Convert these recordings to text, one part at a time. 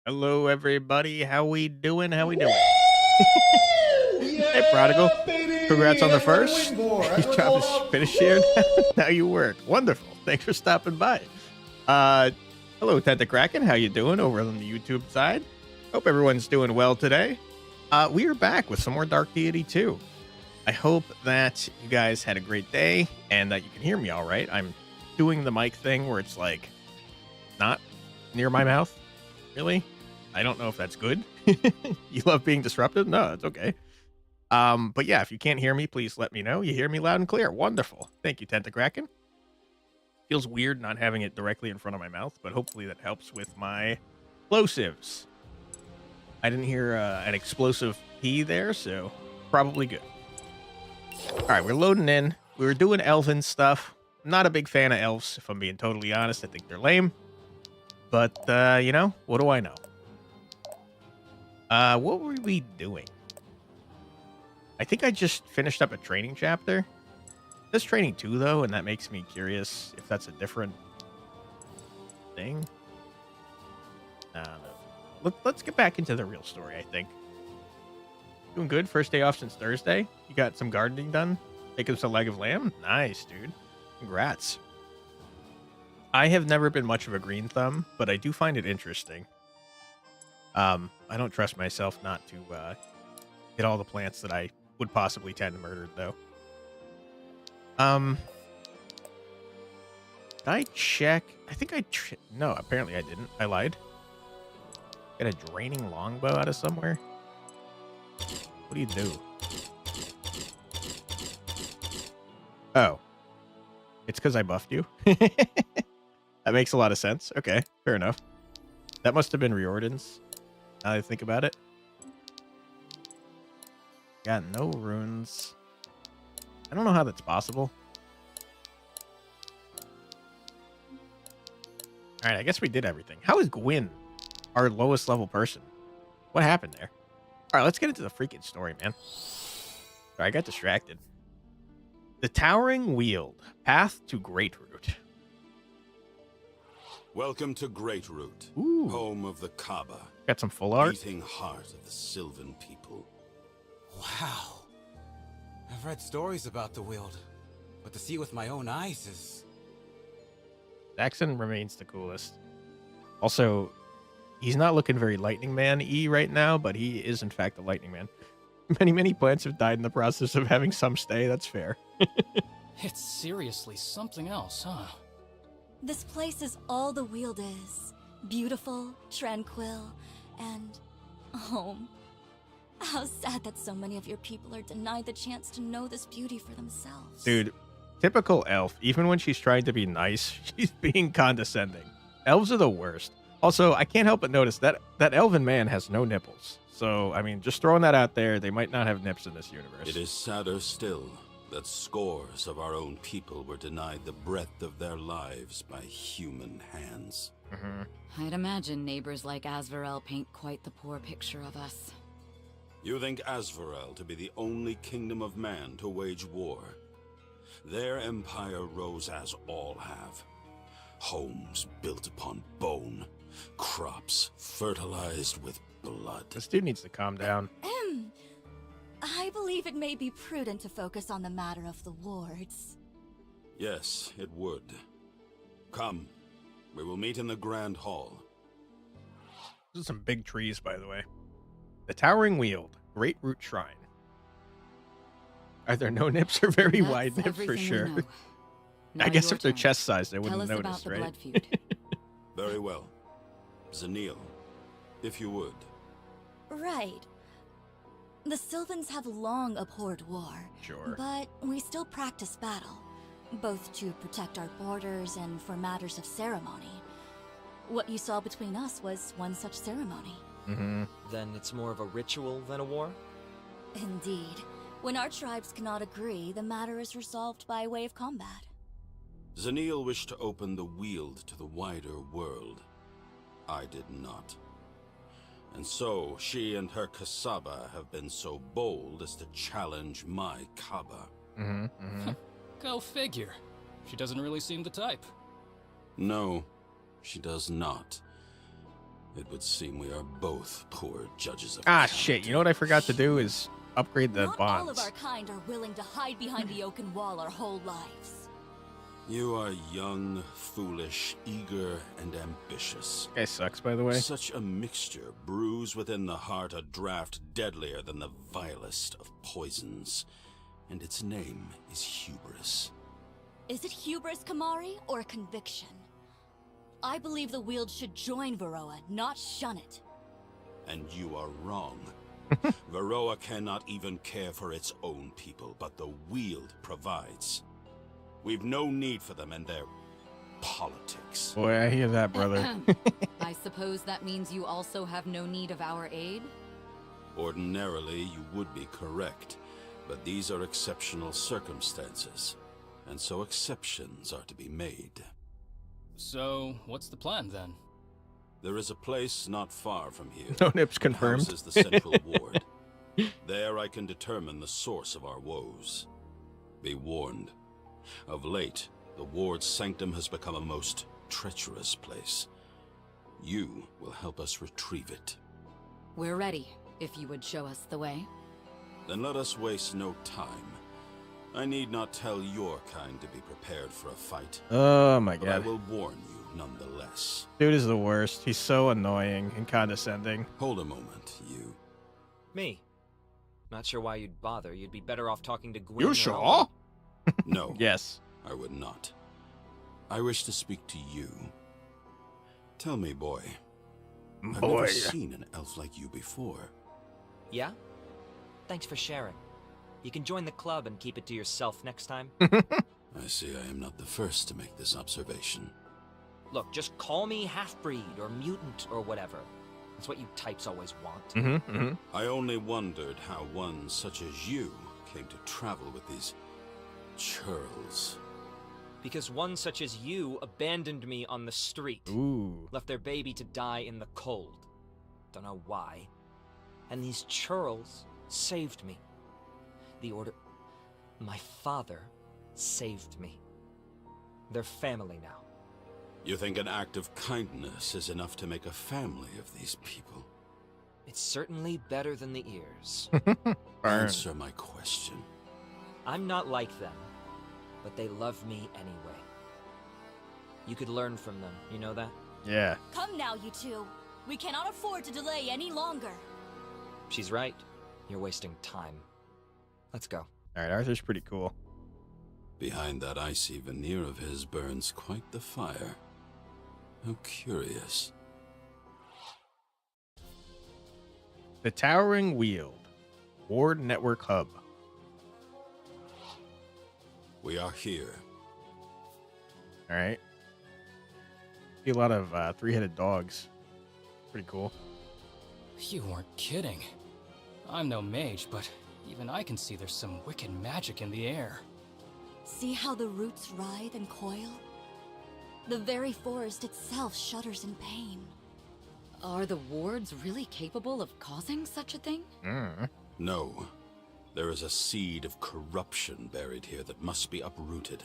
Hello, everybody. How we doing? How we doing? Hey, Prodigal. Yeah, baby! Congrats on the That's what I've been first. waiting for. Your That's what job I is love. finished here. Now you work. Wonderful. Thanks for stopping by. Uh, hello, Ted the Kraken. How you doing over on the YouTube side? Hope everyone's doing well today. We are back with some more Dark Deity 2. I hope that you guys had a great day and that you can hear me all right. I'm doing the mic thing where it's like not near my mouth. Really? I don't know if that's good. You love being disrupted? No, it's okay. But yeah, if you can't hear me, please let me know. You hear me loud and clear. Wonderful. Thank you, Tentakraken. Feels weird not having it directly in front of my mouth, but hopefully that helps with my plosives. I didn't hear an explosive P there, so probably good. All right, we're loading in. We were doing Elven stuff. I'm not a big fan of elves, if I'm being totally honest. I think they're lame. But, you know, what do I know? What were we doing? I think I just finished up a training chapter. This training 2, though, and that makes me curious if that's a different thing. I don't know. Let's get back into the real story, I think. Doing good. First day off since Thursday. You got some gardening done? Taking us a leg of lamb? Nice, dude. Congrats. I have never been much of a green thumb, but I do find it interesting. I don't trust myself not to hit all the plants that I would possibly tend to murder, though. Did I check? I think no, apparently I didn't. I lied. Get a draining longbow out of somewhere? What do you do? Oh. It's because I buffed you? That makes a lot of sense. Okay, fair enough. That must have been Riordan's, now that I think about it. Got no runes. I don't know how that's possible. All right, I guess we did everything. How is Gwyn our lowest level person? What happened there? All right, let's get into the freaking story, man. Sorry, I got distracted. The Towering Weald, Path to Greatroot. Welcome to Greatroot, Ooh. home of the Kaaba, Got some full art. beating heart of the Sylvan people. Wow. I've read stories about the Weald, but to see it with my own eyes is... Saxon remains the coolest. Also, he's not looking very Lightning Man-y right now, but he is in fact a Lightning Man. Many plants have died in the process of having some stay. That's fair. It's seriously something else, huh? This place is all the Weald is. Beautiful, tranquil, and home. How sad that so many of your people are denied the chance to know this beauty for themselves. Dude, typical elf. Even when she's trying to be nice, she's being condescending. Elves are the worst. Also, I can't help but notice that elven man has no nipples. So, I mean, just throwing that out there, they might not have nips in this universe. It is sadder still that scores of our own people were denied the breadth of their lives by human hands. I'd imagine neighbors like Asverell paint quite the poor picture of us. You think Asverell to be the only kingdom of man to wage war? Their empire rose as all have. Homes built upon bone, crops fertilized with blood. This dude needs to calm down. I believe it may be prudent to focus on the matter of the wards. Yes, it would. Come, we will meet in the Grand Hall. Those are some big trees, by the way. The Towering Weald, Great Root Shrine. Are there no nips or very That's wide nips for everything we sure? know. Now I guess your if they're turn. chest sized, I Tell wouldn't us notice, about the right? blood feud. Very well. Zanil, if you would. Right. The Sylvans have long abhorred war. Sure. But we still practice battle, both to protect our borders and for matters of ceremony. What you saw between us was one such ceremony. Then it's more of a ritual than a war? Indeed. When our tribes cannot agree, the matter is resolved by way of combat. Zanil wished to open the Weald to the wider world. I did not. And so, she and her Kasaba have been so bold as to challenge my Kaaba. Go figure. She doesn't really seem the type. No, she does not. It would seem we are both poor judges of Shit. You know what I forgot to do is upgrade the Not all of bonds. our kind are willing to hide behind the oaken wall our whole lives. You are young, foolish, eager, and ambitious. Guy sucks, by the way. Such a mixture brews within the heart a draught deadlier than the vilest of poisons. And its name is hubris. Is it hubris, Kamari, or conviction? I believe the Weald should join Verroa, not shun it. And you are wrong. Verroa cannot even care for its own people, but the Weald provides. We've no need for them and their politics. Boy, I hear that, brother. I suppose that means you also have no need of our aid? Ordinarily, you would be correct, but these are exceptional circumstances, and so exceptions are to be made. So, what's the plan then? There is a place not far from here. No nips that confirmed. houses the central ward. There I can determine the source of our woes. Be warned. Of late, the ward's sanctum has become a most treacherous place. You will help us retrieve it. We're ready, if you would show us the way. Then let us waste no time. I need not tell your kind to be prepared for a fight, Oh my but I god. will warn you nonetheless. Dude is the worst. He's so annoying and condescending. Hold a moment, you. Me. Not sure why you'd bother. You'd be better off talking to Gwyn. You or sure? Elven. No, Yes. I would not. I wish to speak to you. Tell me, boy. I've Boy. never seen an elf like you before. Yeah? Thanks for sharing. You can join the club and keep it to yourself next time. I see I am not the first to make this observation. Look, just call me half-breed or mutant or whatever. That's what you types always want. Mm-hmm. I only wondered how one such as you came to travel with these churls. Because one such as you abandoned me on the street. Ooh. Left their baby to die in the cold. Don't know why. And these churls saved me. The order... My father saved me. They're family now. You think an act of kindness is enough to make a family of these people? It's certainly better than the ears. Burn. Answer my question. I'm not like them, but they love me anyway. You could learn from them, you know that? Yeah. Come now, you two. We cannot afford to delay any longer. She's right. You're wasting time. Let's go. Alright, Arthur's pretty cool. Behind that icy veneer of his burns quite the fire. How curious. The Towering Weald. Ward Network Hub. We are here. Alright. See a lot of three-headed dogs. Pretty cool. You weren't kidding. I'm no mage, but even I can see there's some wicked magic in the air. See how the roots writhe and coil? The very forest itself shudders in pain. Are the wards really capable of causing such a thing? No. There is a seed of corruption buried here that must be uprooted.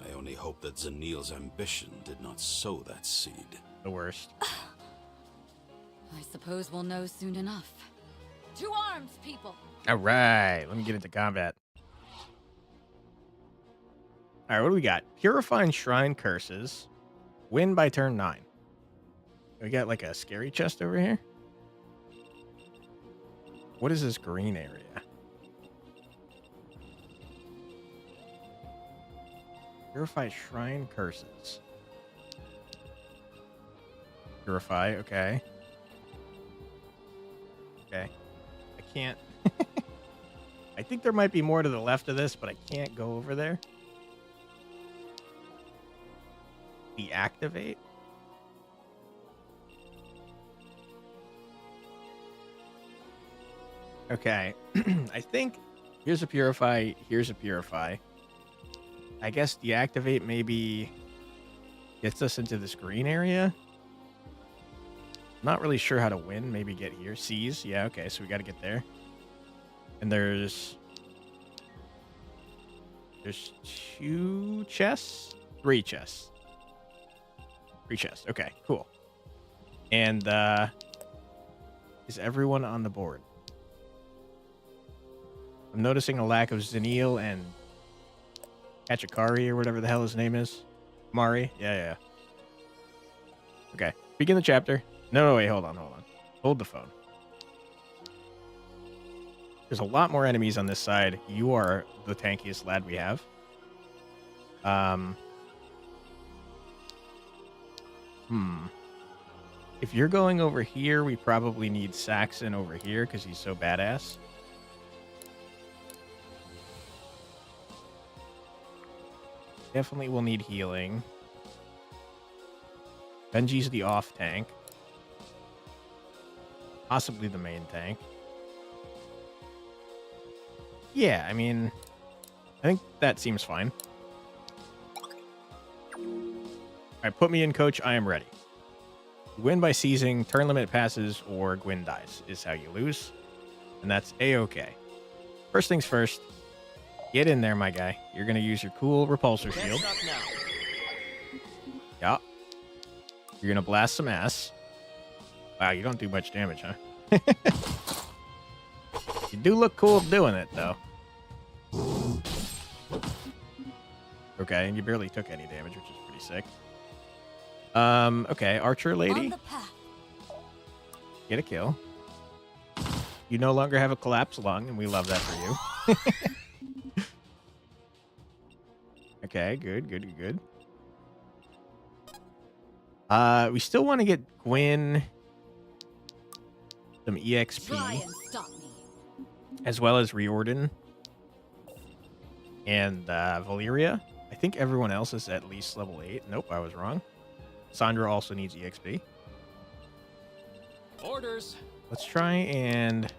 I only hope that Zanil's ambition did not sow that seed. The worst. I suppose we'll know soon enough. To arms, people! Alright, let me get into combat. Alright, what do we got? Purifying Shrine Curses. Win by turn 9. We got like a scary chest over here. What is this green area? Purify Shrine Curses. Purify, okay. Okay. I can't. I think there might be more to the left of this, but I can't go over there. Deactivate. Okay. I think here's a purify, here's a purify. I guess deactivate maybe gets us into this green area. Not really sure how to win. Maybe get here. Seize. Yeah, okay, so we got to get there. And there's 2 chests? 3 chests. 3 chests. Okay, cool. And is everyone on the board? I'm noticing a lack of Zenil and Kachikari or whatever the hell his name is. Mari? Yeah. Okay. Begin the chapter. No, wait, hold on. Hold the phone. There's a lot more enemies on this side. You are the tankiest lad we have. If you're going over here, we probably need Saxon over here because he's so badass. Definitely will need healing. Benji's the off tank. Possibly the main tank. Yeah, I mean, I think that seems fine. Alright, put me in, coach. I am ready. You win by seizing, turn limit passes, or Gwyn dies is how you lose. And that's A-okay. First things first, get in there, my guy. You're going to use your cool repulsor shield. Yeah. You're going to blast some ass. Wow, you don't do much damage, huh? You do look cool doing it, though. Okay, and you barely took any damage, which is pretty sick. Okay, archer lady. On the path. Get a kill. You no longer have a collapsed lung, and we love that for you. Okay, good. We still want to get Gwyn some EXP. Try and stop me. As well as Riordan and Valyria. I think everyone else is at least level 8. Nope, I was wrong. Sandra also needs EXP. Orders. Let's try and...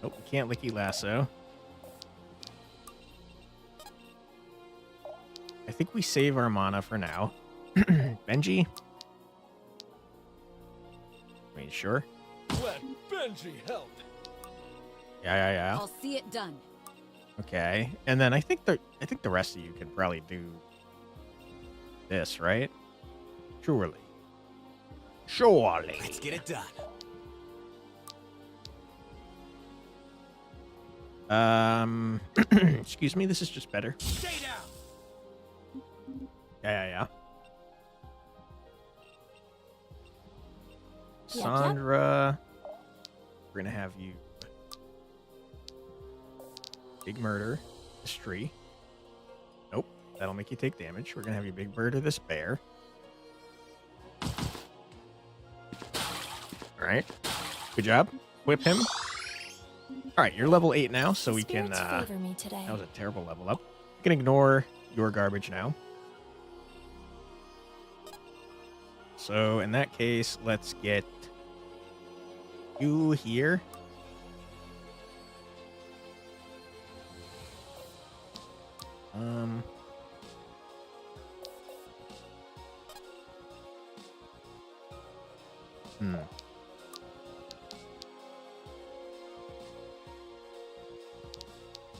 Nope, we can't Licky Lasso. I think we save our mana for now. Benji? I mean, sure. Let Benji help. Yeah. I'll see it done. Okay, and then I think the rest of you can probably do this, right? Surely. Let's get it done. Excuse me, this is just better. Stay down. Yeah. Yep. Sandra, we're gonna have you big murder this tree. Nope, that'll make you take damage. We're gonna have you big murder this bear. All right, good job. Whip him. All right, you're level 8 now, so we can. Spirits favor me today. That was a terrible level up. You can ignore your garbage now. So in that case, let's get you here.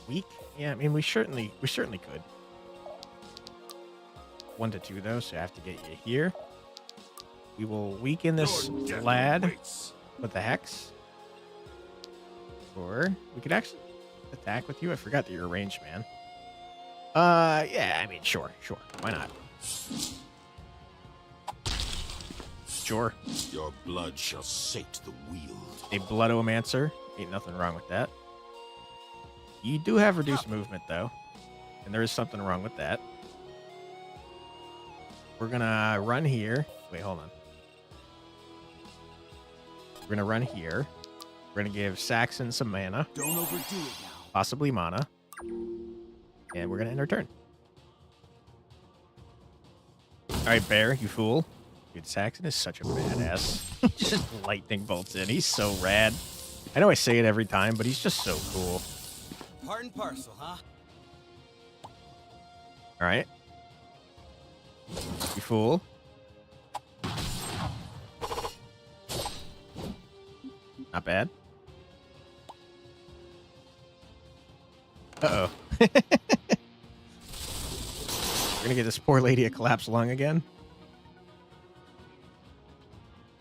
Weak? Yeah, I mean we certainly could. 1 to 2 though, so I have to get you here. We will weaken this lad with the hex. Or we could actually attack with you. I forgot that you're a ranged man. Yeah, I mean, sure. Why not? Sure. Your blood shall sate the Weald. A Bloodomancer. Ain't nothing wrong with that. You do have reduced movement, though. And there is something wrong with that. We're gonna run here. Wait, hold on. We're gonna run here. We're gonna give Saxon some mana. Don't overdo it now. Possibly mana. And we're gonna end our turn. Alright, Bear, you fool. Dude, Saxon is such a badass. Just lightning bolts in. He's so rad. I know I say it every time, but he's just so cool. Part and parcel, huh? Alright. You fool. Not bad. Uh-oh. We're gonna get this poor lady a collapsed lung again.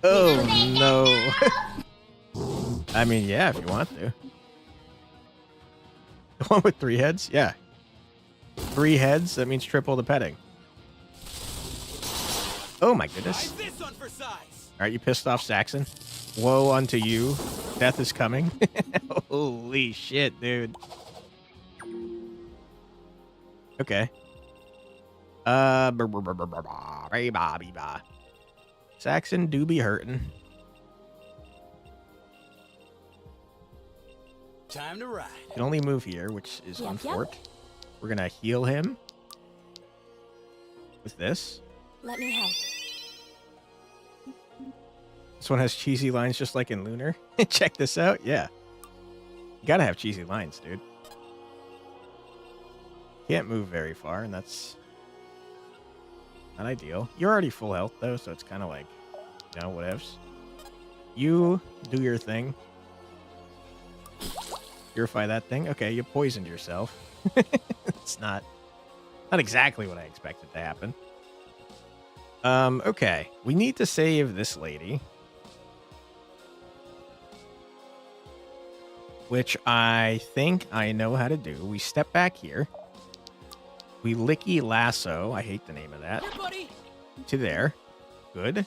Oh, no. I mean, yeah, if you want to. The one with 3 heads? Yeah. 3 heads, that means triple the petting. Oh my goodness. This one for size. Alright, you pissed off Saxon. Woe unto you. Death is coming. Holy shit, dude. Okay. Saxon do be hurting. Time to ride. You can only move here, which is Yep, unfortunate. We're gonna heal him with this. Let me help. This one has cheesy lines just like in Lunar. Check this out. Yeah. You gotta have cheesy lines, dude. Can't move very far, and that's not ideal. You're already full health, though, so it's kind of like, you know, whatevs. You do your thing. Purify that thing. Okay, you poisoned yourself. It's not exactly what I expected to happen. Okay. We need to save this lady. Which I think I know how to do. We step back here. We licky lasso. I hate the name of that. To there. Good.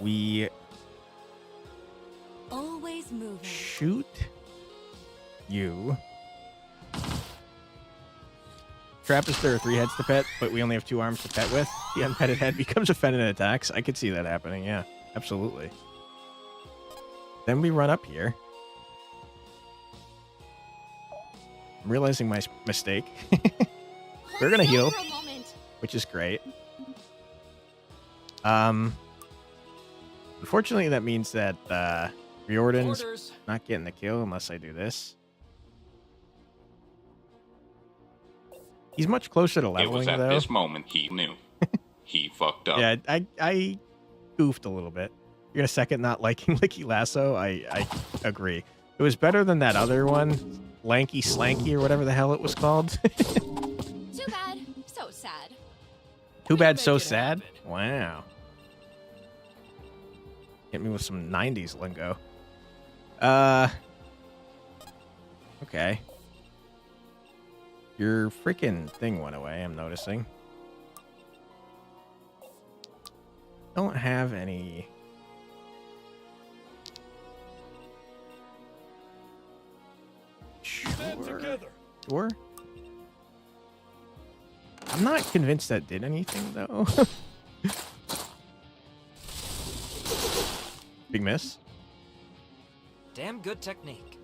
We Always moving. shoot you. Trappist, there are 3 heads to pet, but we only have 2 arms to pet with. The unpetted head becomes offended and attacks. I could see that happening, yeah. Absolutely. Then we run up here. I'm realizing my mistake. We're gonna heal, which is great. Unfortunately, that means that Riordan's Orders. not getting the kill unless I do this. He's much closer to It leveling, was at though. this moment he knew. He fucked up. Yeah, I goofed a little bit. You're gonna second not liking Licky Lasso? I agree. It was better than that other one, Lanky Slanky or whatever the hell it was called. Too bad. So sad. Too bad, Make so it sad. happen. Wow. Hit me with some 90s lingo. Okay. Your freaking thing went away, I'm noticing. Don't have any. Stand together. Sure. I'm not convinced that did anything, though. Big miss. Damn good technique.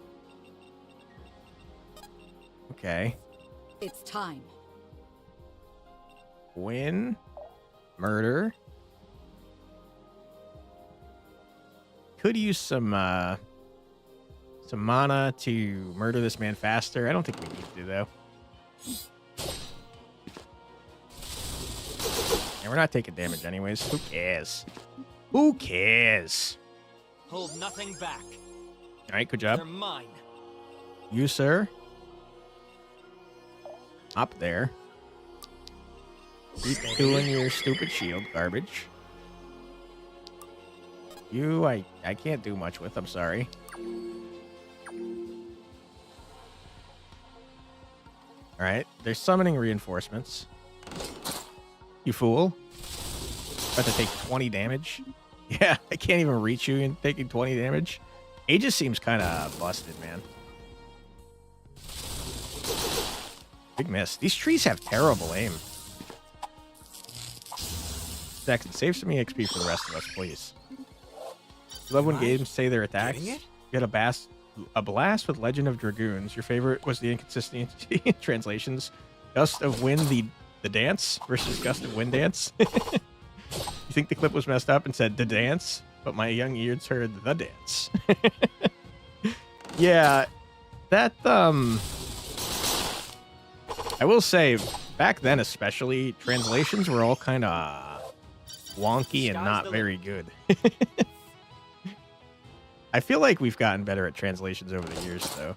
Okay. It's time. Win. Murder. Could use some mana to murder this man faster. I don't think we need to, though. And we're not taking damage anyways. Who cares? Who cares? Hold nothing back. All right, good job. They're mine. You, sir. Up there. Keep doing your stupid shield garbage. You, I can't do much with. I'm sorry. All right, they're summoning reinforcements. You fool. About to take 20 damage. Yeah, I can't even reach you and taking 20 damage. Aegis seems kind of busted, man. Big miss. These trees have terrible aim. Saxon, save some EXP for the rest of us, please. Love when games say their attacks. Getting it? You had a blast with Legend of Dragoons. Your favorite was the inconsistency in translations. Gust of Wind, the dance versus Gust of Wind dance. You think the clip was messed up and said the dance, but my young ears heard the dance. Yeah, that I will say, back then especially, translations were all kind of wonky and not very good. I feel like we've gotten better at translations over the years, though.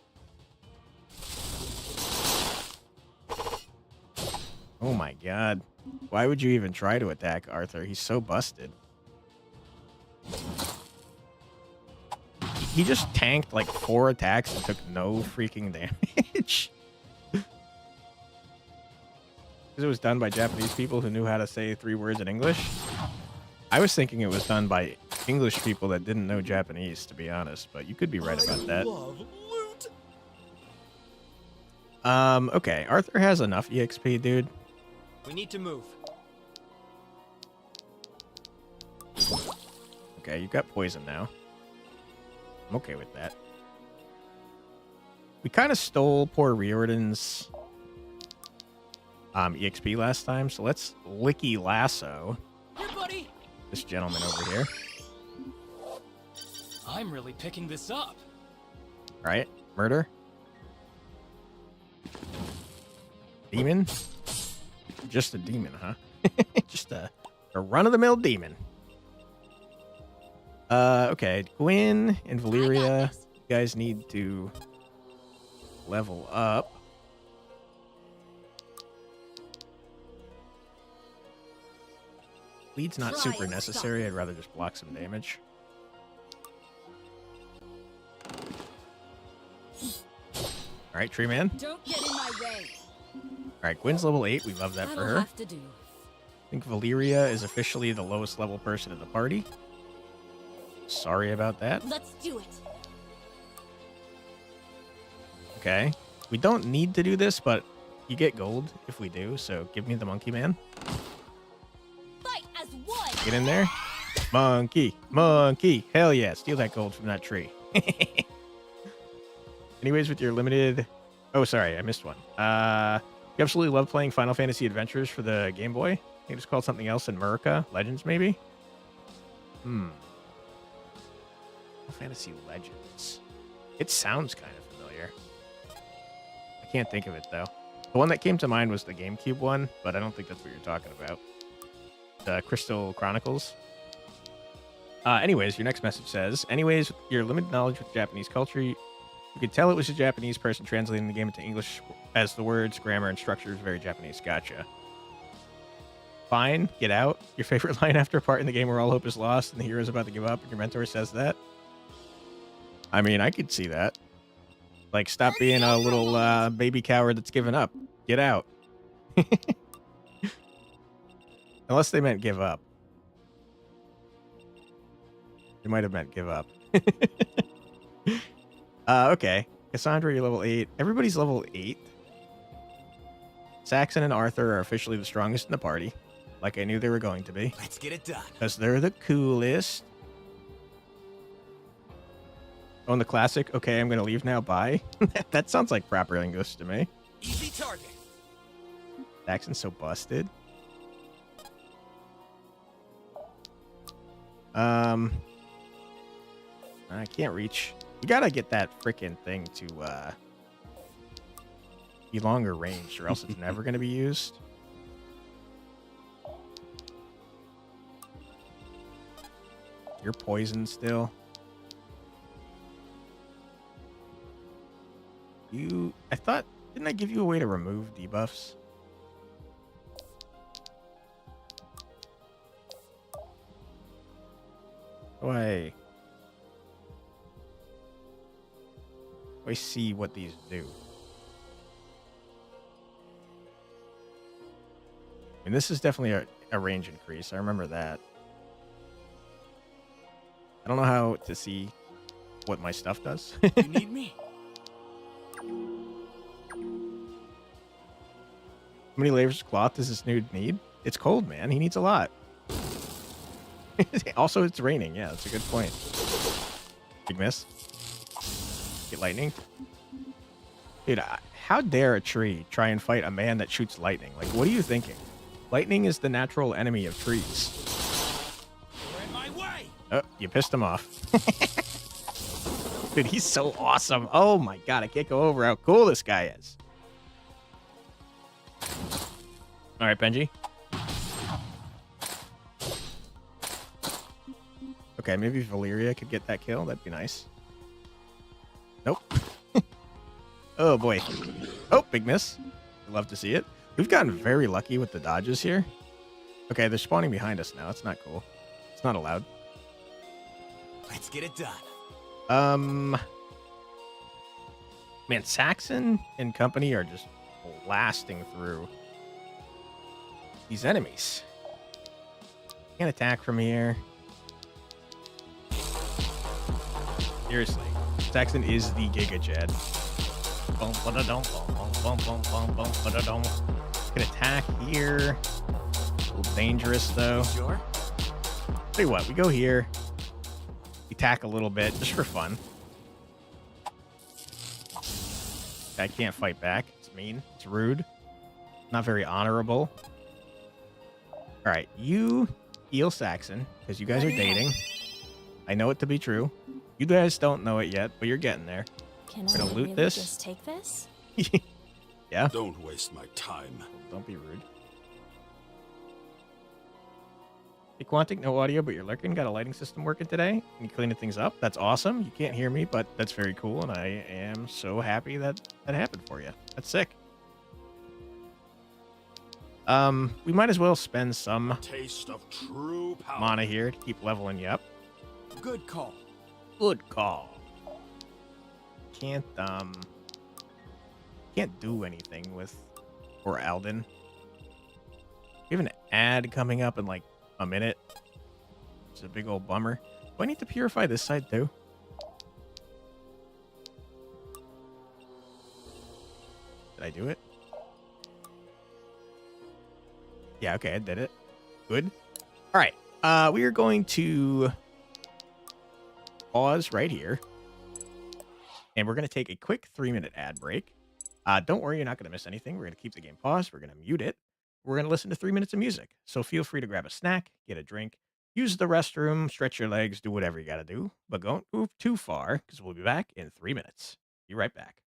Oh my god. Why would you even try to attack Arthur? He's so busted. He just tanked like 4 attacks and took no freaking damage. Because it was done by Japanese people who knew how to say 3 words in English. I was thinking it was done by English people that didn't know Japanese, to be honest, but you could be right about that. Okay, Arthur has enough EXP, dude. We need to move. Okay, you got poison now. I'm okay with that. We kind of stole poor Riordan's EXP last time, so let's licky lasso Here, buddy. this gentleman over here. I'm really picking this up. All right, murder. Demon? Just a demon, huh? Just a run-of-the-mill demon. Okay, Gwyn and Valyria, you guys need to level up. Lead's not super necessary. I'd rather just block some damage. All right, Tree Man. Don't get in my way. All right, Gwyn's level 8. We love that for her. Have to do. I think Valyria is officially the lowest level person in the party. Sorry about that. Let's do it. Okay. We don't need to do this, but you get gold if we do, so give me the monkey man. Fight as one. Get in there. Monkey. Monkey. Hell yeah. Steal that gold from that tree. Anyways, with your limited... Oh, sorry. I missed one. You absolutely love playing Final Fantasy Adventures for the Game Boy? I think it was called something else in America. Legends, maybe? Final Fantasy Legends. It sounds kind of familiar. I can't think of it, though. The one that came to mind was the GameCube one, but I don't think that's what you're talking about. The Crystal Chronicles. Anyways, your next message says, anyways, your limited knowledge with Japanese culture, you could tell it was a Japanese person translating the game into English as the words, grammar, and structure is very Japanese. Gotcha. Fine, get out. Your favorite line after a part in the game where all hope is lost and the hero's about to give up and your mentor says that? I mean, I could see that. Like, stop being a little baby coward that's given up. Get out. Unless they meant give up. They might have meant give up. Okay. Cassandra, you're level 8. Everybody's level 8. Saxon and Arthur are officially the strongest in the party. Like I knew they were going to be. Let's get it done. Because they're the coolest. Oh, and the classic, okay, I'm going to leave now, bye. That sounds like proper English to me. Easy target. Saxon's so busted. I can't reach. You gotta get that freaking thing to be longer ranged, or else it's never gonna be used. You're poisoned still. I thought, didn't I give you a way to remove debuffs? Do I see what these do? I mean, this is definitely a range increase. I remember that. I don't know how to see what my stuff does. You need me? How many layers of cloth does this dude need? It's cold, man. He needs a lot. Also, it's raining. Yeah, that's a good point. Big miss. Get lightning. Dude, how dare a tree try and fight a man that shoots lightning? Like, what are you thinking? Lightning is the natural enemy of trees. You're in my way. Oh, you pissed him off. Dude, he's so awesome. Oh my god, I can't go over how cool this guy is. All right, Benji. Okay, maybe Valyria could get that kill. That'd be nice. Nope. Oh, boy. Oh, big miss. I'd love to see it. We've gotten very lucky with the dodges here. Okay, they're spawning behind us now. It's not cool. It's not allowed. Let's get it done. Man, Saxon and company are just blasting through these enemies. Can't attack from here. Seriously, Saxon is the Giga Jed. Can attack here. A little dangerous though. Sure. Tell you what, we go here. We attack a little bit just for fun. I can't fight back. It's mean. It's rude. Not very honorable. All right, you heal Saxon because you guys are dating. I know it to be true. You guys don't know it yet, but you're getting there. Can We're I gonna loot really this. just take this? Yeah. Don't waste my time. Don't be rude. Hey, Quantic, no audio, but you're lurking. Got a lighting system working today. And you cleaning things up. That's awesome. You can't hear me, but that's very cool, and I am so happy that that happened for you. That's sick. We might as well spend some Taste of true power. mana here to keep leveling you up. Good call. Good call. Can't do anything with poor Alden. We have an ad coming up in like a minute. It's a big old bummer. Do I need to purify this side too? Did I do it? Yeah, okay, I did it. Good. All right. We are going to pause right here. And we're going to take a quick 3-minute ad break. Don't worry, you're not going to miss anything. We're going to keep the game paused. We're going to mute it. We're going to listen to 3 minutes of music. So feel free to grab a snack, get a drink, use the restroom, stretch your legs, do whatever you got to do. But don't move too far because we'll be back in 3 minutes. Be right back.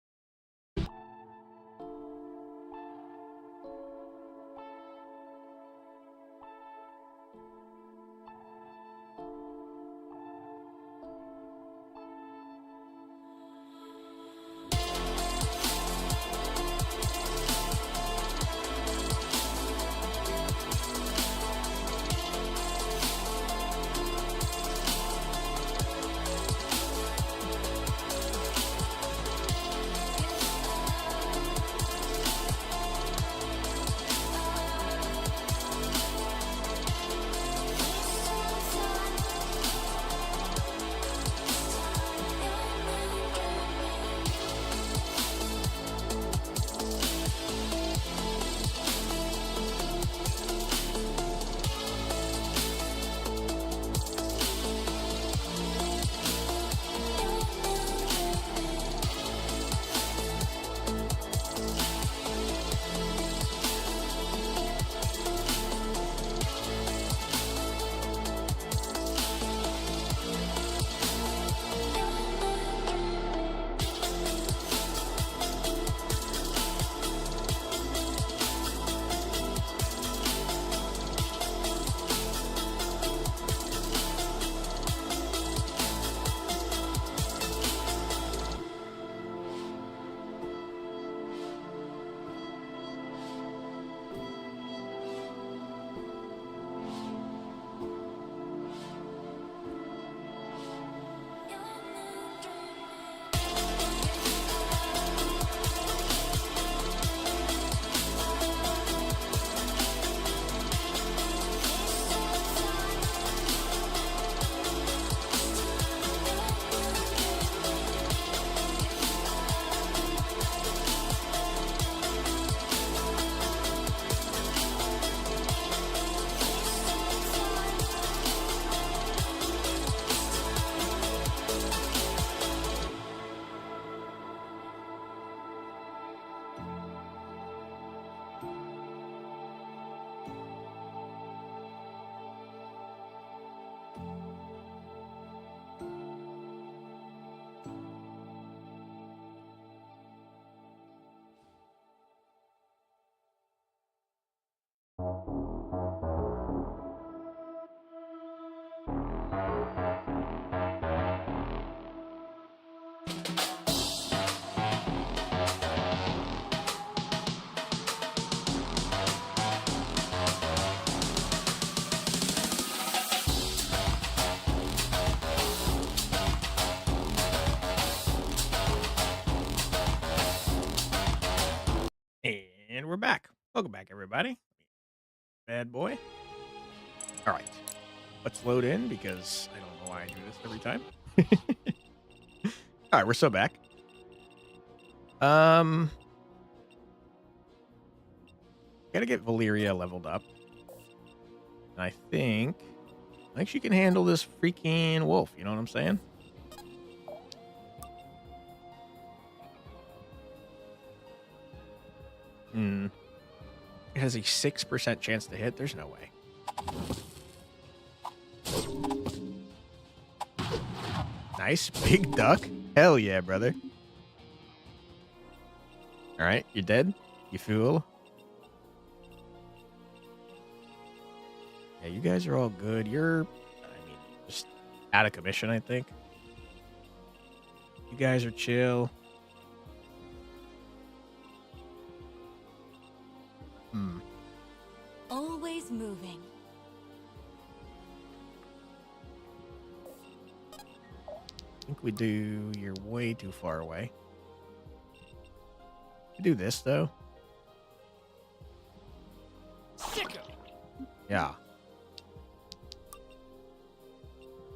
And we're back. Welcome back, everybody. Bad boy. All right. Let's load in because I don't know why I do this every time. All right, we're so back. Gotta get Valyria leveled up. And I think she can handle this freaking wolf. You know what I'm saying? It has a 6% chance to hit. There's no way. Nice. Big duck. Hell yeah, brother. All right. You're dead. You fool. Yeah, you guys are all good. You're, just out of commission, I think. You guys are chill. Always moving. I think we do. You're way too far away. We do this though. Yeah.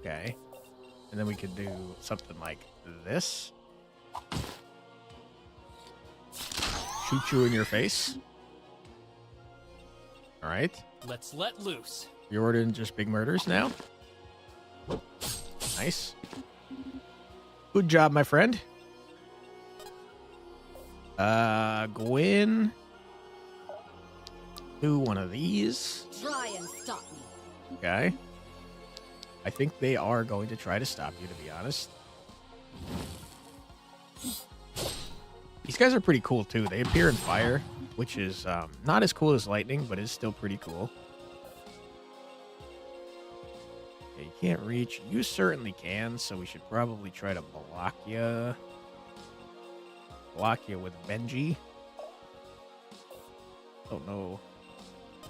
Okay. And then we could do something like this. Shoot you in your face. All right. Let's let loose. You're ordering just big murders now. Nice. Good job, my friend. Gwyn. Do one of these. Try and stop me. Okay. I think they are going to try to stop you, to be honest. These guys are pretty cool, too. They appear in fire, which is not as cool as lightning, but is still pretty cool. Okay, you can't reach. You certainly can, so we should probably try to block you. Block you with Benji. Don't know. I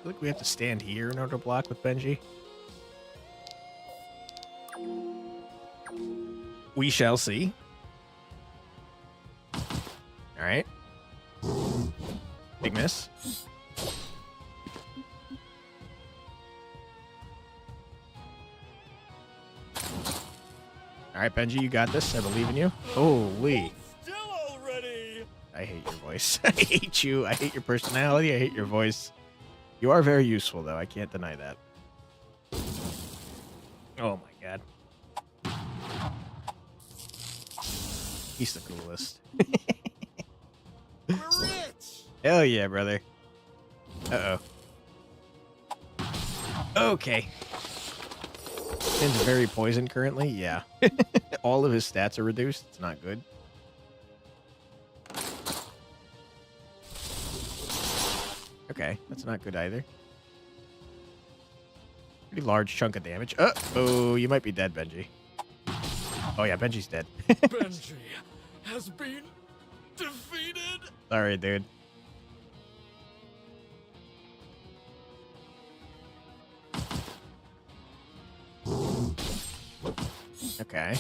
feel like we have to stand here in order to block with Benji. We shall see. All right. Big miss. All right, Benji, you got this. I believe in you. Holy. Still already. I hate your voice. I hate you. I hate your personality. I hate your voice. You are very useful, though. I can't deny that. Oh, my God. He's the coolest. We're rich. Hell yeah, brother. Uh-oh. Okay. Finn's very poisoned currently. Yeah. All of his stats are reduced. It's not good. Okay, that's not good either. Pretty large chunk of damage. Oh, you might be dead, Benji. Oh yeah, Benji's dead. Benji has been defeated. Sorry, dude. Okay. I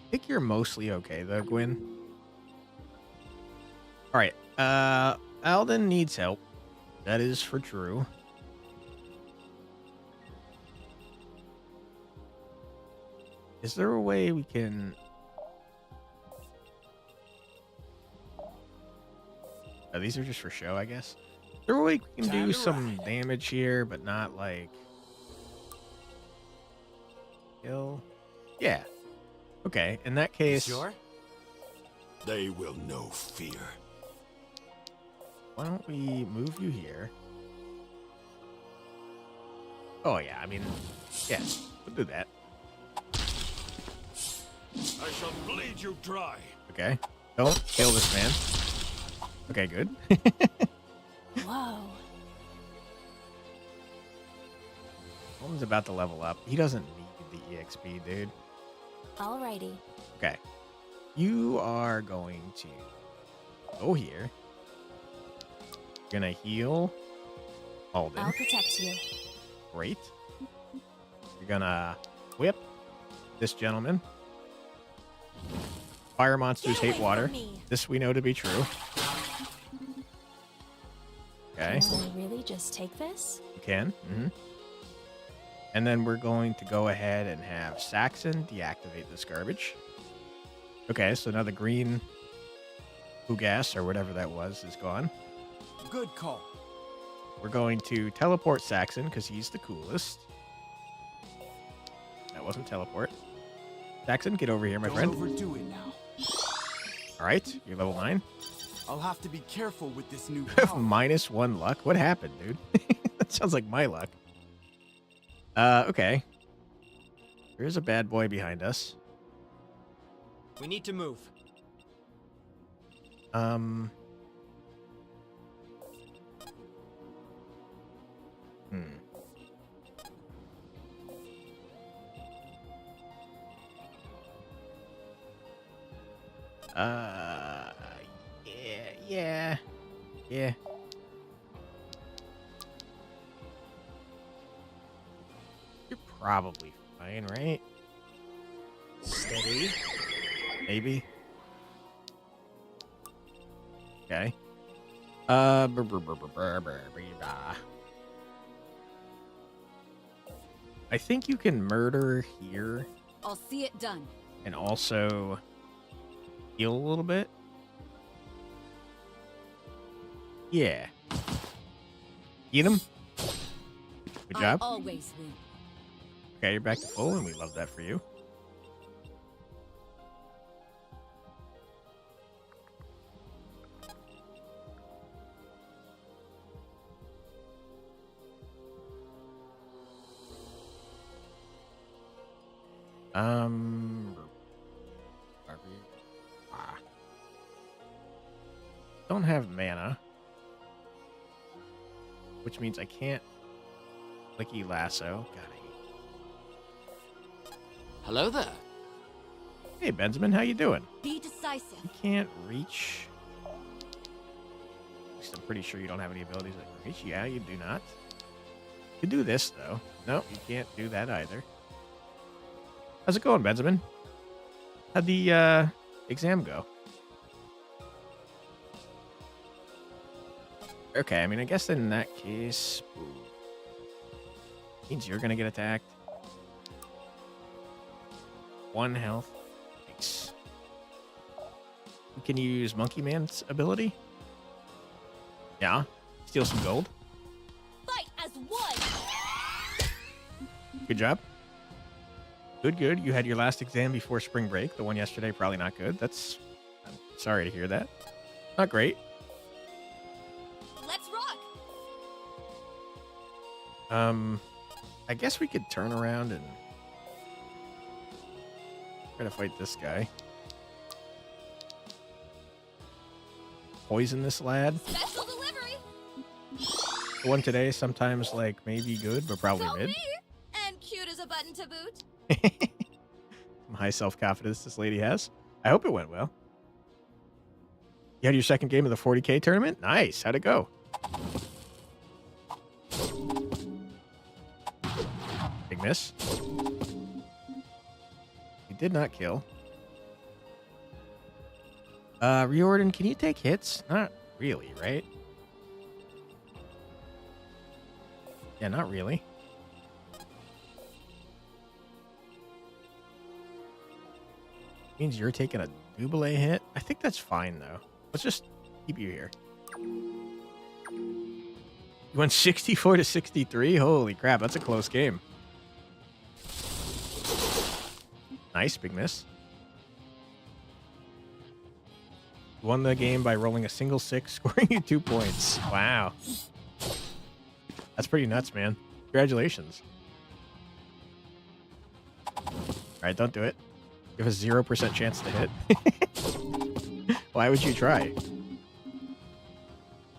think you're mostly okay though, Gwyn. Alright, Alden needs help. That is for true. Is there a way we can... Oh, these are just for show, I guess. Is there a way we can do some damage here, but not like... Kill? Yeah. Okay, in that case... Sure? They will know fear. Why don't we move you here? Oh, yeah, I mean... Yeah, we'll do that. I shall bleed you dry. Okay. Don't kill this man. Okay, good. Whoa. One's about to level up. He doesn't need the EXP, dude. Alrighty. Okay. You are going to go here. You're gonna heal Alden. I'll protect you. Great. You're gonna whip this gentleman. Fire monsters Get hate away water. from me. This we know to be true. Okay, Can I really just take this? you can. And then we're going to go ahead and have Saxon deactivate this garbage. Okay, so now the green Ugas, or whatever that was, is gone. Good call. We're going to teleport Saxon because he's the coolest. That wasn't teleport. Saxon, get over here, my Don't friend. overdo it now. All right, you're level 9. I'll have to be careful with this new power. -1 luck. What happened, dude? That sounds like my luck. Okay. There's a bad boy behind us. We need to move. Yeah. You're probably fine, right? Steady. Maybe. Okay. I think you can murder here I'll see it done. and also heal a little bit. Yeah. Eat him. Good job. I always win. Okay, you're back to full, and we love that for you. Don't have mana, which means I can't Licky Lasso. God, I hate. Hello there. Hey, Benjamin, how you doing? Be decisive. You can't reach. At least I'm pretty sure you don't have any abilities that can reach. Yeah, you do not. You can do this though. No, you can't do that either. How's it going, Benjamin? How'd the exam go? Okay, I mean, I guess in that case, means you're gonna get attacked. 1 health. Thanks. Can you use Monkey Man's ability? Yeah. Steal some gold. Fight as one. Good job. Good. You had your last exam before spring break. The one yesterday, probably not good. I'm sorry to hear that. Not great. Let's rock. I guess we could turn around and try to fight this guy. Poison this lad. Special delivery. The one today, sometimes like maybe good, but probably So mid. me. And cute as a button to boot. Some high self-confidence this lady has. I hope it went well. You had your second game of the 40K tournament? Nice. How'd it go? Big miss. You did not kill. Riordan, can you take hits? Not really, right? Yeah, not really. Means you're taking a double hit. I think that's fine, though. Let's just keep you here. You went 64 to 63? Holy crap, that's a close game. Nice, big miss. You won the game by rolling a single 6, scoring you 2 points. Wow. That's pretty nuts, man. Congratulations. Alright, don't do it. You have a 0% chance to hit. Why would you try?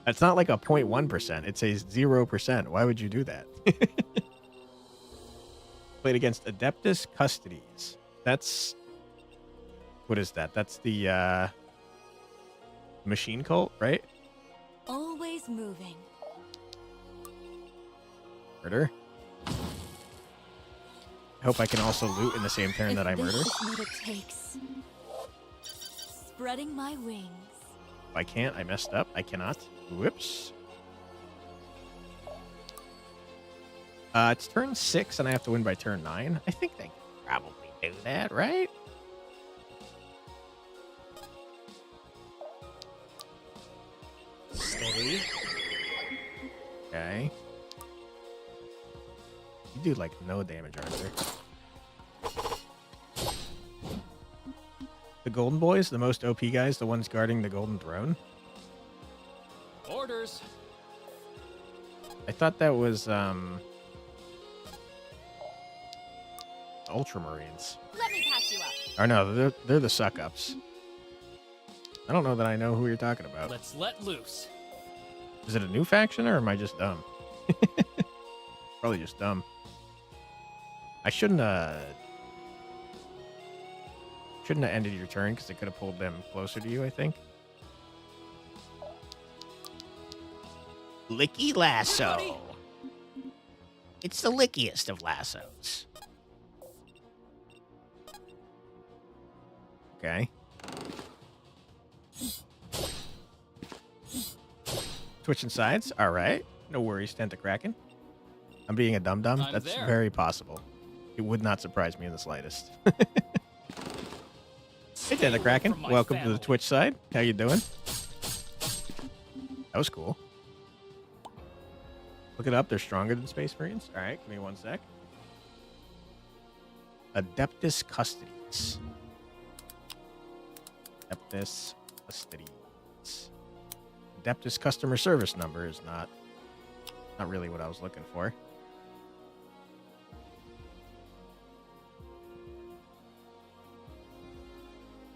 That's not like a 0.1%. It's a 0%. Why would you do that? Played against Adeptus Custodes. That's... What is that? That's the, machine cult, right? Always moving. Murder. I hope I can also loot in the same turn that I murder. This is what it takes. spreading my wings. If I can't, I messed up. I cannot. Whoops. It's turn 6, and I have to win by turn 9. I think they can probably do that, right? Steady. Okay. You do, like, no damage, Arthur. The Golden Boys, the most OP guys, the ones guarding the Golden Throne. Orders. I thought that was, Ultramarines. Let me patch you up. Or no, they're the suck-ups. I don't know that I know who you're talking about. Let's let loose. Is it a new faction, or am I just dumb? Probably just dumb. I shouldn't have ended your turn, because it could have pulled them closer to you, I think. Licky lasso. It's the lickiest of lassos. Okay. Switching sides? All right. No worries, Tentacraken. I'm being a dum-dum? I'm That's there. very possible. It would not surprise me in the slightest. Hey, Tentacraken. from my Welcome to the family. Twitch side. How you doing? That was cool. Look it up. They're stronger than Space Marines. All right. Give me one sec. Adeptus Custodes. Adeptus Custodes. Adeptus customer service number is not really what I was looking for.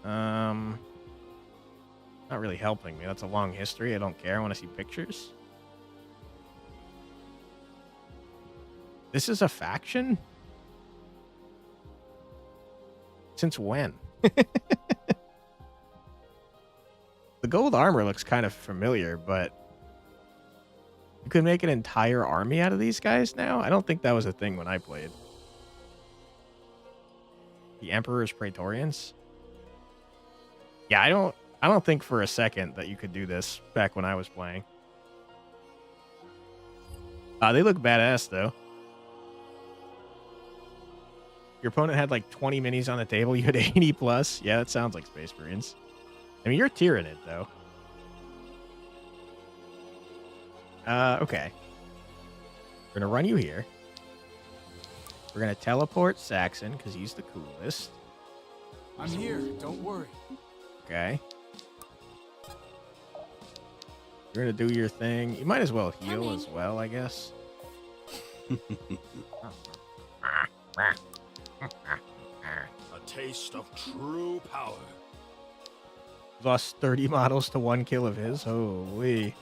Not really helping me. That's a long history. I don't care. I want to see pictures. This is a faction? Since when? The gold armor looks kind of familiar, but you could make an entire army out of these guys now? I don't think that was a thing when I played. The Emperor's Praetorians? Yeah, I don't think for a second that you could do this back when I was playing. They look badass, though. Your opponent had like 20 minis on the table. You had 80 plus. Yeah, that sounds like Space Marines. I mean, you're Tyranid, though. Okay. We're going to run you here. We're going to teleport Saxon, because he's the coolest. I'm here, don't worry. Okay. You're going to do your thing. You might as well heal as well, I guess. A taste of true power. Lost 30 models to 1 kill of his. Holy.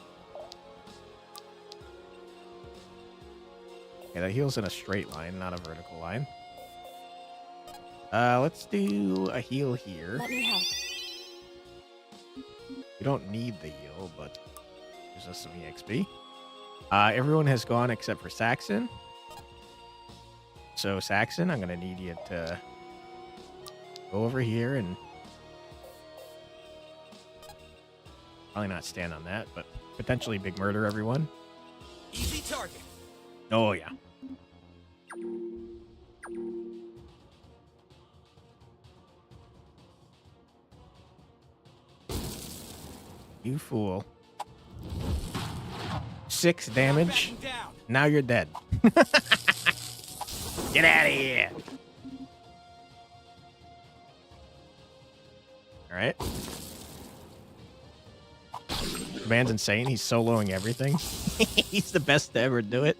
Okay, that heals in a straight line, not a vertical line. Let's do a heal here. Let me help. We don't need the heal, but gives us some EXP. Everyone has gone except for Saxon. So, Saxon, I'm going to need you to go over here and probably not stand on that, but potentially big murder everyone. Easy target. Oh, yeah. You fool. 6 damage. Down. Now you're dead. Get out of here. All right. Man's insane. He's soloing everything. He's the best to ever do it.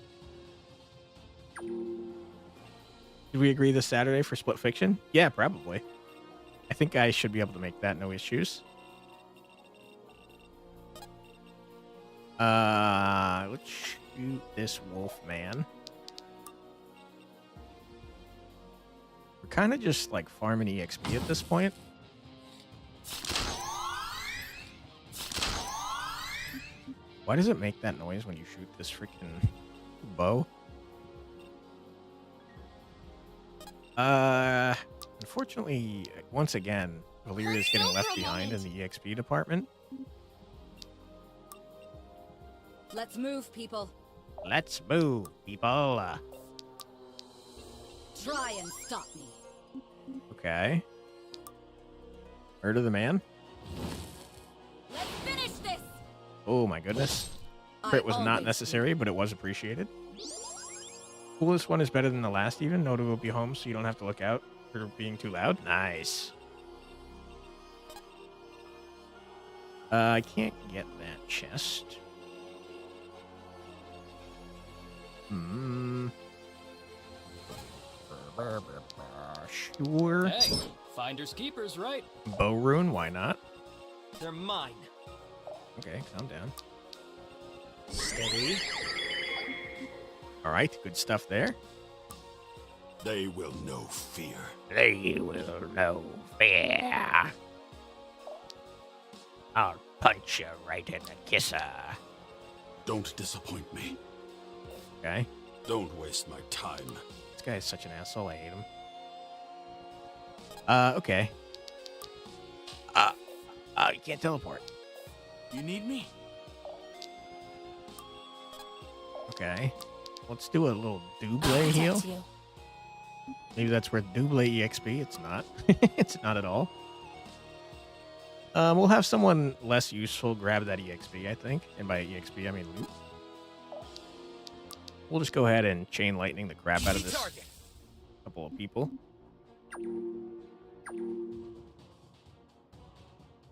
Did we agree this Saturday for Split Fiction? Yeah, probably. I think I should be able to make that no issues. Let's shoot this wolf man. We're kind of just like farming EXP at this point. Why does it make that noise when you shoot this freaking bow? Unfortunately, once again, Valeria's getting left behind in the EXP department. Let's move, people. Let's move, people. Try and stop me. Okay. Murder the man. Let's finish this. Oh my goodness. Crit was not necessary, but it was appreciated. Coolest one is better than the last even. Noda will be home, so you don't have to look out for being too loud. Nice. I can't get that chest. Sure. Hey, finders keepers, right? Bow rune, why not? They're mine. Okay, calm down. Steady. All right, good stuff there. They will know fear. They will know fear. I'll punch you right in the kisser. Don't disappoint me. Okay. Don't waste my time. This guy is such an asshole. I hate him. Okay. You can't teleport. You need me? Okay. Let's do a little double heal. Protect you. Maybe that's worth double EXP. It's not. It's not at all. We'll have someone less useful grab that EXP, I think. And by EXP, I mean loot. We'll just go ahead and chain lightning the crap out of this couple of people.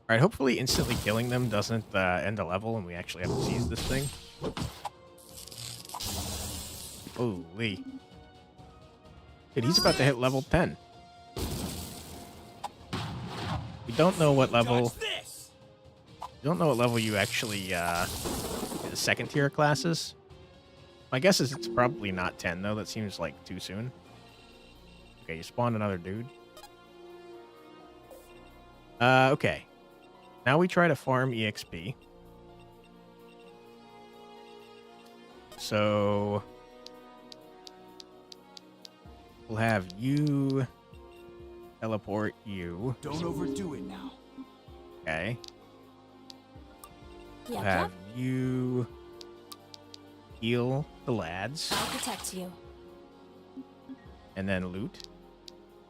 Alright, hopefully instantly killing them doesn't end a level and we actually have to seize this thing. Holy. Dude, he's about to hit level 10. We don't know what level... We don't know what level you actually, the second tier classes. My guess is it's probably not 10, though. That seems like too soon. Okay, you spawned another dude. Okay. Now we try to farm EXP. So... we'll have you teleport you. Don't overdo it now. Okay. Yeah, We'll have you heal the lads. I'll protect you. And then loot.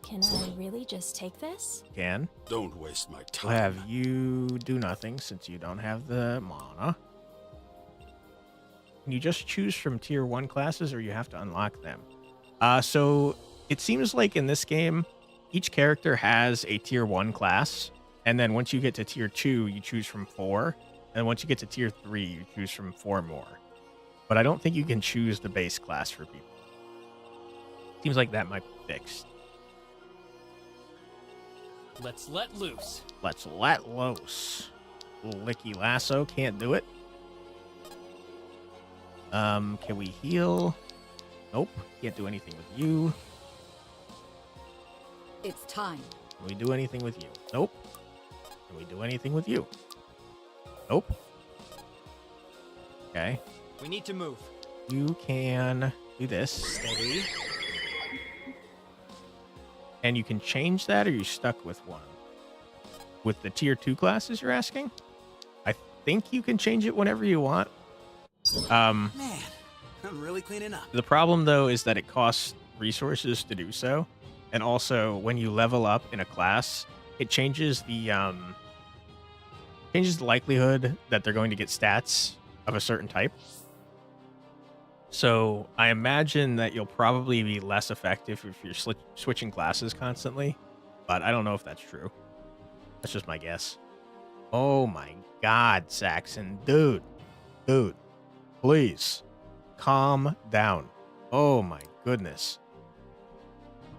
Can I really just take this? Can. Don't waste my time. We'll have you do nothing since you don't have the mana. Can you just choose from tier 1 classes or you have to unlock them? So it seems like in this game, each character has a tier 1 class. And then once you get to tier 2, you choose from 4. And once you get to tier 3, you choose from 4 more. But I don't think you can choose the base class for people. Seems like that might be fixed. Let's let loose. Let's let loose. Little licky lasso, can't do it. Can we heal? Nope, can't do anything with you. It's time. Can we do anything with you? Nope. Can we do anything with you? Nope. Okay. We need to move. You can do this. Steady. And you can change that, or you're stuck with one? With the tier 2 classes, you're asking? I think you can change it whenever you want. Man, I'm really cleaning up. The problem, though, is that it costs resources to do so. And also, when you level up in a class, it changes the likelihood that they're going to get stats of a certain type. So I imagine that you'll probably be less effective if you're switching classes constantly. But I don't know if that's true. That's just my guess. Oh my god, Saxon. Dude. Please. Calm down. Oh my goodness.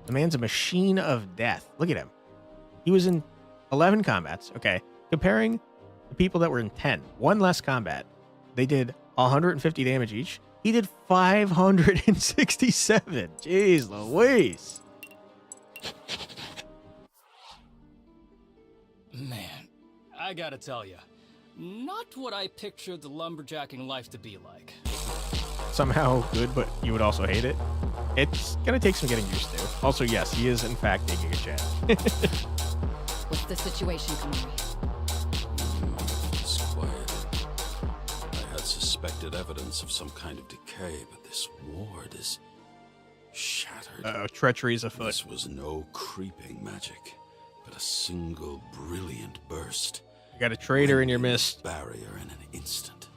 The man's a machine of death. Look at him. He was in 11 combats. Okay. Comparing the people that were in 10. One less combat. They did 150 damage each. He did 567. Jeez Louise. Man, I gotta tell you, not what I pictured the lumberjacking life to be like. Somehow good, but you would also hate it. It's gonna take some getting used to. Also, yes, he is in fact a Giga Chad. With the situation, Kamari? It's quiet. I had suspected evidence of some kind of decay, but this ward is shattered. Uh-oh, treachery's afoot. This was no creeping magic, but a single brilliant burst. You got a traitor in your Rending midst. the barrier in an instant.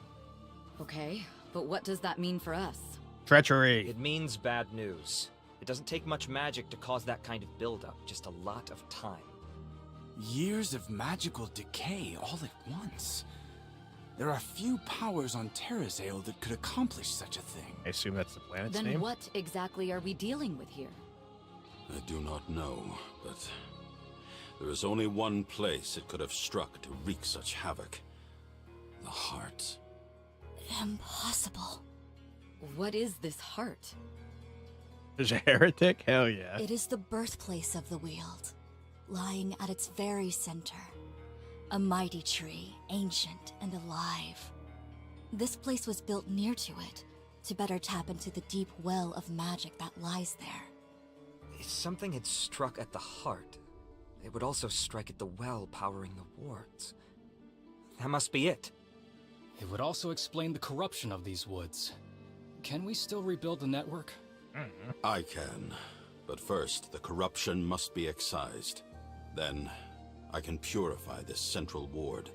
Okay, but what does that mean for us? Treachery. It means bad news. It doesn't take much magic to cause that kind of buildup, just a lot of time. Years of magical decay all at once. There are few powers on Terrazale that could accomplish such a thing. I assume that's the planet's Then name. what exactly are we dealing with here? I do not know, but there is only one place it could have struck to wreak such havoc. The heart. Impossible. What is this heart? There's a heretic? Hell yeah. It is the birthplace of the Weald, lying at its very center. A mighty tree, ancient and alive. This place was built near to it, to better tap into the deep well of magic that lies there. If something had struck at the heart, it would also strike at the well powering the wards. That must be it. It would also explain the corruption of these woods. Can we still rebuild the network? I can, but first the corruption must be excised. Then I can purify this central ward,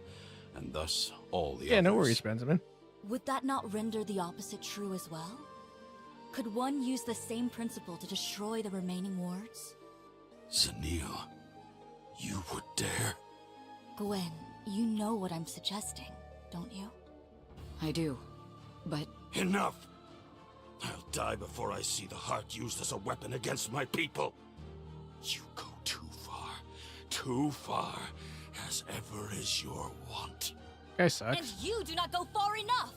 and thus all the Yeah, no others. worries, Benjamin. Would that not render the opposite true as well? Could one use the same principle to destroy the remaining wards? Zanil, you would dare? Gwen, you know what I'm suggesting, don't you? I do, but Enough! I'll die before I see the heart used as a weapon against my people. You go too far, as ever is your want. Guy And sucks. you do not go far enough!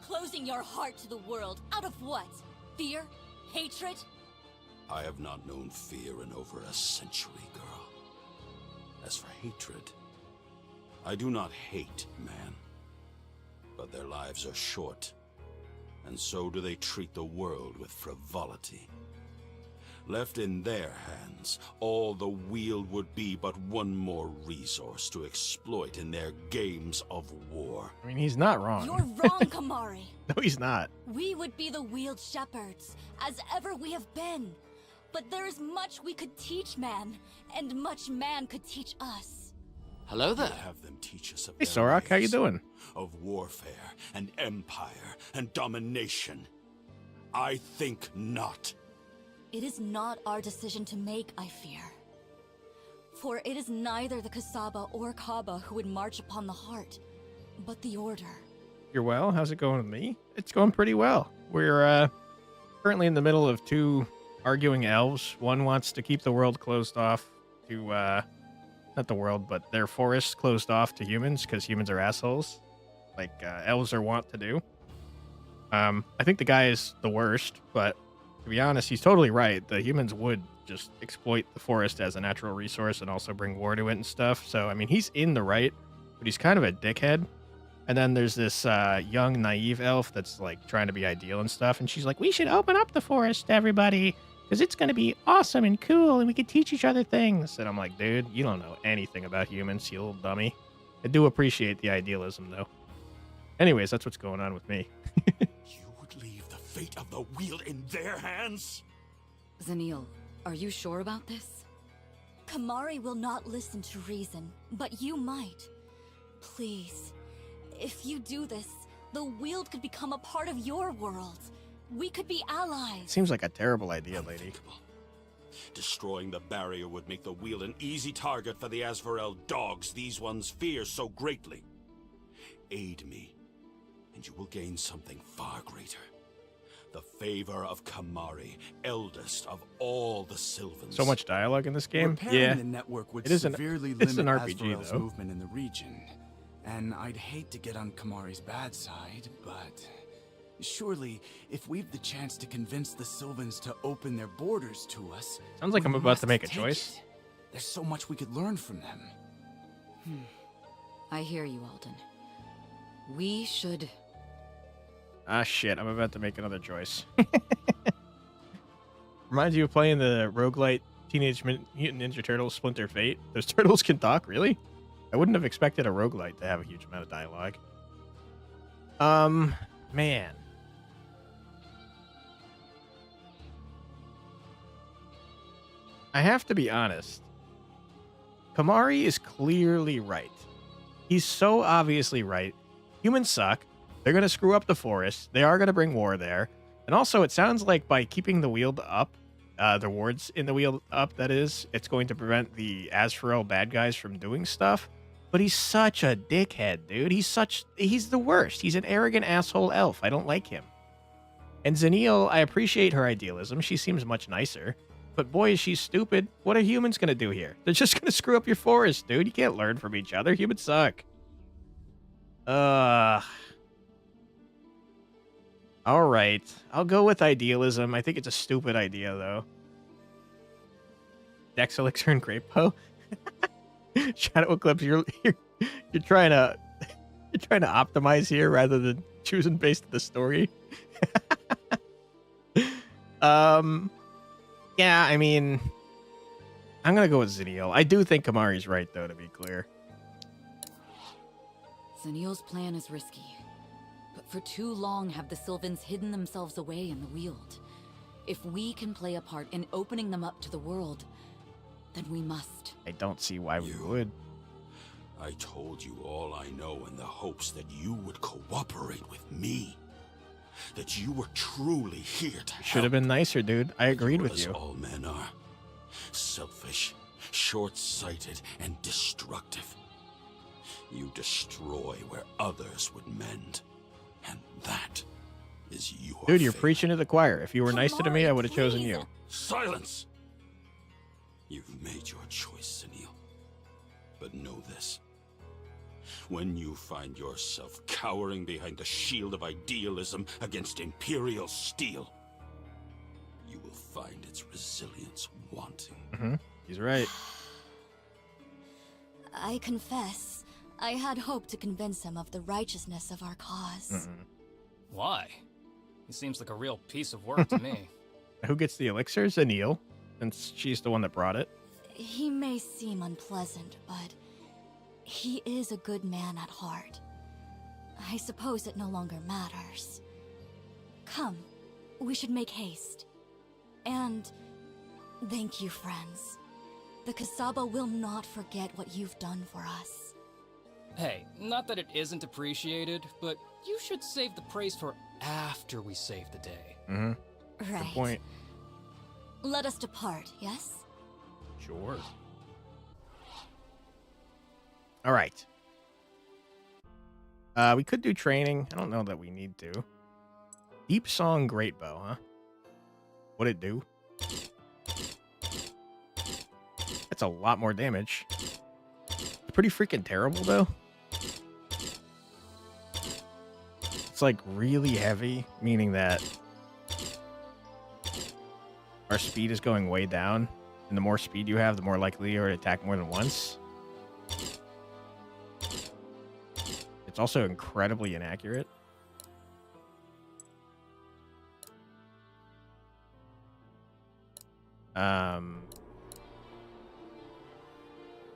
Closing your heart to the world, out of what? Fear? Hatred? I have not known fear in over a century, girl. As for hatred, I do not hate man. But their lives are short, and so do they treat the world with frivolity. Left in their hands, all the Weald would be but one more resource to exploit in their games of war. I mean, he's not wrong. You're wrong, Kamari. No, he's not. We would be the Weald shepherds, as ever we have been. But there is much we could teach man, and much man could teach us. Hello there. Have them teach us of Hey, their Sorok, how you ways, doing? of warfare and empire and domination. I think not. It is not our decision to make, I fear. For it is neither the Kasaba or Kaba who would march upon the heart, but the Order. You're well? How's it going with me? It's going pretty well. We're currently in the middle of two arguing elves. One wants to keep the world closed off to, not the world, but their forests closed off to humans because humans are assholes, like elves are wont to do. I think the guy is the worst, but to be honest, he's totally right. The humans would just exploit the forest as a natural resource and also bring war to it and stuff. So, I mean, he's in the right, but he's kind of a dickhead. And then there's this young, naive elf that's like trying to be ideal and stuff. And she's like, we should open up the forest to everybody because it's going to be awesome and cool and we could teach each other things. And I'm like, dude, you don't know anything about humans, you little dummy. I do appreciate the idealism, though. Anyways, that's what's going on with me. You would leave the fate of the Weald in their hands? Zanil, are you sure about this? Kamari will not listen to reason, but you might. Please, if you do this, the Weald could become a part of your world. We could be allies. Seems like a terrible idea, lady. Unthinkable. Destroying the barrier would make the Weald an easy target for the Asverell dogs these ones fear so greatly. Aid me, and you will gain something far greater. The favor of Kamari, eldest of all the Sylvans. So much dialogue in this game? Repairing Yeah. the network would It is severely it's limit an RPG, Asverell's though. movement in the region. And I'd hate to get on Kamari's bad side, but surely, if we've the chance to convince the Sylvans to open their borders to us, Sounds like we I'm about to must make a take choice. it. There's so much we could learn from them. I hear you, Alden. We should... Ah, shit, I'm about to make another choice. Reminds you of playing the roguelite Teenage Mutant Ninja Turtles Splinter Fate. Those turtles can talk, really? I wouldn't have expected a roguelite to have a huge amount of dialogue. Man. I have to be honest. Kamari is clearly right. He's so obviously right. Humans suck. They're going to screw up the forest. They are going to bring war there. And also, it sounds like by keeping the Weald up, the wards in the Weald up, that is, it's going to prevent the Asverell bad guys from doing stuff. But he's such a dickhead, dude. He's the worst. He's an arrogant asshole elf. I don't like him. And Zenil, I appreciate her idealism. She seems much nicer. But boy, is she stupid. What are humans going to do here? They're just going to screw up your forest, dude. You can't learn from each other. Humans suck. All right. I'll go with idealism. I think it's a stupid idea, though. Dex Elixir and Grapepo. Shadow Eclipse, you're trying to optimize here rather than choosing based on the story. Yeah, I mean, I'm gonna go with Zenil. I do think Kamari's right, though, to be clear. Zenil's plan is risky, but for too long have the Sylvans hidden themselves away in the Weald. If we can play a part in opening them up to the world, then we must. I don't see why we would. I told you all I know in the hopes that you would cooperate with me. That you were truly here to help. Should have been nicer, dude. I agreed with As you. all men are. Selfish, short-sighted, and destructive. You destroy where others would mend. And that is your Dude, you're fate. preaching to the choir. If you were nicer to me, I would have chosen you. Silence! You've made your choice, Zenil. But know this. When you find yourself cowering behind the shield of idealism against imperial steel, you will find its resilience wanting. Mm-hmm. He's right. I confess, I had hoped to convince him of the righteousness of our cause. Mm-mm. Why? He seems like a real piece of work to me. Who gets the elixir? Zenil, since she's the one that brought it. He may seem unpleasant, but he is a good man at heart. I suppose it no longer matters. Come, we should make haste. And thank you, friends. The Kasaba will not forget what you've done for us. Hey, not that it isn't appreciated, but you should save the praise for after we save the day. Mm-hmm. Right. Good point. Let us depart, yes? Sure. All right. We could do training. I don't know that we need to. Deep Song Great Bow, huh? What'd it do? That's a lot more damage. It's pretty freaking terrible, though. It's like really heavy, meaning that our speed is going way down. And the more speed you have, the more likely you are to attack more than once. It's also incredibly inaccurate.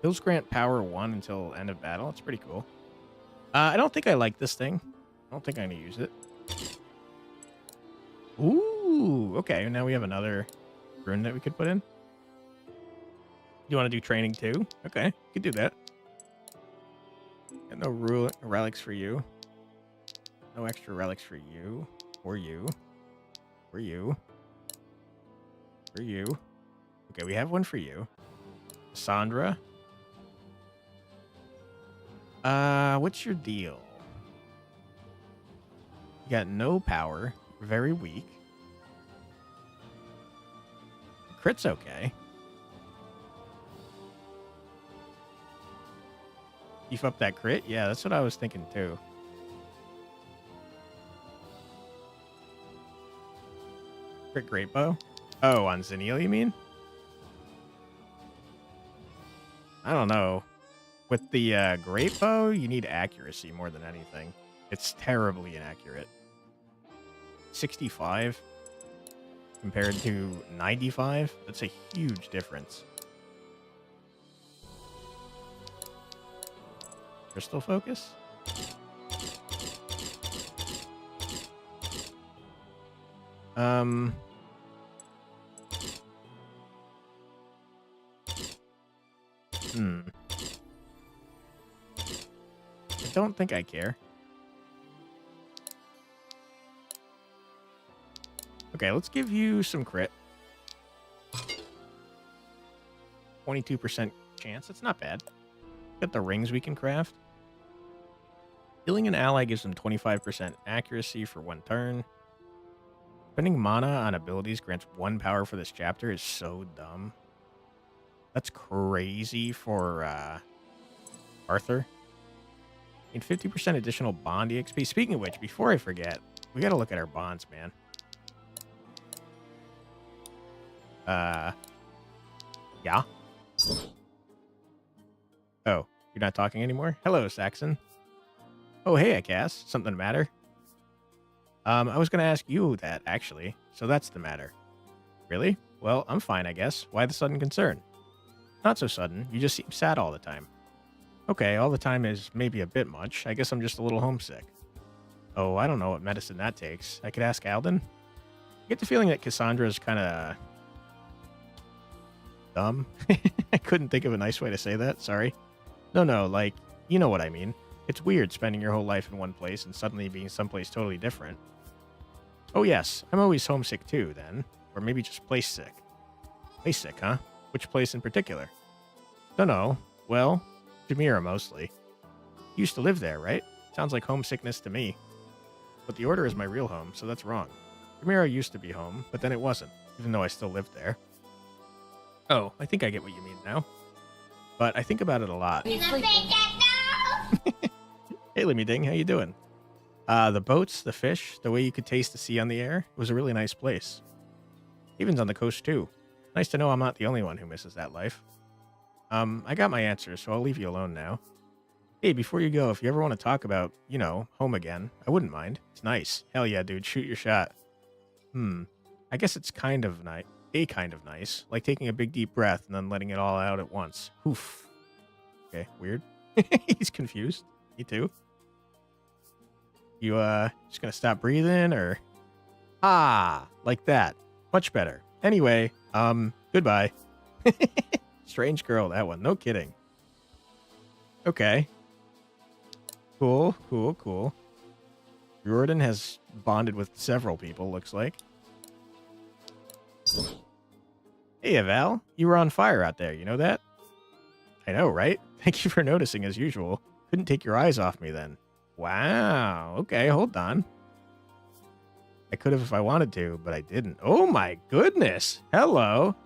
Heals grant power 1 until end of battle. It's pretty cool. I don't think I like this thing. I don't think I'm going to use it. Ooh, okay. Now we have another rune that we could put in. You want to do training too? Okay, you could do that. Got no relics for you. No extra relics for you. Or you. Or you. For you. Okay, we have one for you. Sandra. What's your deal? You got no power. Very weak. Crit's okay. Beef up that crit? Yeah, that's what I was thinking too. Crit Great Bow? Oh, on Zenil, you mean? I don't know. With the Great Bow, you need accuracy more than anything. It's terribly inaccurate. 65? compared to 95. That's a huge difference. Crystal focus? I don't think I care. Okay, let's give you some crit. 22% chance. That's not bad. Got the rings we can craft. Healing an ally gives them 25% accuracy for 1 turn. Spending mana on abilities grants 1 power for this chapter is so dumb. That's crazy for Arthur. And 50% additional bond EXP. Speaking of which, before I forget, we gotta look at our bonds, man. Yeah. Oh, you're not talking anymore? Hello, Saxon. Oh, hey, Akas. Something the matter? I was gonna ask you that, actually. So that's the matter. Really? Well, I'm fine, I guess. Why the sudden concern? Not so sudden. You just seem sad all the time. Okay, all the time is maybe a bit much. I guess I'm just a little homesick. Oh, I don't know what medicine that takes. I could ask Alden? I get the feeling that Cassandra's kind of dumb. I couldn't think of a nice way to say that. Sorry. No, like, you know what I mean. It's weird spending your whole life in one place and suddenly being someplace totally different. Oh, yes. I'm always homesick too, then. Or maybe just place sick. Place sick, huh? Which place in particular? Dunno. Well, Jamira mostly. You used to live there, right? Sounds like homesickness to me. But the Order is my real home, so that's wrong. Jamira used to be home, but then it wasn't, even though I still lived there. Oh, I think I get what you mean now. But I think about it a lot. Hey, Limmy Ding, how you doing? The boats, the fish, the way you could taste the sea on the air, it was a really nice place. Haven's on the coast, too. Nice to know I'm not the only one who misses that life. I got my answer, so I'll leave you alone now. Hey, before you go, if you ever want to talk about, you know, home again, I wouldn't mind. It's nice. Hell yeah, dude, shoot your shot. I guess it's kind of nice. Kind of nice. Like taking a big deep breath and then letting it all out at once. Oof. Okay, weird. He's confused. Me too. You, just gonna stop breathing, or? Ah, like that. Much better. Anyway, goodbye. Strange girl, that one. No kidding. Okay. Cool. Jordan has bonded with several people, looks like. Hey, Val. You were on fire out there, you know that? I know, right? Thank you for noticing, as usual. Couldn't take your eyes off me then. Wow. Okay, hold on. I could have if I wanted to, but I didn't. Oh my goodness. Hello.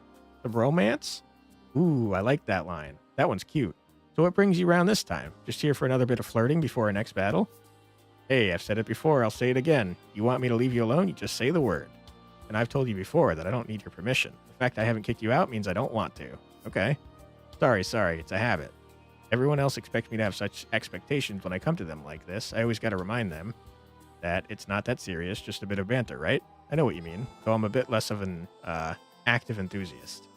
Some romance? Ooh, I like that line. That one's cute. So what brings you around this time? Just here for another bit of flirting before our next battle? Hey, I've said it before, I'll say it again. You want me to leave you alone, you just say the word. And I've told you before that I don't need your permission. The fact I haven't kicked you out means I don't want to. Okay? Sorry, it's a habit. Everyone else expects me to have such expectations when I come to them like this. I always gotta remind them that it's not that serious, just a bit of banter, right? I know what you mean, though I'm a bit less of an, active enthusiast.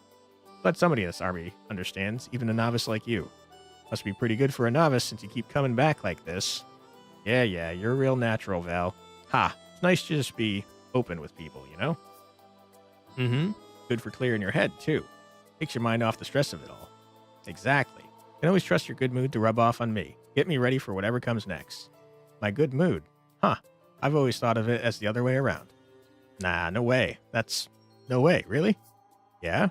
But somebody in this army understands, even a novice like you. Must be pretty good for a novice since you keep coming back like this. Yeah, you're a real natural, Val. Ha, it's nice to just be open with people, you know? Good for clearing your head, too. Takes your mind off the stress of it all. Exactly. You can always trust your good mood to rub off on me. Get me ready for whatever comes next. My good mood? Huh. I've always thought of it as the other way around. Nah, no way. No way, really? Yeah?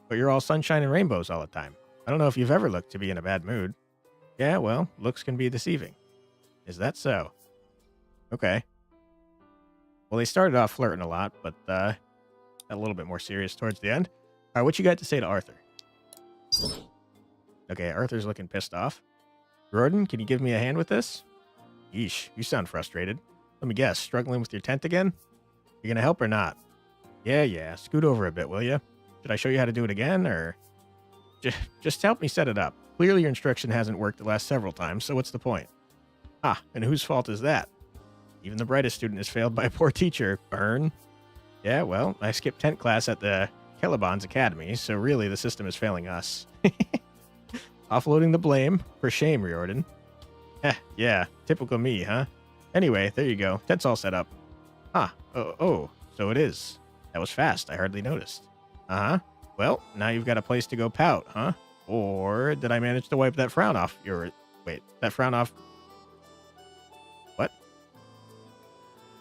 But you're all sunshine and rainbows all the time. I don't know if you've ever looked to be in a bad mood. Yeah, well, looks can be deceiving. Is that so? Okay. Well, they started off flirting a lot, but got a little bit more serious towards the end. All right, what you got to say to Arthur? Okay, Arthur's looking pissed off. Jordan, can you give me a hand with this? Yeesh, you sound frustrated. Let me guess, struggling with your tent again? You gonna help or not? Yeah, scoot over a bit, will you? Should I show you how to do it again, or? Just help me set it up. Clearly your instruction hasn't worked the last several times, so what's the point? Ah, and whose fault is that? Even the brightest student has failed by a poor teacher. Burn. Yeah, well, I skipped tent class at the Caliban's Academy, so really the system is failing us. Offloading the blame. For shame, Riordan. Yeah, typical me, huh? Anyway, there you go. Tent's all set up. Huh. Oh, so it is. That was fast. I hardly noticed. Uh-huh. Well, now you've got a place to go pout, huh? Or did I manage to wipe that frown off your... Wait, that frown off... What?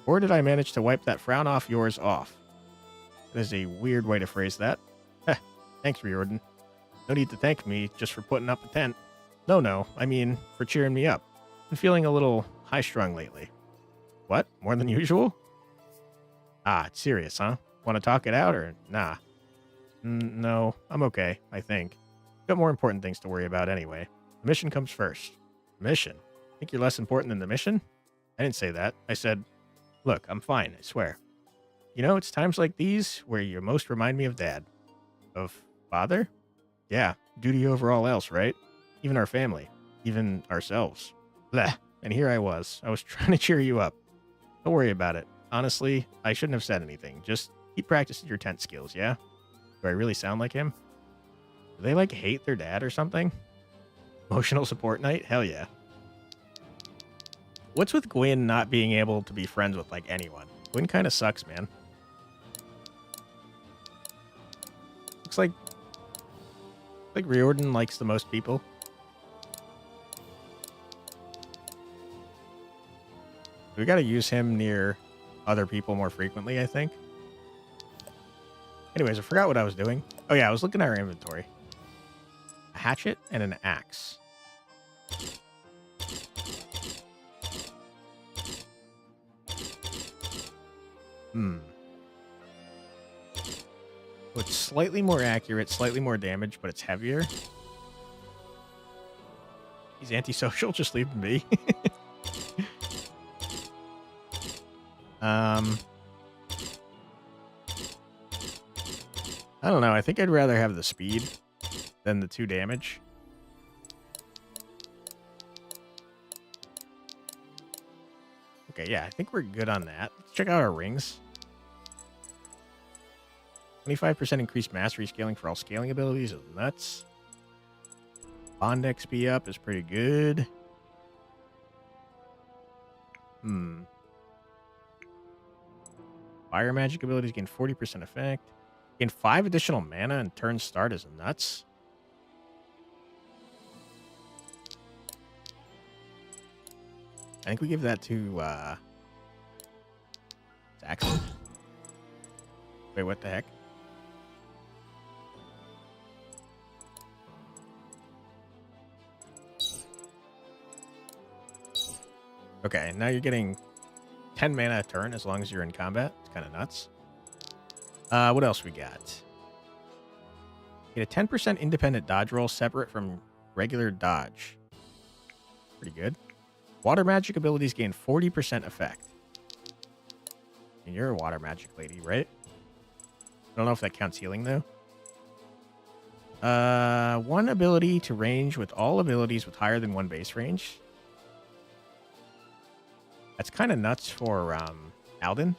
Or did I manage to wipe that frown off yours off? That is a weird way to phrase that. Thanks, Riordan. No need to thank me just for putting up a tent. No, I mean, for cheering me up. I'm feeling a little high-strung lately. What? More than usual? Ah, it's serious, huh? Want to talk it out, or nah? No, I'm okay, I think. Got more important things to worry about anyway. The mission comes first. Mission? Think you're less important than the mission? I didn't say that. I said, look, I'm fine, I swear. You know, it's times like these where you most remind me of Dad. Of Father? Yeah, duty over all else, right? Even our family. Even ourselves. Blah. And here I was trying to cheer you up. Don't worry about it. Honestly, I shouldn't have said anything. Just keep practicing your tent skills, yeah? Do I really sound like him? Do they, like, hate their dad or something? Emotional support night? Hell yeah. What's with Gwyn not being able to be friends with, like, anyone? Gwyn kind of sucks, man. Looks like Riordan likes the most people. We gotta use him near other people more frequently, I think. Anyways, I forgot what I was doing. Oh yeah, I was looking at our inventory. A hatchet and an axe. So it's slightly more accurate, slightly more damage, but it's heavier. He's antisocial, just leave him be. I don't know. I think I'd rather have the speed than the 2 damage. Okay, yeah, I think we're good on that. Let's check out our rings. 25% increased mastery scaling for all scaling abilities is nuts. Bond XP up is pretty good. Fire magic abilities gain 40% effect. Gain 5 additional mana and turn start is nuts. I think we give that to Saxon. Wait, what the heck? Okay, now you're getting 10 mana a turn as long as you're in combat. It's kind of nuts. What else we got? Get a 10% independent dodge roll separate from regular dodge. Pretty good. Water magic abilities gain 40% effect. And you're a water magic lady, right? I don't know if that counts healing, though. 1 ability to range with all abilities with higher than 1 base range. That's kind of nuts for Alden.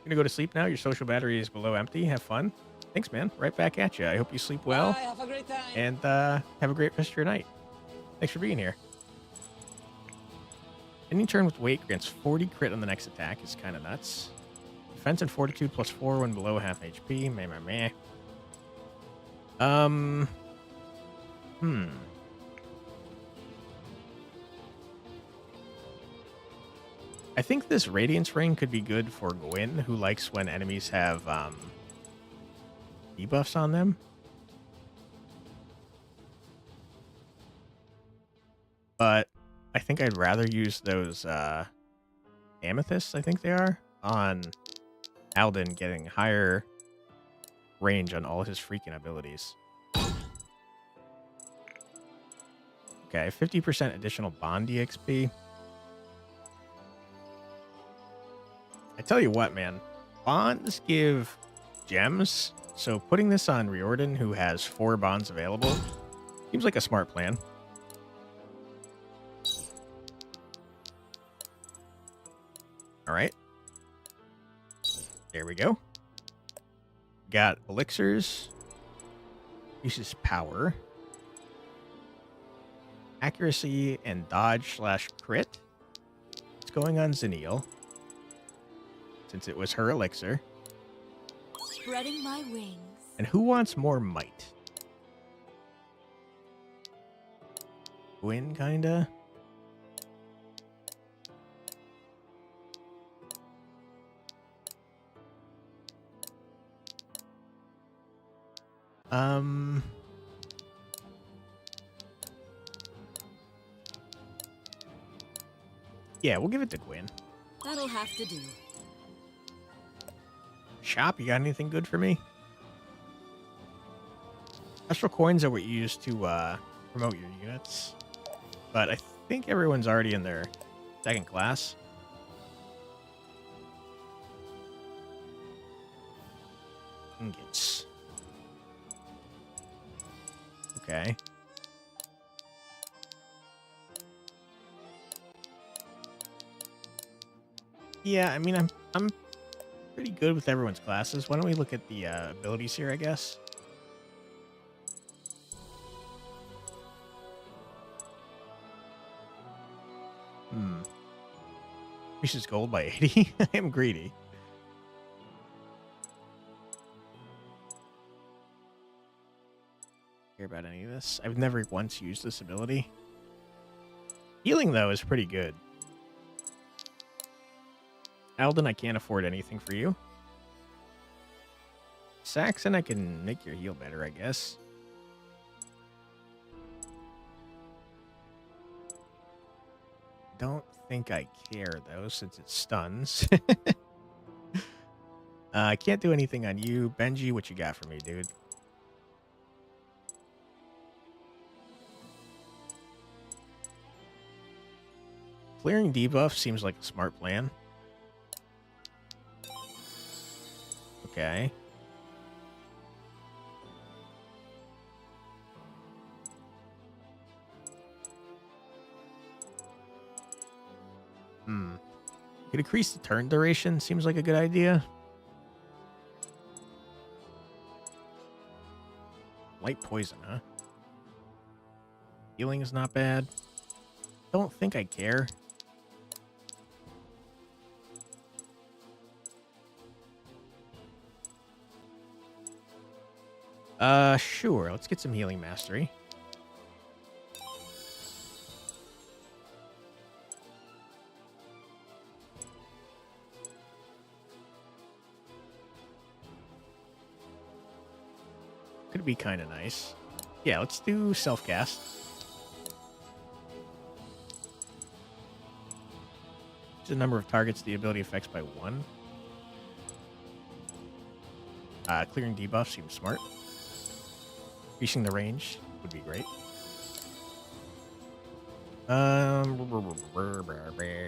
Gonna go to sleep now. Your social battery is below empty. Have fun. Thanks, man. Right back at you. I hope you sleep well. Bye, have a great time. And have a great rest of your night. Thanks for being here. Any turn with weight grants 40 crit on the next attack is kind of nuts. Defense and fortitude plus 4 when below half HP. Meh. I think this Radiance Ring could be good for Gwyn, who likes when enemies have debuffs on them. But I think I'd rather use those amethysts, I think they are, on Alden getting higher range on all his freaking abilities. Okay, 50% additional bond EXP. I tell you what, man. Bonds give gems, so putting this on Riordan, who has 4 bonds available, seems like a smart plan. All right. There we go. Got elixirs. Uses power. Accuracy and dodge / crit. It's going on Zenil, since it was her elixir. Spreading my wings. And who wants more might? Gwyn, kinda. Yeah, we'll give it to Gwyn. That'll have to do. Shop, you got anything good for me? Astral coins are what you use to promote your units. But I think everyone's already in their second class. Ingots. Okay. Yeah, I mean, I'm pretty good with everyone's classes. Why don't we look at the abilities here, I guess? Increases gold by 80. I am greedy. Care about any of this? I've never once used this ability. Healing, though, is pretty good. Alden, I can't afford anything for you. Saxon, I can make your heal better, I guess. Don't think I care, though, since it stuns. I can't do anything on you. Benji, what you got for me, dude? Clearing debuff seems like a smart plan. Okay. Could increase the turn duration. Seems like a good idea. Light poison, huh? Healing is not bad. Don't think I care. Sure. Let's get some healing mastery. Could be kind of nice. Yeah, let's do self-cast. The number of targets the ability affects by 1. Clearing debuff seems smart. Increasing the range would be great.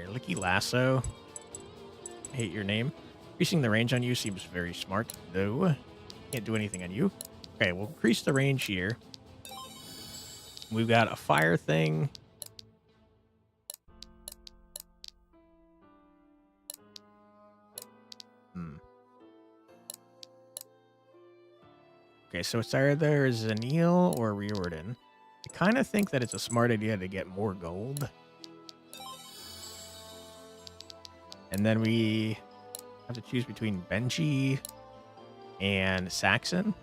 Licky Lasso. I hate your name. Increasing the range on you seems very smart. No. Can't do anything on you. Okay, we'll increase the range here. We've got a fire thing. Okay, so it's either Zenil or Riordan. I kind of think that it's a smart idea to get more gold. And then we have to choose between Benji and Saxon.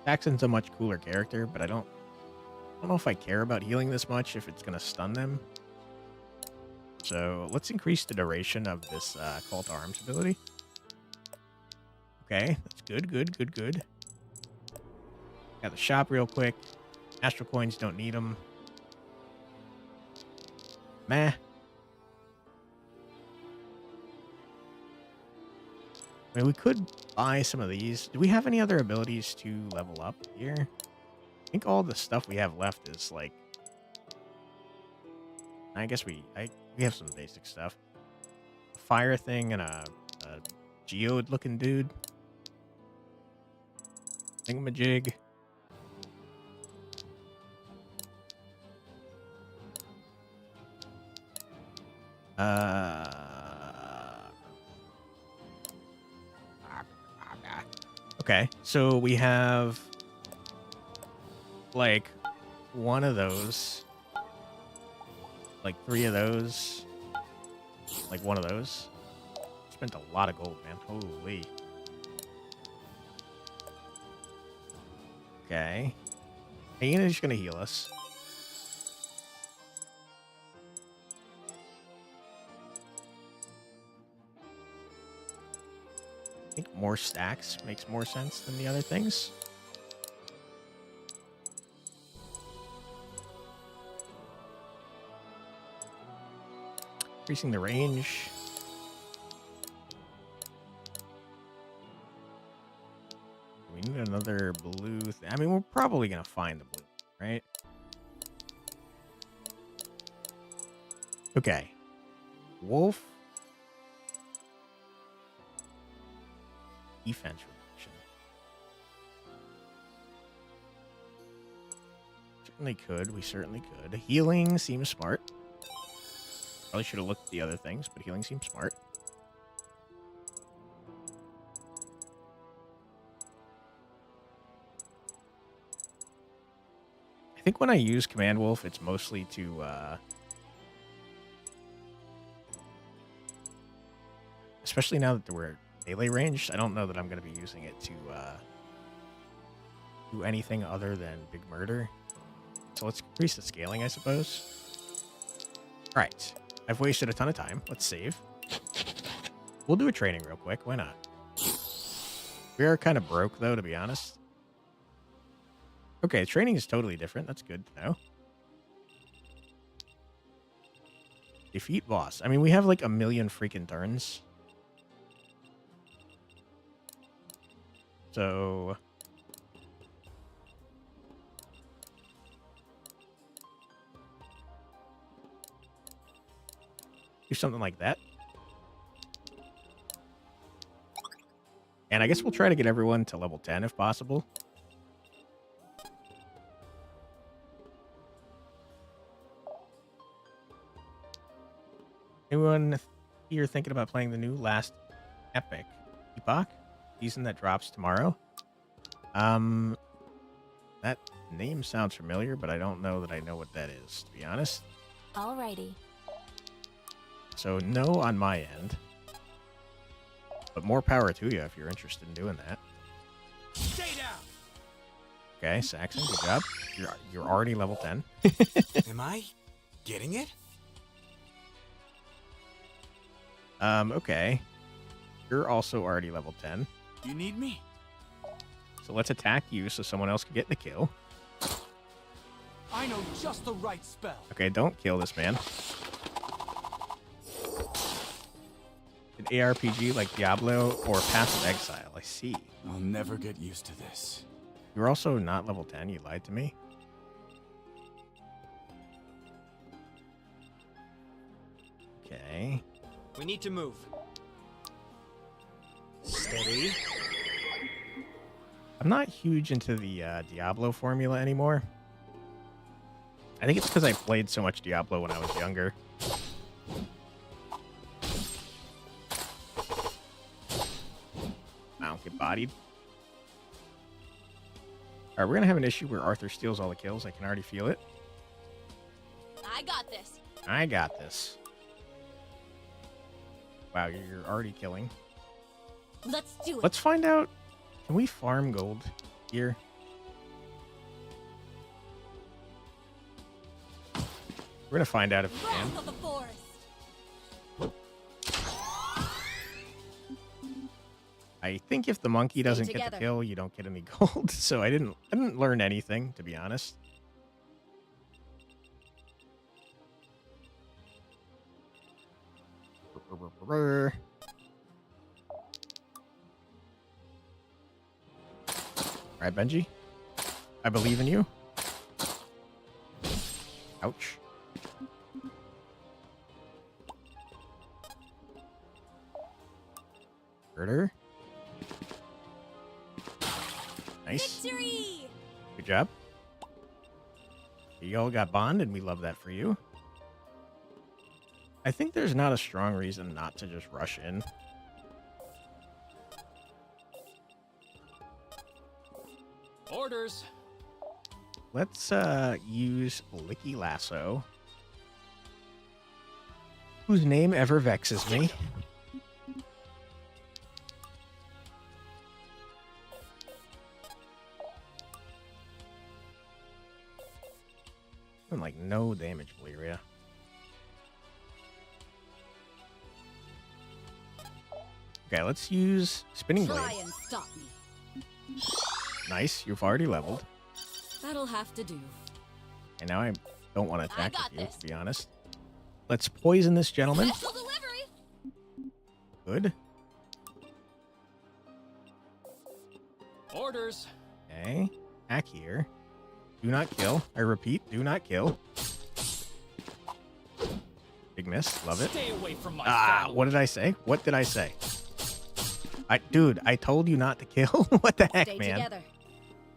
Saxon's a much cooler character, but I don't know if I care about healing this much if it's going to stun them. So let's increase the duration of this Call to Arms ability. Okay, that's good. Got the shop real quick. Astral coins, don't need them. Meh. I mean, we could buy some of these. Do we have any other abilities to level up here? I think all the stuff we have left is like... I guess we have some basic stuff. A fire thing and a geode-looking dude. Thingamajig. Okay, so we have like one of those, like 3 of those, like one of those. Spent a lot of gold, man. Holy. Okay. Hyena's gonna heal us. I think more stacks makes more sense than the other things. Increasing the range. We need another blue I mean, we're probably going to find the blue, right? Okay. Wolf. Defense reduction. Certainly could. We certainly could. Healing seems smart. Probably should have looked at the other things, but healing seems smart. I think when I use Command Wolf, it's mostly to, especially now that we're melee ranged, I don't know that I'm going to be using it to do anything other than big murder. So let's increase the scaling, I suppose. All right. I've wasted a ton of time. Let's save. We'll do a training real quick. Why not? We are kind of broke, though, to be honest. Okay, training is totally different. That's good to know. Defeat boss. I mean, we have like a million freaking turns. So... do something like that. And I guess we'll try to get everyone to level 10 if possible. Anyone here thinking about playing the new Last Epic Epoch season that drops tomorrow? That name sounds familiar, but I don't know that I know what that is, to be honest. Alrighty. So no on my end. But more power to you if you're interested in doing that. Stay down. Okay, Saxon, good job. You're already level 10. Am I getting it? Okay. You're also already level 10. You need me? So let's attack you so someone else can get the kill. I know just the right spell. Okay, don't kill this man. An ARPG like Diablo or Passive Exile, I see. I'll never get used to this. You're also not level 10, you lied to me. Okay. We need to move. Steady. I'm not huge into the Diablo formula anymore. I think it's because I played so much Diablo when I was younger. I don't get bodied. Alright, we're going to have an issue where Arthur steals all the kills. I can already feel it. I got this. I got this. Wow, you're already killing. Let's do it. Let's find out. Can we farm gold here? We're going to find out if we can. Wrath of the forest. I think if the monkey doesn't get the together. kill, you don't get any gold. So I didn't learn anything, to be honest. Alright, Benji. I believe in you. Ouch. Murder. Nice. Victory! Good job. You all got bond, and we love that for you. I think there's not a strong reason not to just rush in. Orders. Let's use Licky Lasso, whose name ever vexes me. Doing like no damage, Valeria. Okay, let's use Spinning Blade. Try and stop me. Nice, you've already leveled. That'll have to do. And now I don't want to attack got with you, this. to be honest. Let's poison this gentleman. Special delivery. Good. Orders. Okay. Hack here. Do not kill. I repeat, do not kill. Big miss. Love it. Stay away from my Ah, family. what did I say? What did I say? Dude, I told you not to kill. What the heck, Stay man? together.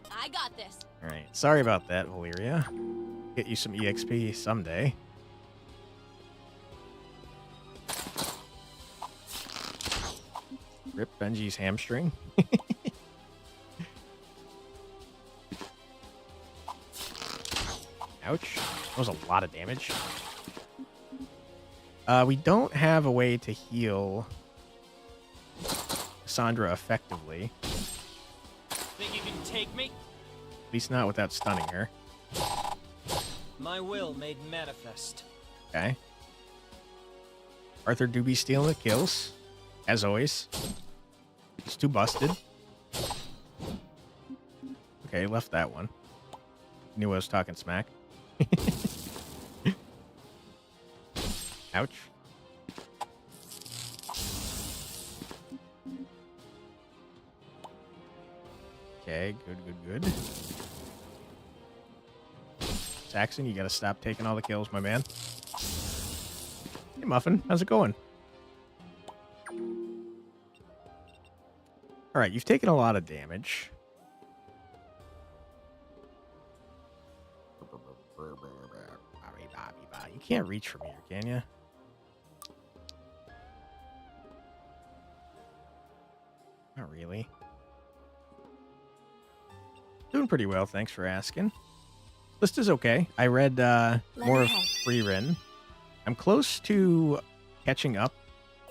I got this. All right. Sorry about that, Valeria. Get you some EXP someday. Rip Benji's hamstring. Ouch. That was a lot of damage. We don't have a way to heal Cassandra effectively. Think you can take me? At least not without stunning her. My will made manifest. Okay. Arthur do be stealing the kills, as always. He's too busted. Okay, left that one. Knew I was talking smack. Ouch. Okay, good. Saxon, you gotta stop taking all the kills, my man. Hey, Muffin, how's it going? Alright, you've taken a lot of damage. You can't reach from here, can you? Not really. Doing pretty well, thanks for asking. List is okay. I read more of Freerin. I'm close to catching up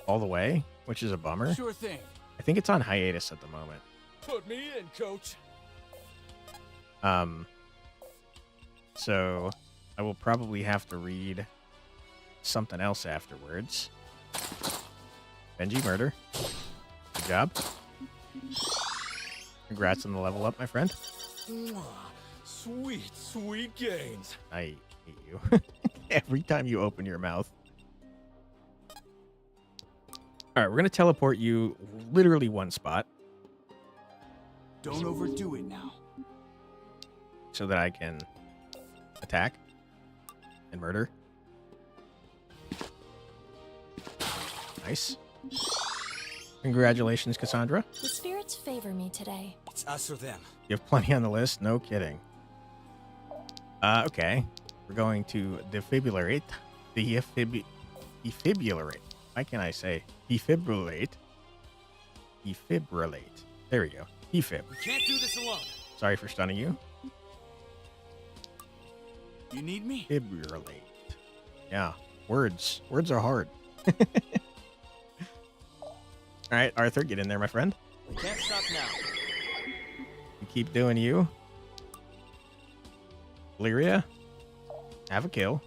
all the way, which is a bummer. Sure thing. I think it's on hiatus at the moment. Put me in, coach. So I will probably have to read something else afterwards. Benji murder. Good job. Congrats on the level up, my friend. Mwah. Sweet, sweet gains. I hate you. Every time you open your mouth. All right, we're going to teleport you literally one spot Don't overdo it now. so that I can attack and murder. Nice. Congratulations, Cassandra. The spirits favor me today. It's us or them. You have plenty on the list. No kidding. Okay. We're going to defibrillate. Defibrillate. Why can't I say defibrillate? Defibrillate. There we go. Defib. We can't do this alone. Sorry for stunning you. You need me? Defibrillate. Yeah. Words. Words are hard. All right, Arthur, get in there, my friend. We can't stop now. You keep doing you. Lyria, have a kill.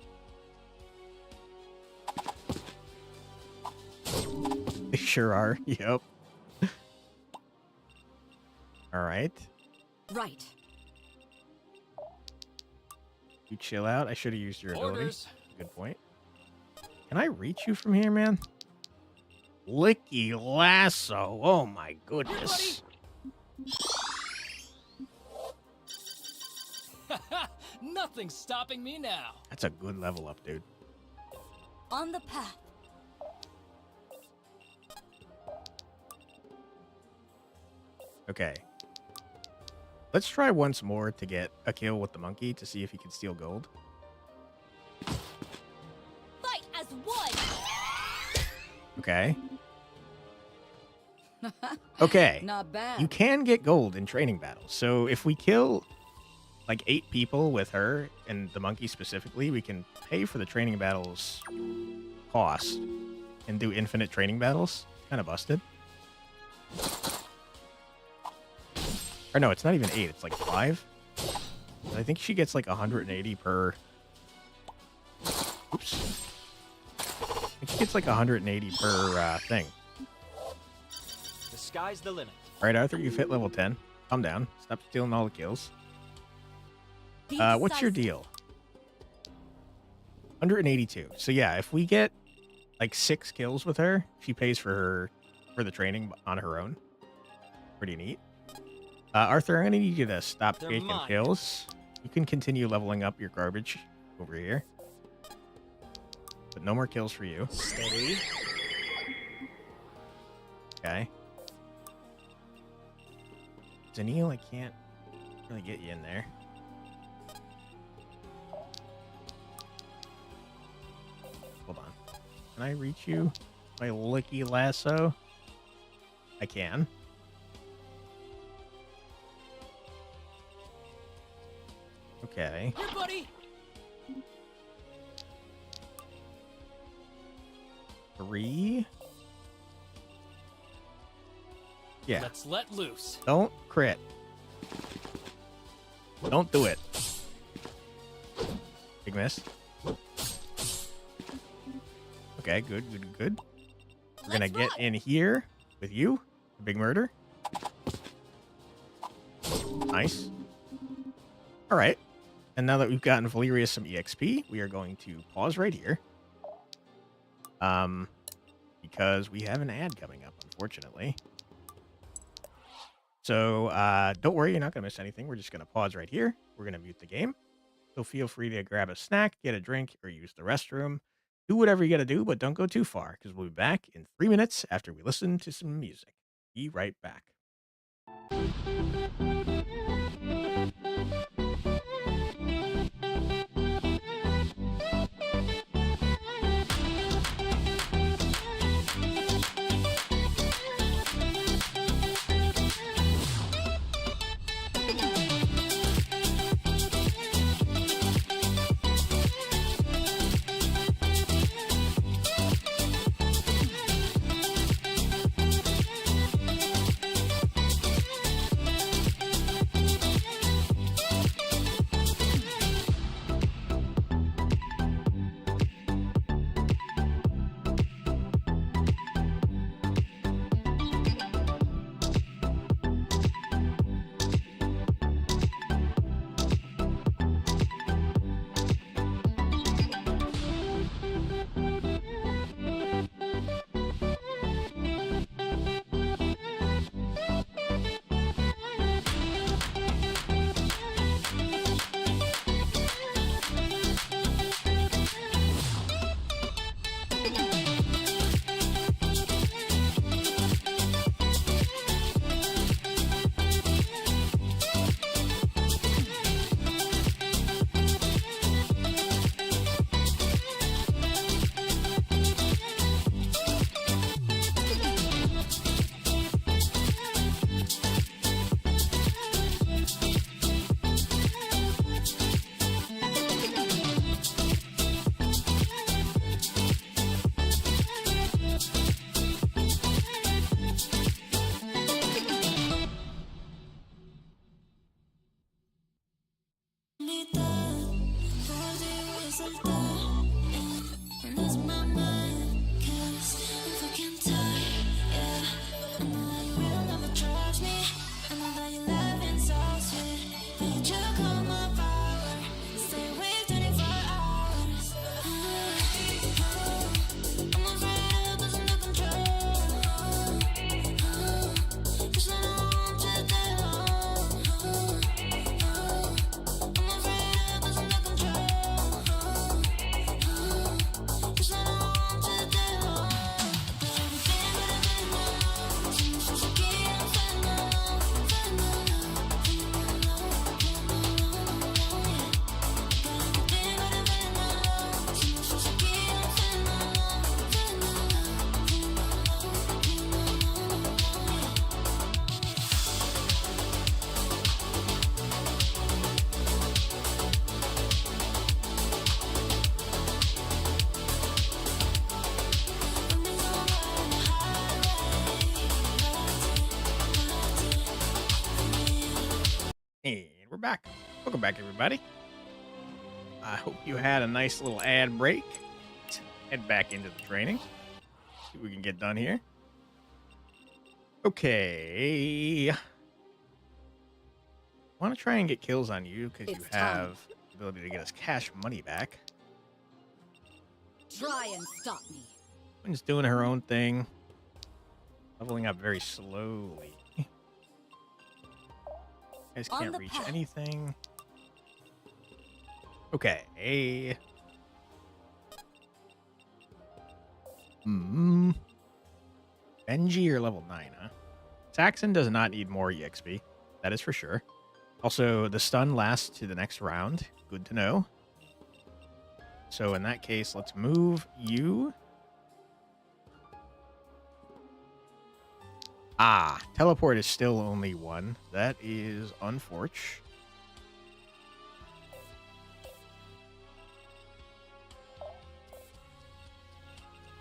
They sure are. Yep. All right. Right. You chill out. I should have used your ability. Orders. Good point. Can I reach you from here, man? Licky Lasso. Oh my goodness. Nothing's stopping me now. That's a good level up, dude. On the path. Okay. Let's try once more to get a kill with the monkey to see if he can steal gold. Fight as one. Okay. Okay. Not bad. You can get gold in training battles. So if we kill like 8 people with her and the monkey specifically, we can pay for the training battles cost and do infinite training battles. Kind of busted. Or no, it's not even 8. It's like 5. I think she gets like 180 per... Oops. I think she gets like 180 per thing. The sky's the limit. All right, Arthur, you've hit level 10. Calm down. Stop stealing all the kills. What's your deal? 182. So yeah, if we get like 6 kills with her, she pays for the training on her own. Pretty neat. Arthur, I'm gonna need you to stop They're taking mine. kills. You can continue leveling up your garbage over here, but no more kills for you. Steady. Okay. Zanil, I can't really get you in there. Hold on. Can I reach you? My licky lasso? I can. Okay. Here, buddy! 3. Yeah. Let's let loose. Don't crit. Don't do it. Big miss. Okay, good, good, good. We're gonna get in here with you. Big murder. Nice. All right. And now that we've gotten Valerius some EXP, we are going to pause right here. Because we have an ad coming up, unfortunately. So don't worry, you're not going to miss anything. We're just going to pause right here. We're going to mute the game. So feel free to grab a snack, get a drink, or use the restroom. Do whatever you got to do, but don't go too far, because we'll be back in 3 minutes after we listen to some music. Be right back. And we're back. Welcome back, everybody. I hope you had a nice little ad break. Let's head back into the training. See what we can get done here. Okay. I want to try and get kills on you because you It's time. have the ability to get us cash money back. Try and stop me. One's doing her own thing. Leveling up very slowly. Guys On can't the reach path. anything. Okay. Benji, you're level 9, huh? Saxon does not need more EXP. That is for sure. Also, the stun lasts to the next round. Good to know. So in that case, let's move you. Ah, teleport is still only 1. That is unfortunate.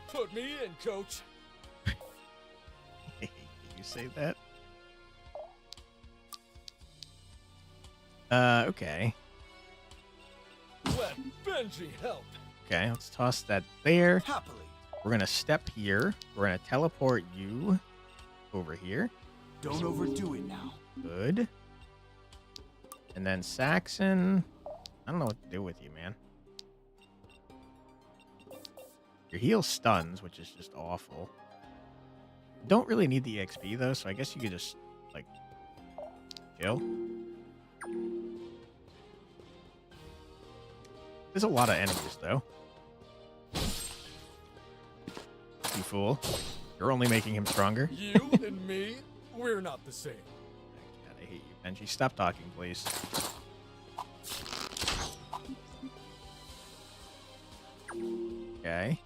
Put me in, coach. You say that? Okay. Let Benji help. Okay, let's toss that there. Happily. We're going to step here. We're going to teleport you over here. Don't overdo it now. Good. And then Saxon. I don't know what to do with you, man. Your heal stuns, which is just awful. Don't really need the XP, though, so I guess you could just, like, chill. There's a lot of enemies, though. You fool. You're only making him stronger. You and me, we're not the same. God, I hate you, Benji. Stop talking, please. Okay.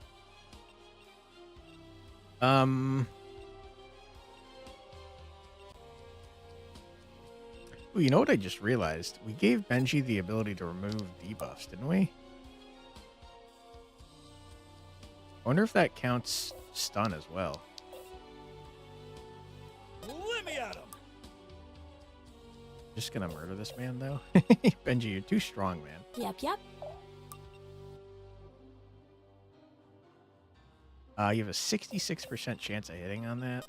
Ooh, you know what I just realized? We gave Benji the ability to remove debuffs, didn't we? I wonder if that counts stun as well. Let me at him. Just gonna murder this man, though. Benji, you're too strong, man. Yep. You have a 66% chance of hitting on that.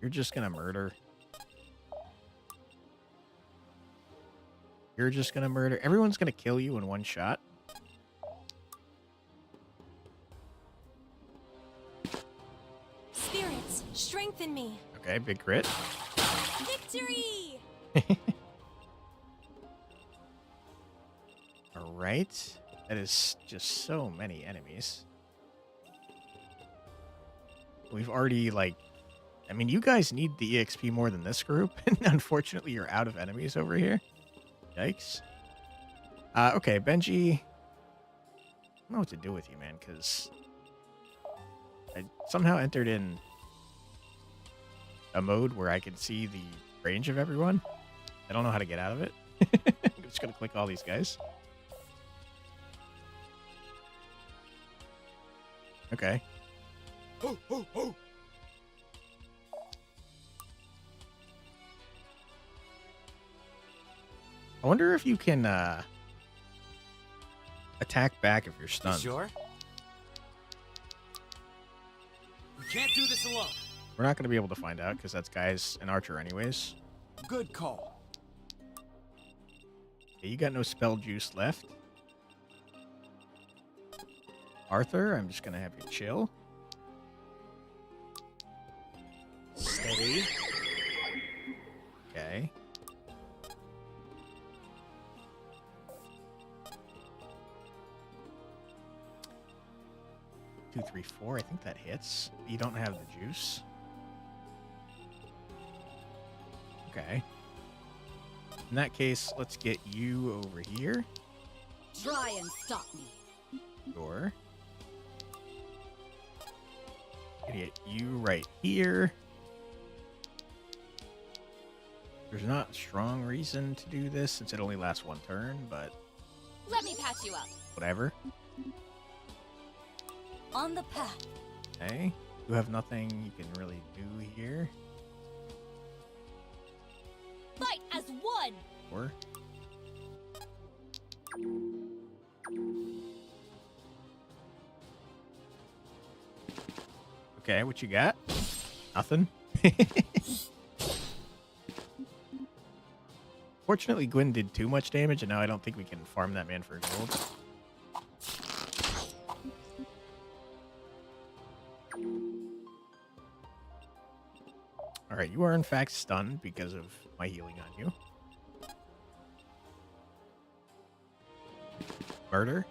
You're just gonna murder. You're just gonna murder. Everyone's gonna kill you in one shot. Spirits, strengthen me. Okay, big crit. Victory! All right. That is just so many enemies. We've already, like... I mean, you guys need the EXP more than this group. And unfortunately, you're out of enemies over here. Yikes. Okay, Benji. I don't know what to do with you, man, because... I somehow entered in a mode where I can see the range of everyone. I don't know how to get out of it. I'm just going to click all these guys. Okay. Ho, ho, ho. I wonder if you can attack back if you're You stunned. sure? We can't do this alone. We're not going to be able to find out because that's Guy's an archer anyways. Good call. Okay, you got no spell juice left. Arthur, I'm just going to have you chill. Steady. Okay. Two, three, four. I think that hits. You don't have the juice. Okay. In that case, let's get you over here. Try and stop me. Sure. Get you right here. There's not a strong reason to do this since it only lasts one turn, but Let me patch you up. whatever. On the path. Okay. You have nothing you can really do here. fight as one! Or okay, what you got? Nothing. Fortunately, Gwyn did too much damage, and now I don't think we can farm that man for gold. Alright, you are in fact stunned because of my healing on you. Murder.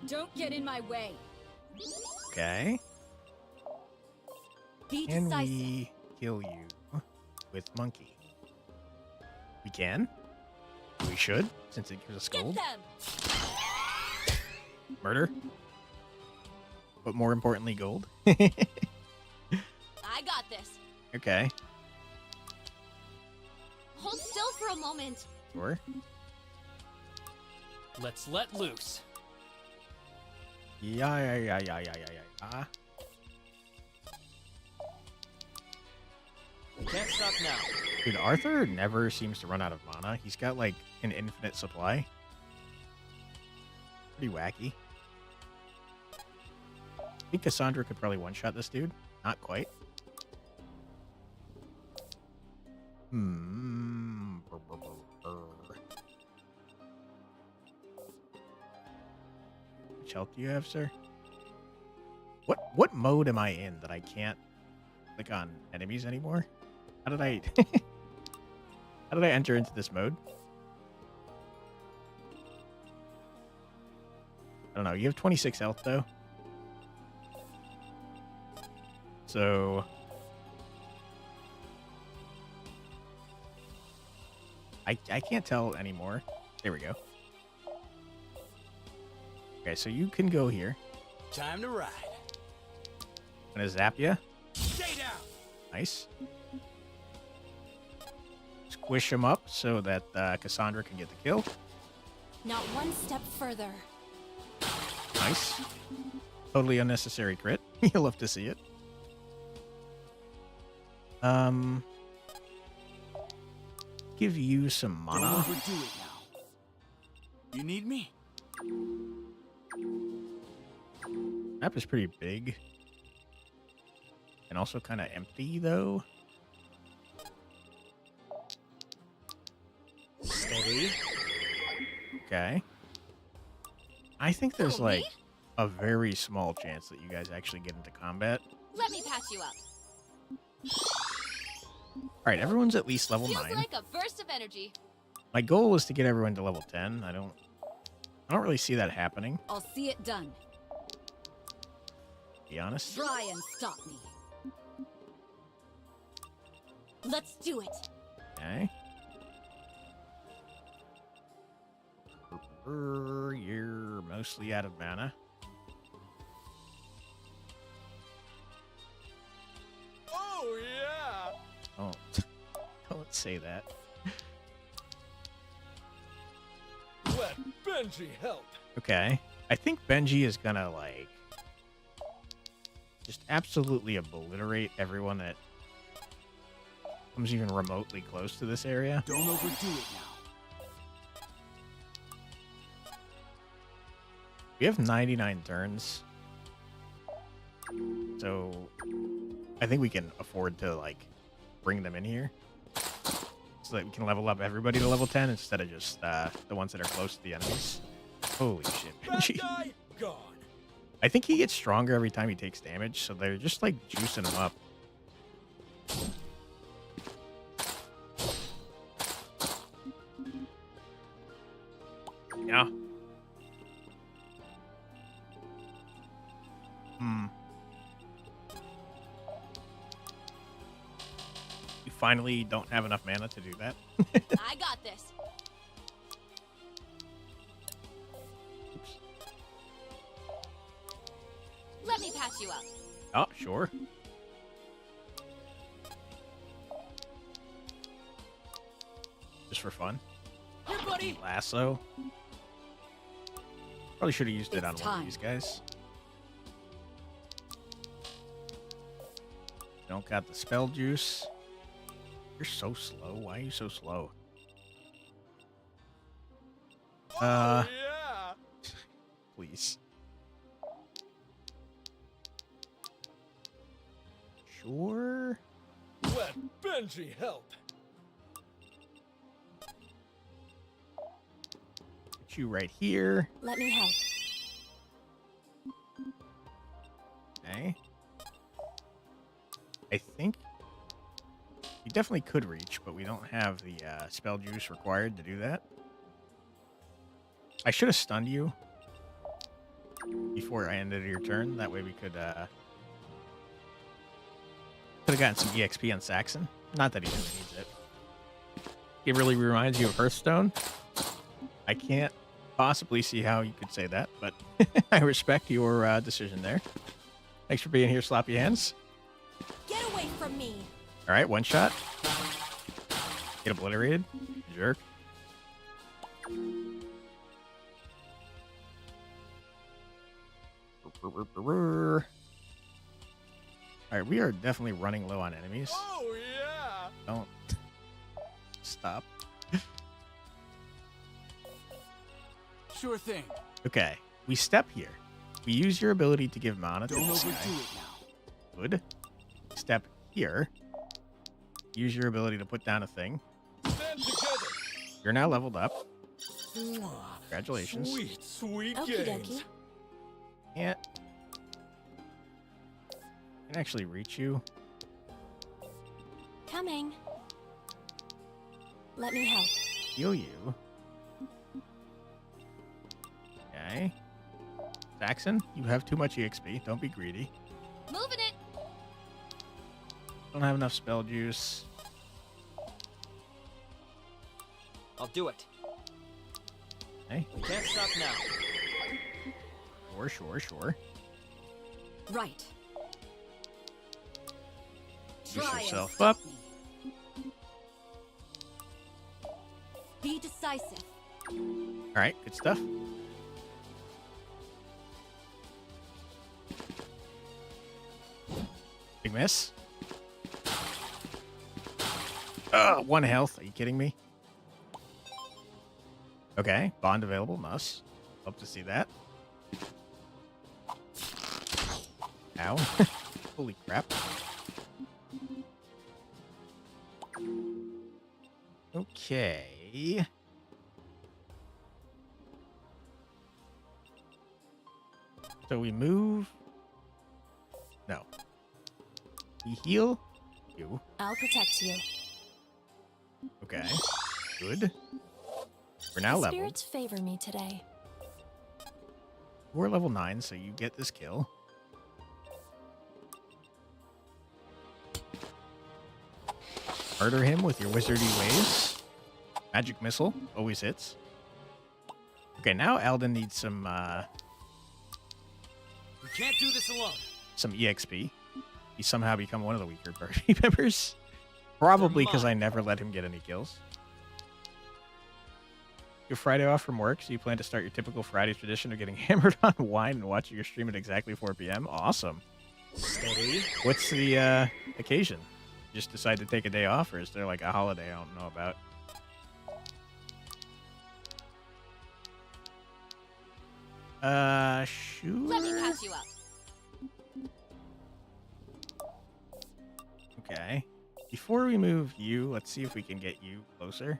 Don't get in my way. Okay. Be Can decisive. we kill you with monkey? We can. We should, since it gives us Get gold. them! Murder. But more importantly, gold. I got this. Okay. Hold still for a moment. Sure. Let's let loose. Yeah. Can't stop now. Dude, Arthur never seems to run out of mana. He's got like an infinite supply. Pretty wacky. I think Cassandra could probably one-shot this dude. Not quite. Which health do you have, sir? What mode am I in that I can't click on enemies anymore? How did I how did I enter into this mode? I don't know. You have 26 health though. So I can't tell anymore. There we go. Okay, so you can go here. Time to ride. I'm gonna zap ya. Stay down. Nice. Squish him up so that Cassandra can get the kill. Not one step further. Nice. Totally unnecessary crit. You'll love to see it. Give you some Don't mana. overdo it now. You need me? Map is pretty big. And also kind of empty, though. Steady. Okay. I think there's Who, me? like a very small chance that you guys actually get into combat. Let me patch you up. Alright, everyone's at least level Feels 9. like a burst of energy. My goal is to get everyone to level 10. I don't really see that happening, I'll see it done. to be honest. Try and stop me. Let's do it. Okay. You're mostly out of mana. Oh, yeah. Don't say that. Let Benji help. Okay. I think Benji is gonna, like, just absolutely obliterate everyone that comes even remotely close to this area. Don't overdo it now. We have 99 turns. So I think we can afford to, like, bring them in here. So that we can level up everybody to level 10 instead of just the ones that are close to the enemies. Holy shit, Bad Benji. guy, gone. I think he gets stronger every time he takes damage, so they're just, like, juicing him up. Yeah. You finally don't have enough mana to do that. I got this. Let me patch you up. Oh, sure. Just for fun. Here, buddy. Lasso. Probably should have used it It's on one time. of these guys. Don't got the spell juice. You're so slow. Why are you so slow? Oh, yeah. Please. Sure. Let Benji help. Put you right here. Let me help. Okay. I think you definitely could reach, but we don't have the spell juice required to do that. I should have stunned you before I ended your turn. That way we could have gotten some EXP on Saxon. Not that he really needs it. It really reminds you of Hearthstone. I can't possibly see how you could say that, but I respect your decision there. Thanks for being here, Sloppy Hands. Get away from me! All right, one shot. Get obliterated. Jerk. All right, we are definitely running low on enemies. Oh, yeah. Don't stop. Sure thing. Okay, we step here. We use your ability to give mana to Don't this overdo guy. it now. Good. Step here. Use your ability to put down a thing. Stand together. You're now leveled up. Mwah. Congratulations. Sweet, sweet Okie games. dokie. Can't. Can actually reach you. Coming. Let me help. Heal you. Okay. Saxon, you have too much EXP. Don't be greedy. Moving it! Don't have enough spell juice. I'll do it. Okay. We can't stop now. Sure. Right. Boost Try and yourself stop up. me. Be decisive. All right, good stuff. Big miss. One health. Are you kidding me? Okay, bond available. Nice. Hope to see that. Ow. Holy crap. Okay. So we move. No. We heal you. I'll protect you. Okay. Good. We're now leveled. Spirits favor me today. We're level 9, so you get this kill. Murder him with your wizardy ways. Magic missile always hits. Okay, now Alden needs some We can't do this alone. EXP. He somehow become one of the weaker party members. Probably because I never let him get any kills. Your Friday off from work, so you plan to start your typical Friday tradition of getting hammered on wine and watching your stream at exactly 4 p.m. Awesome. Steady. What's the occasion? Just decide to take a day off, or is there like a holiday I don't know about? Sure. Let me catch you up. Okay. Before we move you, let's see if we can get you closer.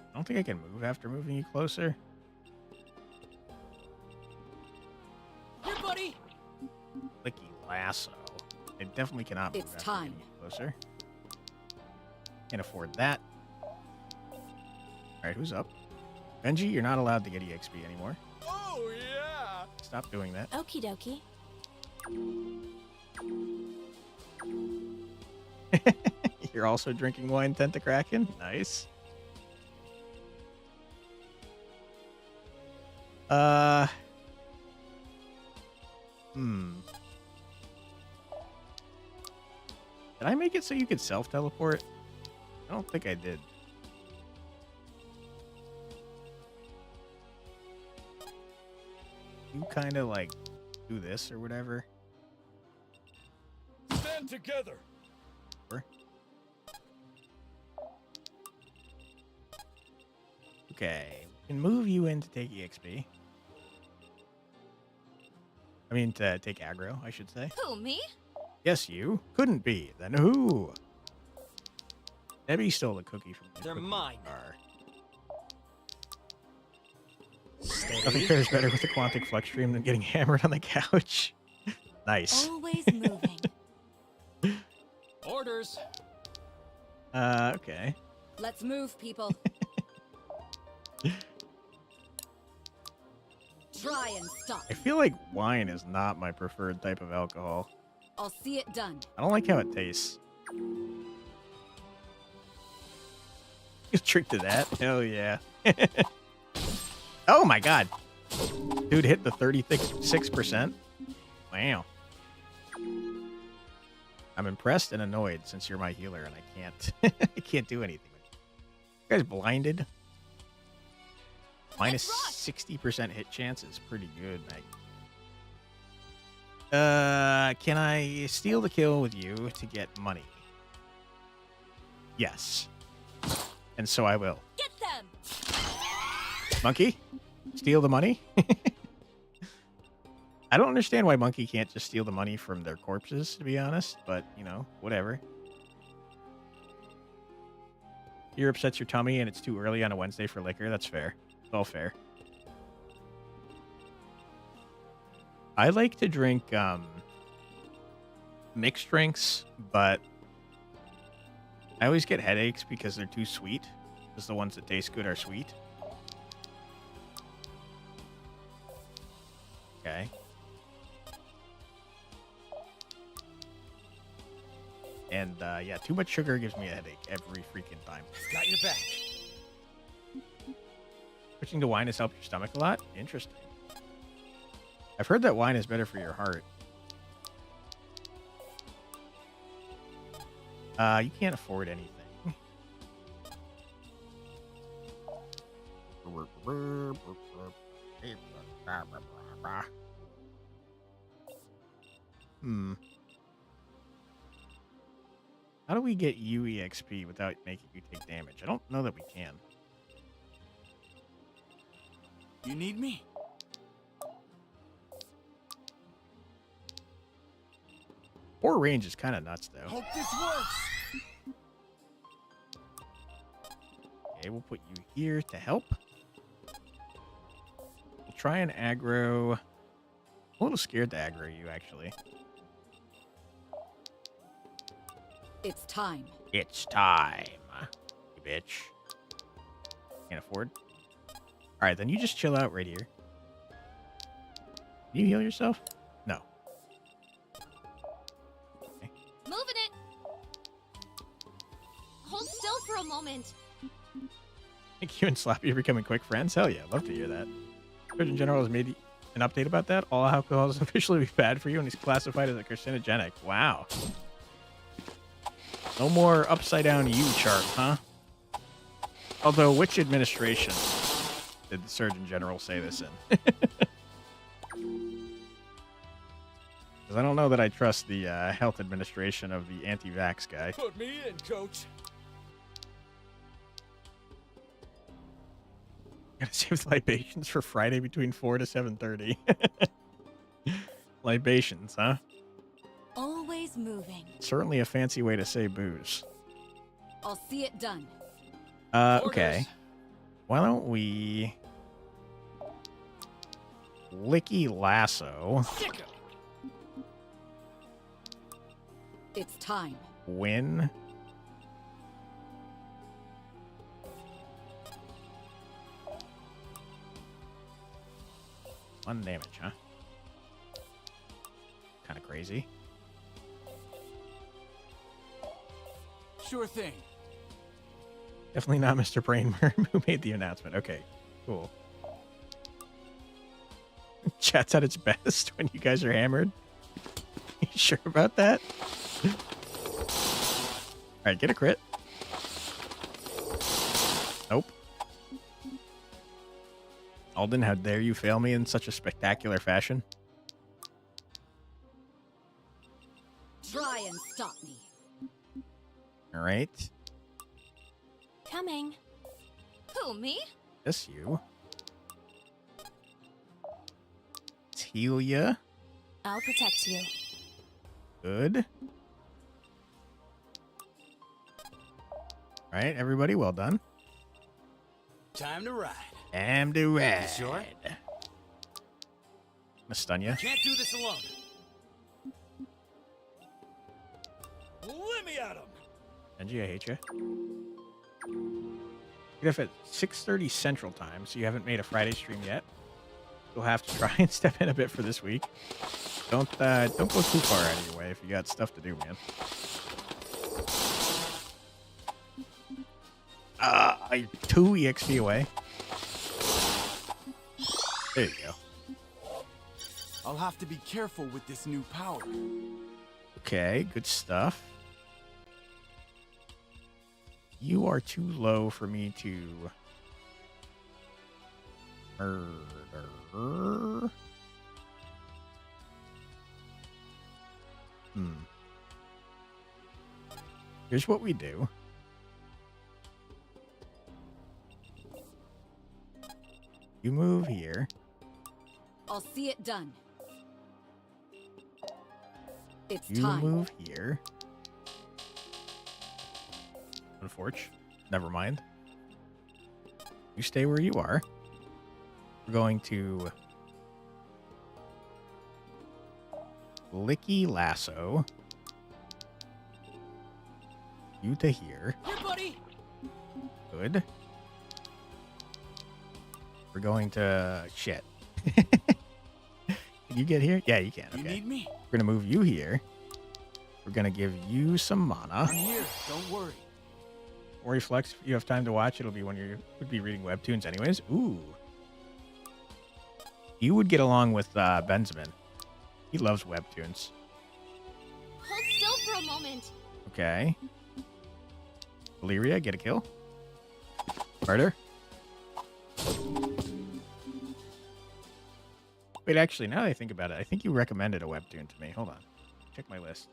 I don't think I can move after moving you closer. Here, buddy. Clicky lasso. I definitely cannot move It's after time. getting you closer. Can't afford that. Alright, who's up? Benji, you're not allowed to get EXP anymore. Oh, yeah. Stop doing that. Okie dokie. You're also drinking wine, Tentakraken? Nice. Did I make it so you could self-teleport? I don't think I did. You kind of like do this or whatever. Stand together. Okay, we can move you in to take EXP. I mean, to take aggro, I should say. Who, me? Yes, you. Couldn't be. Then who? Debbie stole the cookie from the They're cookie mine. bar. Nothing fares better with the Quantic Flux stream than getting hammered on the couch. Nice. Always moving. Orders. Okay. Let's move, people. Try and stop. I feel like wine is not my preferred type of alcohol. I'll see it done. I don't like how it tastes. You trick to that? Hell yeah. Oh my god. Dude hit the 36%. Wow. I'm impressed and annoyed since you're my healer and I can't I can't do anything with you. You guys blinded? Minus 60% hit chance is pretty good, Meg. Can I steal the kill with you to get money? Yes. And so I will. Get them! Monkey? Steal the money? I don't understand why Monkey can't just steal the money from their corpses, to be honest, but, you know, whatever. Beer upsets your tummy and it's too early on a Wednesday for liquor. That's fair. It's all fair. I like to drink mixed drinks, but I always get headaches because they're too sweet, because the ones that taste good are sweet. Okay. And yeah, too much sugar gives me a headache every freaking time. Got your back. Switching to wine has helped your stomach a lot? Interesting. I've heard that wine is better for your heart. You can't afford anything. How do we get you EXP without making you take damage? I don't know that we can. You need me? Poor range is kind of nuts, though. Hope this works. Okay, we'll put you here to help. We'll try and aggro. I'm a little scared to aggro you, actually. It's time. It's time, you bitch. Can't afford. All right, then you just chill out right here. Can you heal yourself? No. Okay. Moving it! Hold still for a moment. Thank you and Slappy are becoming quick friends. Hell yeah, love to hear that. Surgeon General has made an update about that. All alcohol is officially bad for you and is classified as a carcinogenic. Wow. No more upside down U chart, huh? Although, which administration did the Surgeon General say this in? Because I don't know that I trust the health administration of the anti-vax guy. Put me in, coach. Gotta save the libations for Friday between 4 to 7:30. Libations, huh? Always moving. Certainly a fancy way to say booze. I'll see it done. Okay. Why don't we Licky Lasso It's time. win? One damage, huh? Kind of crazy. Sure thing. Definitely not Mr. Brainworm who made the announcement. Okay, cool. Chat's at its best when you guys are hammered. You sure about that? Alright, get a crit. Nope. Alden, how dare you fail me in such a spectacular fashion? and stop me. All right. Coming. Who, me? This you. Let's heal ya. I'll protect you. Good. All right, everybody, well done. Time to ride. Time to ride. You sure? I'm gonna stun ya. Can't do this alone. Let me at him. Benji, I hate you. Get up at 6:30 Central Time, so you haven't made a Friday stream yet. You'll have to try and step in a bit for this week. Don't go too far out of your way if you got stuff to do, man. I 2 EXP away. There you go. I'll have to be careful with this new power. Okay, good stuff. You are too low for me to murder. Here's what we do. You move here. I'll see it done. It's You time. move here. Unfortunate. Never mind. You stay where you are. We're going to Licky Lasso you to here. Here, buddy. Good. We're going to shit. Can you get here? Yeah, you can. You Okay. need me? We're gonna move you here. We're gonna give you some mana. I'm here. Don't worry. Or Flex, if you have time to watch, it'll be when you would be reading webtoons anyways. Ooh. You would get along with Benjamin. He loves webtoons. Hold still for a moment. Okay. Valyria, get a kill. Murder. Wait, actually, now that I think about it, I think you recommended a webtoon to me. Hold on. Check my list.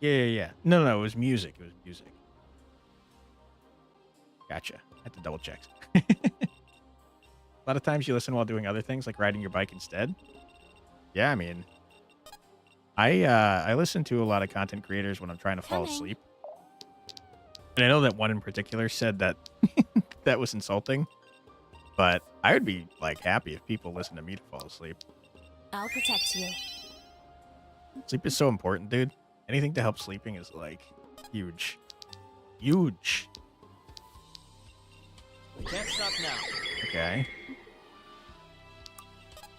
Yeah. No, it was music. It was music. Gotcha. I had to double check. A lot of times you listen while doing other things, like riding your bike instead. Yeah, I mean, I listen to a lot of content creators when I'm trying to fall asleep. And I know that one in particular said that that was insulting, but I would be like happy if people listen to me to fall asleep. I'll protect you. Sleep is so important, dude. Anything to help sleeping is like huge. Huge. We can't stop now. Okay.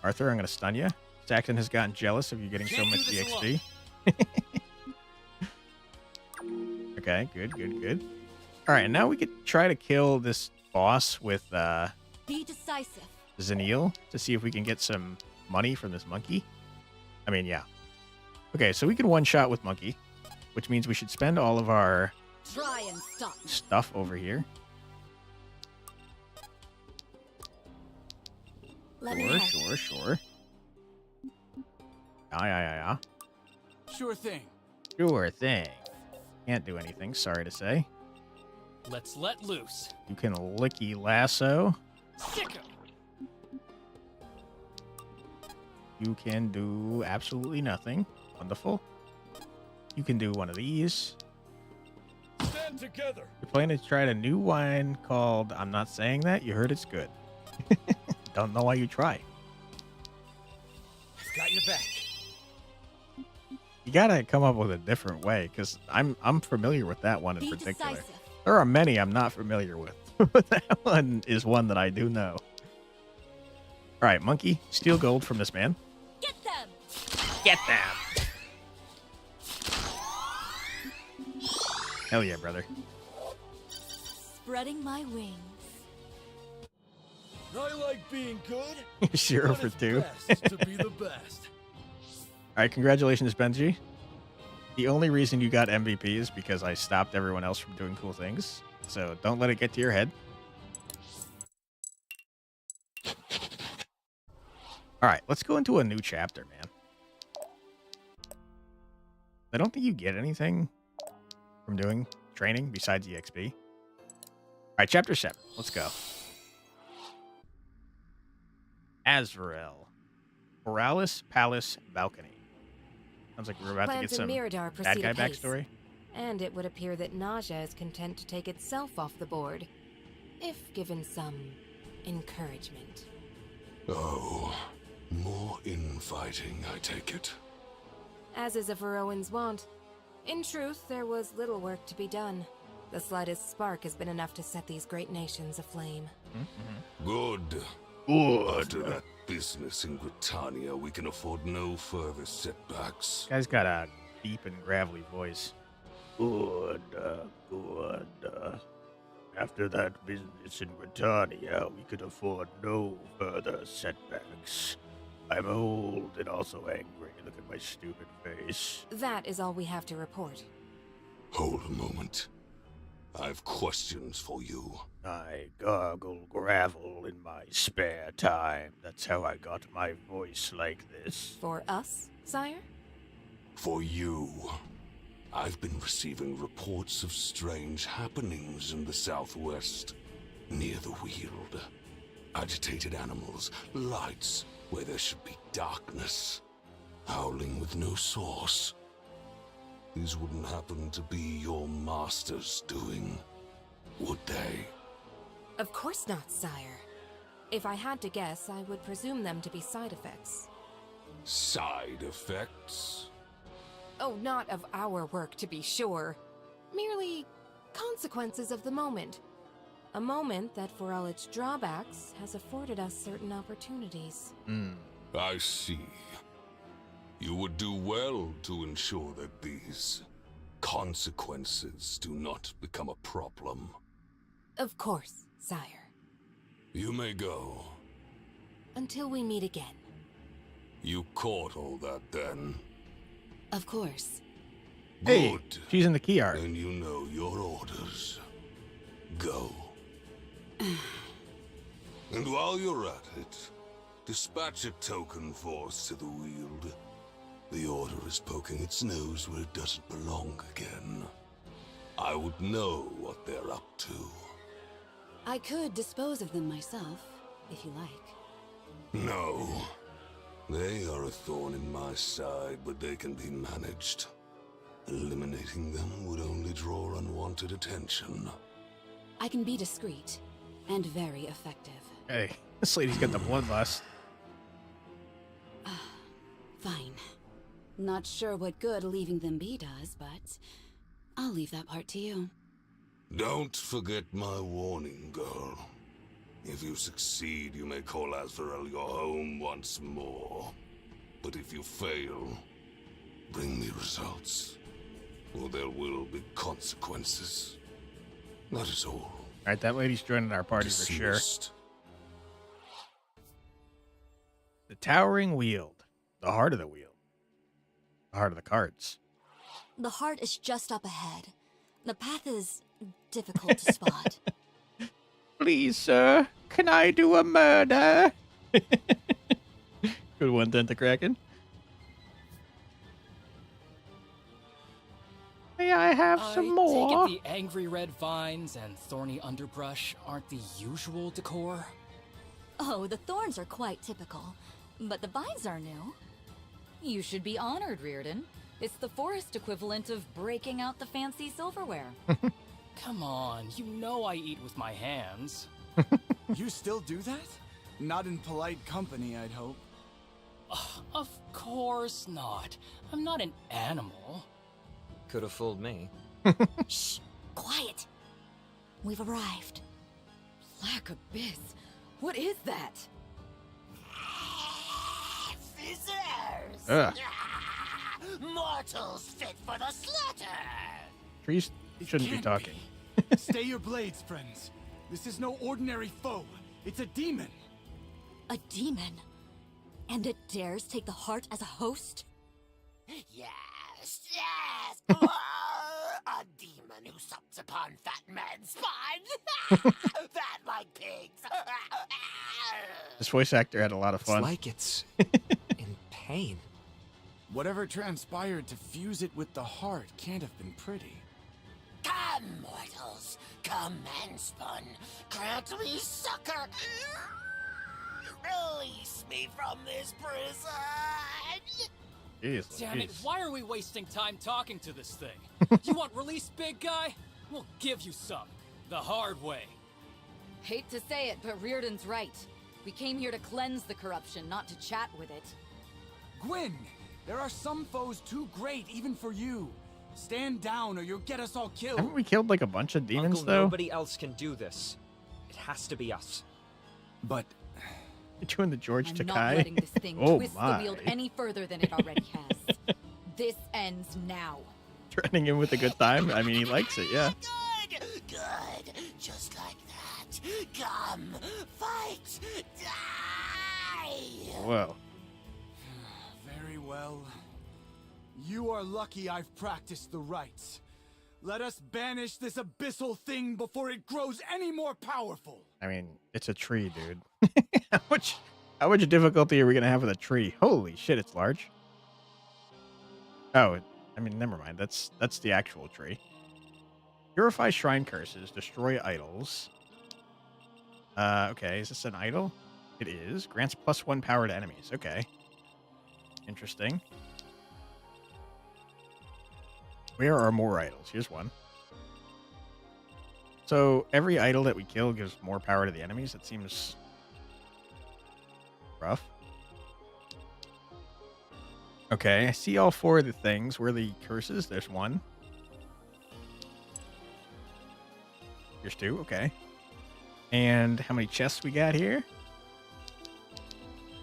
Arthur, I'm going to stun you. Saxon has gotten jealous of you getting so Can't much do this EXP. Okay, good. All right, now we could try to kill this boss with Be decisive. Zenil to see if we can get some money from this monkey. I mean, yeah. Okay, so we can one-shot with monkey, which means we should spend all of our Try and stop me. stuff over here. Let me help. Sure. Yeah. Sure thing. Sure thing. Can't do anything, sorry to say. Let's let loose. You can licky lasso. Sick 'em. You can do absolutely nothing. Wonderful. You can do one of these. Stand together. You're planning to try a new wine called I'm Not Saying That. You heard it's good. Don't know why you try. I've got your back. You gotta come up with a different way, because I'm familiar with that one in Be particular. decisive. There are many I'm not familiar with, but that one is one that I do know. All right, monkey, steal gold from this man. Get them. Get them. Hell yeah, brother. Spreading my wings. I like being good. Zero but for it's 2. best to be the best. All right, congratulations, Benji. The only reason you got MVP is because I stopped everyone else from doing cool things. So don't let it get to your head. All right, let's go into a new chapter, man. I don't think you get anything from doing training besides EXP. All right, chapter 7. Let's go. Asverell. Boralis Palace Balcony. Sounds like we're about to get some bad guy backstory. And it would appear that Naja is content to take itself off the board, if given some encouragement. Oh, more infighting, I take it. As is a Verroan's wont. In truth, there was little work to be done. The slightest spark has been enough to set these great nations aflame. Good. After that business in Britannia, we can afford no further setbacks. Guy's got a deep and gravelly voice. Good. After that business in Britannia, we could afford no further setbacks. I'm old and also angry. Look at my stupid face. That is all we have to report. Hold a moment. I've questions for you. I gargle gravel in my spare time. That's how I got my voice like this. For us, sire? For you. I've been receiving reports of strange happenings in the southwest, near the Weald. Agitated animals, lights where there should be darkness, howling with no source. These wouldn't happen to be your master's doing, would they? Of course not, sire. If I had to guess, I would presume them to be side effects. Side effects? Oh, not of our work, to be sure. Merely consequences of the moment. A moment that, for all its drawbacks, has afforded us certain opportunities. I see. You would do well to ensure that these consequences do not become a problem. Of course, sire. You may go. Until we meet again. You caught all that then? Of course. Hey, Good. she's in the key art. Then you know your orders. Go. And while you're at it, dispatch a token force to the Weald. The Order is poking its nose where it doesn't belong again. I would know what they're up to. I could dispose of them myself, if you like. No. They are a thorn in my side, but they can be managed. Eliminating them would only draw unwanted attention. I can be discreet, and very effective. Hey, this lady's got the bloodlust. Fine. Not sure what good leaving them be does, but I'll leave that part to you. Don't forget my warning, girl. If you succeed, you may call Asverell your home once more. But if you fail, bring me results, or there will be consequences. That is all. All right, that lady's joining our party for sure. Dismissed. The Towering Weald. The heart of the Weald. The heart of the cards. The heart is just up ahead. The path is difficult to spot. Please, sir, can I do a murder? Good one, Tentakraken. May I have some more? I take it the angry red vines and thorny underbrush aren't the usual decor? Oh, the thorns are quite typical, but the vines are new. You should be honored, Reardon. It's the forest equivalent of breaking out the fancy silverware. Come on, you know I eat with my hands. You still do that? Not in polite company, I'd hope. Of course not. I'm not an animal. Could have fooled me. Shh! Quiet! We've arrived. Black Abyss. What is that? Visitors! Ugh. Mortals fit for the slaughter! Trees It shouldn't be can't talking. Stay your blades, friends. This is no ordinary foe. It's a demon. A demon? And it dares take the heart as a host? Yes, Yes! A demon who sups upon fat man's spine! Fat like pigs! This voice actor had a lot of It's fun. like it's in pain. Whatever transpired to fuse it with the heart can't have been pretty. Come, mortals! Come, manspun! Grant me succor! Release me from this prison! Jeez, Damn it, jeez. why are we wasting time talking to this thing? You want release, big guy? We'll give you some. The hard way. Hate to say it, but Reardon's right. We came here to cleanse the corruption, not to chat with it. Gwyn, there are some foes too great even for you. Stand down or you'll get us all killed. Haven't we killed like a bunch of demons Uncle, though? nobody else can do this. It has to be us. But You're doing the George I'm not Takai. letting this thing Oh twist my. the Weald any further than it already has. This ends now. Threatening him with a good time. I mean, he likes it, yeah. Good! Good! Just like that. Come! Fight! Die! Whoa. very well. You are lucky I've practiced the rites. Let us banish this abyssal thing before it grows any more powerful. I mean, it's a tree, dude. how much difficulty are we gonna have with a tree? Holy shit, it's large. Oh, I mean, never mind. That's the actual tree. Purify shrine curses, destroy idols. Okay, is this an idol? It is. Grants +1 power to enemies. Okay. Interesting. Where are more idols? Here's one. So every idol that we kill gives more power to the enemies. It seems rough. Okay, I see all four of the things. Where are the curses? There's one. Here's two. Okay. And how many chests we got here?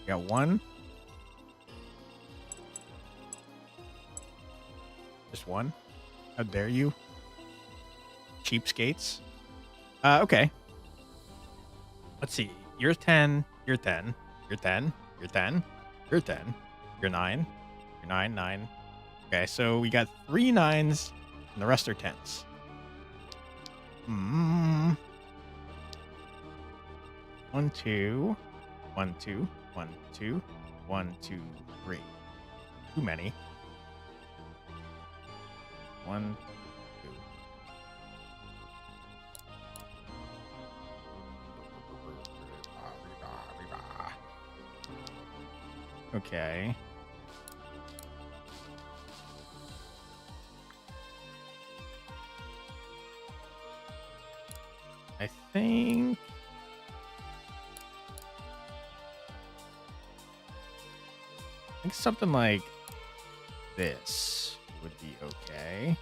We got one. Just one. How dare you? Cheapskates. Okay. Let's see. You're 10. You're 10. You're 10. You're 10. You're 10. You're 9. You're 9. 9. Okay, so we got 3 9s, and the rest are 10s. Hmm. 1 2. 1 2. 1 2. 1 2 3. Too many. 1 2. Okay. I think something like this would be okay.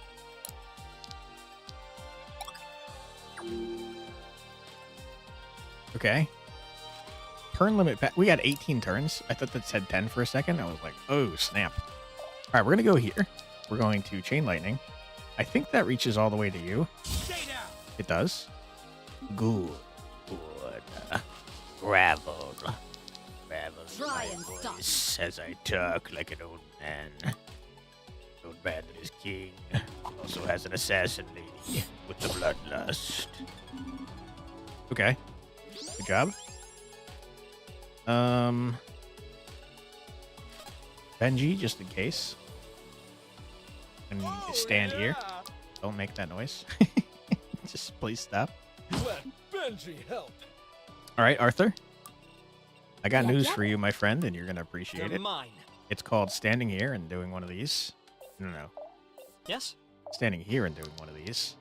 Okay. Turn limit. We got 18 turns. I thought that said 10 for a second. I was like, oh, snap. All right, we're going to go here. We're going to Chain Lightning. I think that reaches all the way to you. Stay down. It does. Good. Good. Gravel. Gravel. Try and stop. As I talk like an old man. Old man that is king. Also has an assassin lady with the bloodlust. Okay. Good job. Benji, just in case. I need to stand here. Don't make that noise. Just please stop. Let Benji help. All right, Arthur. I got Yeah, news yeah. for you, my friend, and you're going to appreciate They're it. mine. It's called standing here and doing one of these. No. Yes? Standing here and doing one of these.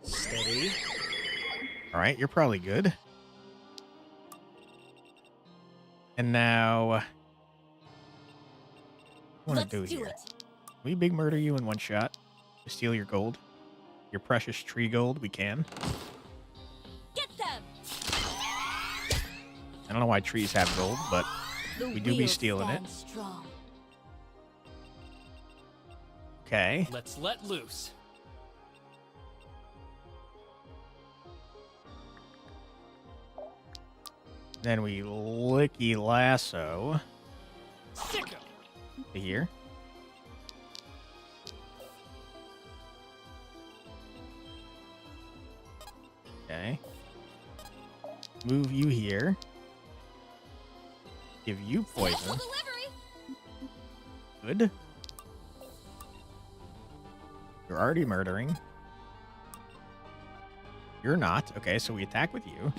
Steady. All right, you're probably good. And now, what Let's do I do do here? it. We big murder you in one shot. To steal your gold, your precious tree gold. We can. Get them! I don't know why trees have gold, but The we do be Weald stealing it. stands strong. Okay. Let's let loose. Then we licky lasso Sicko! to here. Move you here. Give you poison. Good. You're already murdering. You're not. Okay, so we attack with you.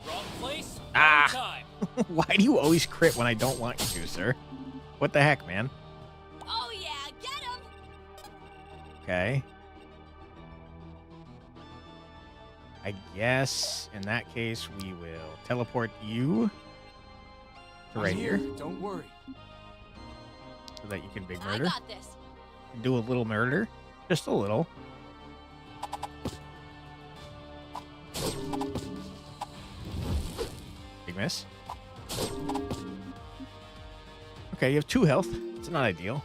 Wrong place, wrong Ah! time. Why do you always crit when I don't want you to, sir? What the heck, man? Oh yeah, get him! Okay. I guess in that case we will teleport you to right here Don't worry. so that you can big I murder. got this. Do a little murder. Just a little. Big miss. Okay, you have 2 health. It's not ideal.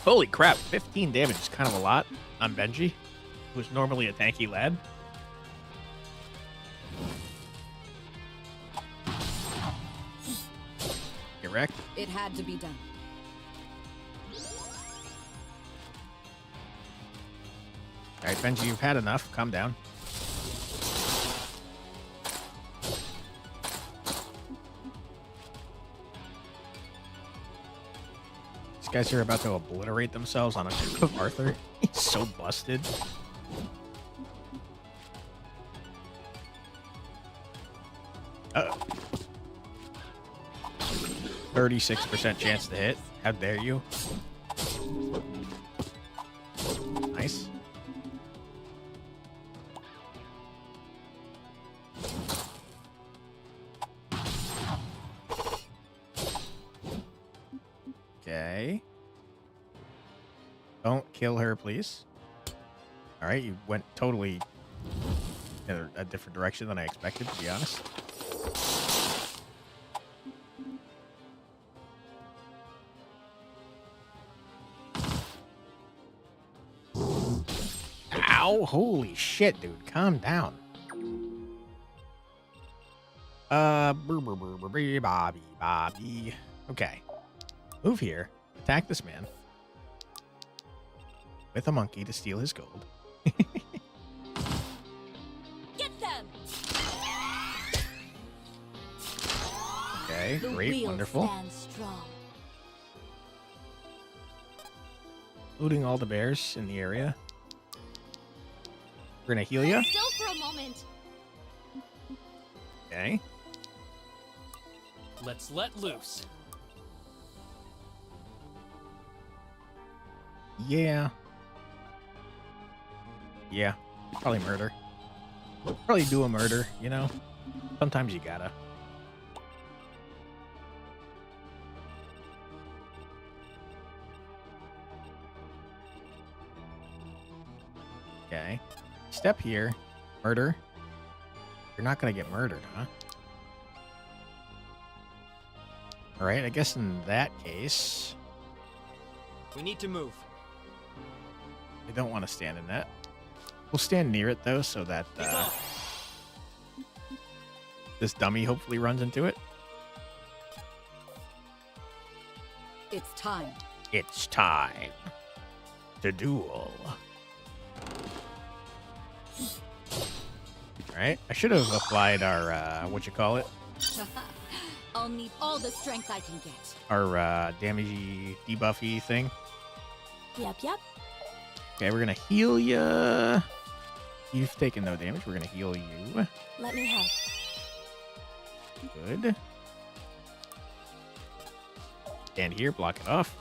Holy crap, 15 damage is kind of a lot on Benji, who's normally a tanky lad. Get wrecked. It had to be done. Alright, Benji, you've had enough. Calm down. These guys are about to obliterate themselves on a ship of Arthur. He's so busted. Uh-oh. 36% chance to hit. How dare you? Nice. Okay. Don't kill her, please. All right, you went totally in a different direction than I expected, to be honest. Ow, holy shit, dude. Calm down. Bobby. Okay. Move here. Attack this man. With a monkey to steal his gold. Get them! Okay, The great, Weald wonderful. stands strong. Looting all the bears in the area. We're gonna heal you. Still for a moment. Okay. Let's let loose. Yeah. Yeah. Probably murder. Probably do a murder, you know? Sometimes you gotta. Okay. Step here. Murder. You're not gonna get murdered, huh? Alright, I guess in that case, We need to move. I don't want to stand in that. We'll stand near it, though, so that this dummy hopefully runs into it. It's time. It's time to duel. Alright, I should have applied our, what you call it? I'll need all the strength I can get. Our, damagey, debuffy thing. Yep. Okay, we're gonna heal ya. You've taken no damage. We're gonna heal you. Let me help. Good. Stand here, block it off.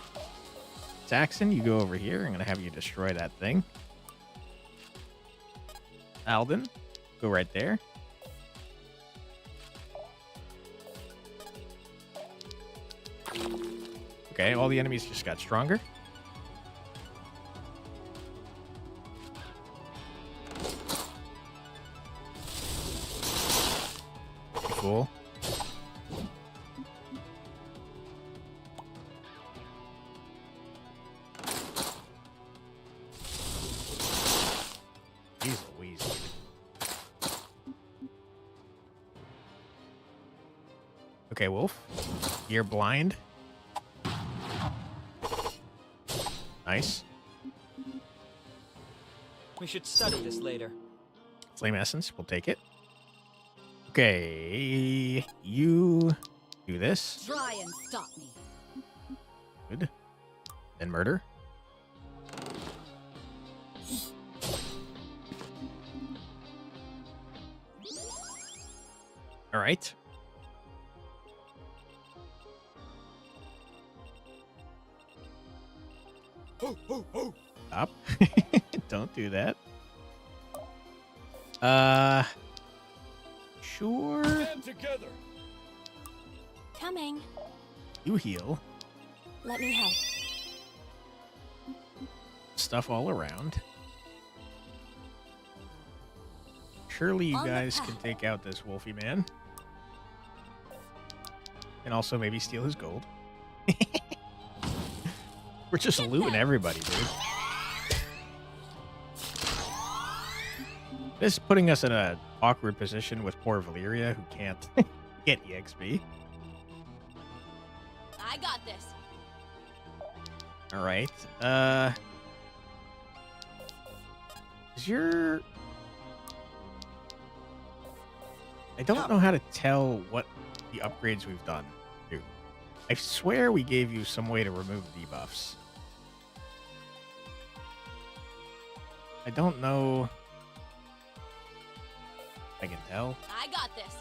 Saxon, you go over here. I'm gonna have you destroy that thing. Alden, go right there. Okay, all the enemies just got stronger. Cool. Jeez Louise. Okay, Wolf. You're blind. Nice. We should study this later. Flame essence. We'll take it. Okay. You do this. Try and stop me. Good. Then murder. All right. Stop. Don't do that. Sure. Stand together. Coming. You heal. Let me help. Stuff all around. Surely you On the guys path. can take out this wolfy man. And also maybe steal his gold. We're just looting everybody, dude. This is putting us in an awkward position with poor Valyria, who can't get EXP. I got this. All right. Is your... I don't know how to tell what the upgrades we've done do. I swear we gave you some way to remove debuffs. I don't know. I can tell. I got this.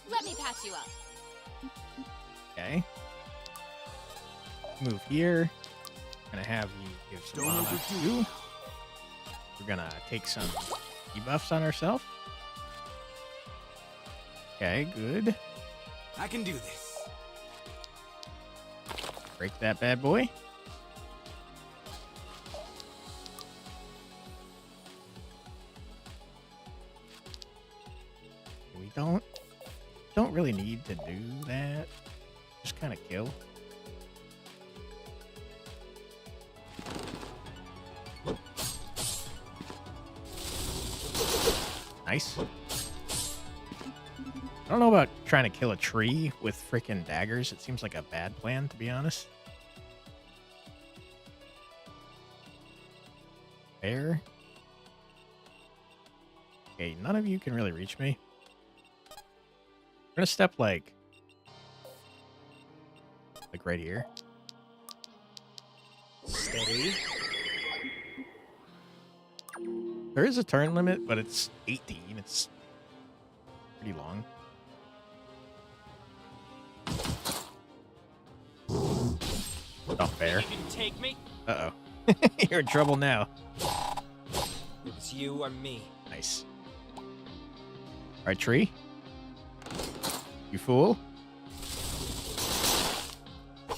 Let me patch you up. Okay. Move here. Gonna have you give some mana to you. We're gonna take some debuffs on ourselves. Okay, good. I can do this. Break that bad boy. We don't really need to do that. Just kind of kill. Nice. I don't know about trying to kill a tree with freaking daggers. It seems like a bad plan, to be honest. There. Okay, none of you can really reach me. I'm gonna step like right here. Steady. There is a turn limit, but it's 18. It's pretty long. Not fair. You can take me. Uh-oh. You're in trouble now. It was you or me. Nice. All right, tree. You fool. All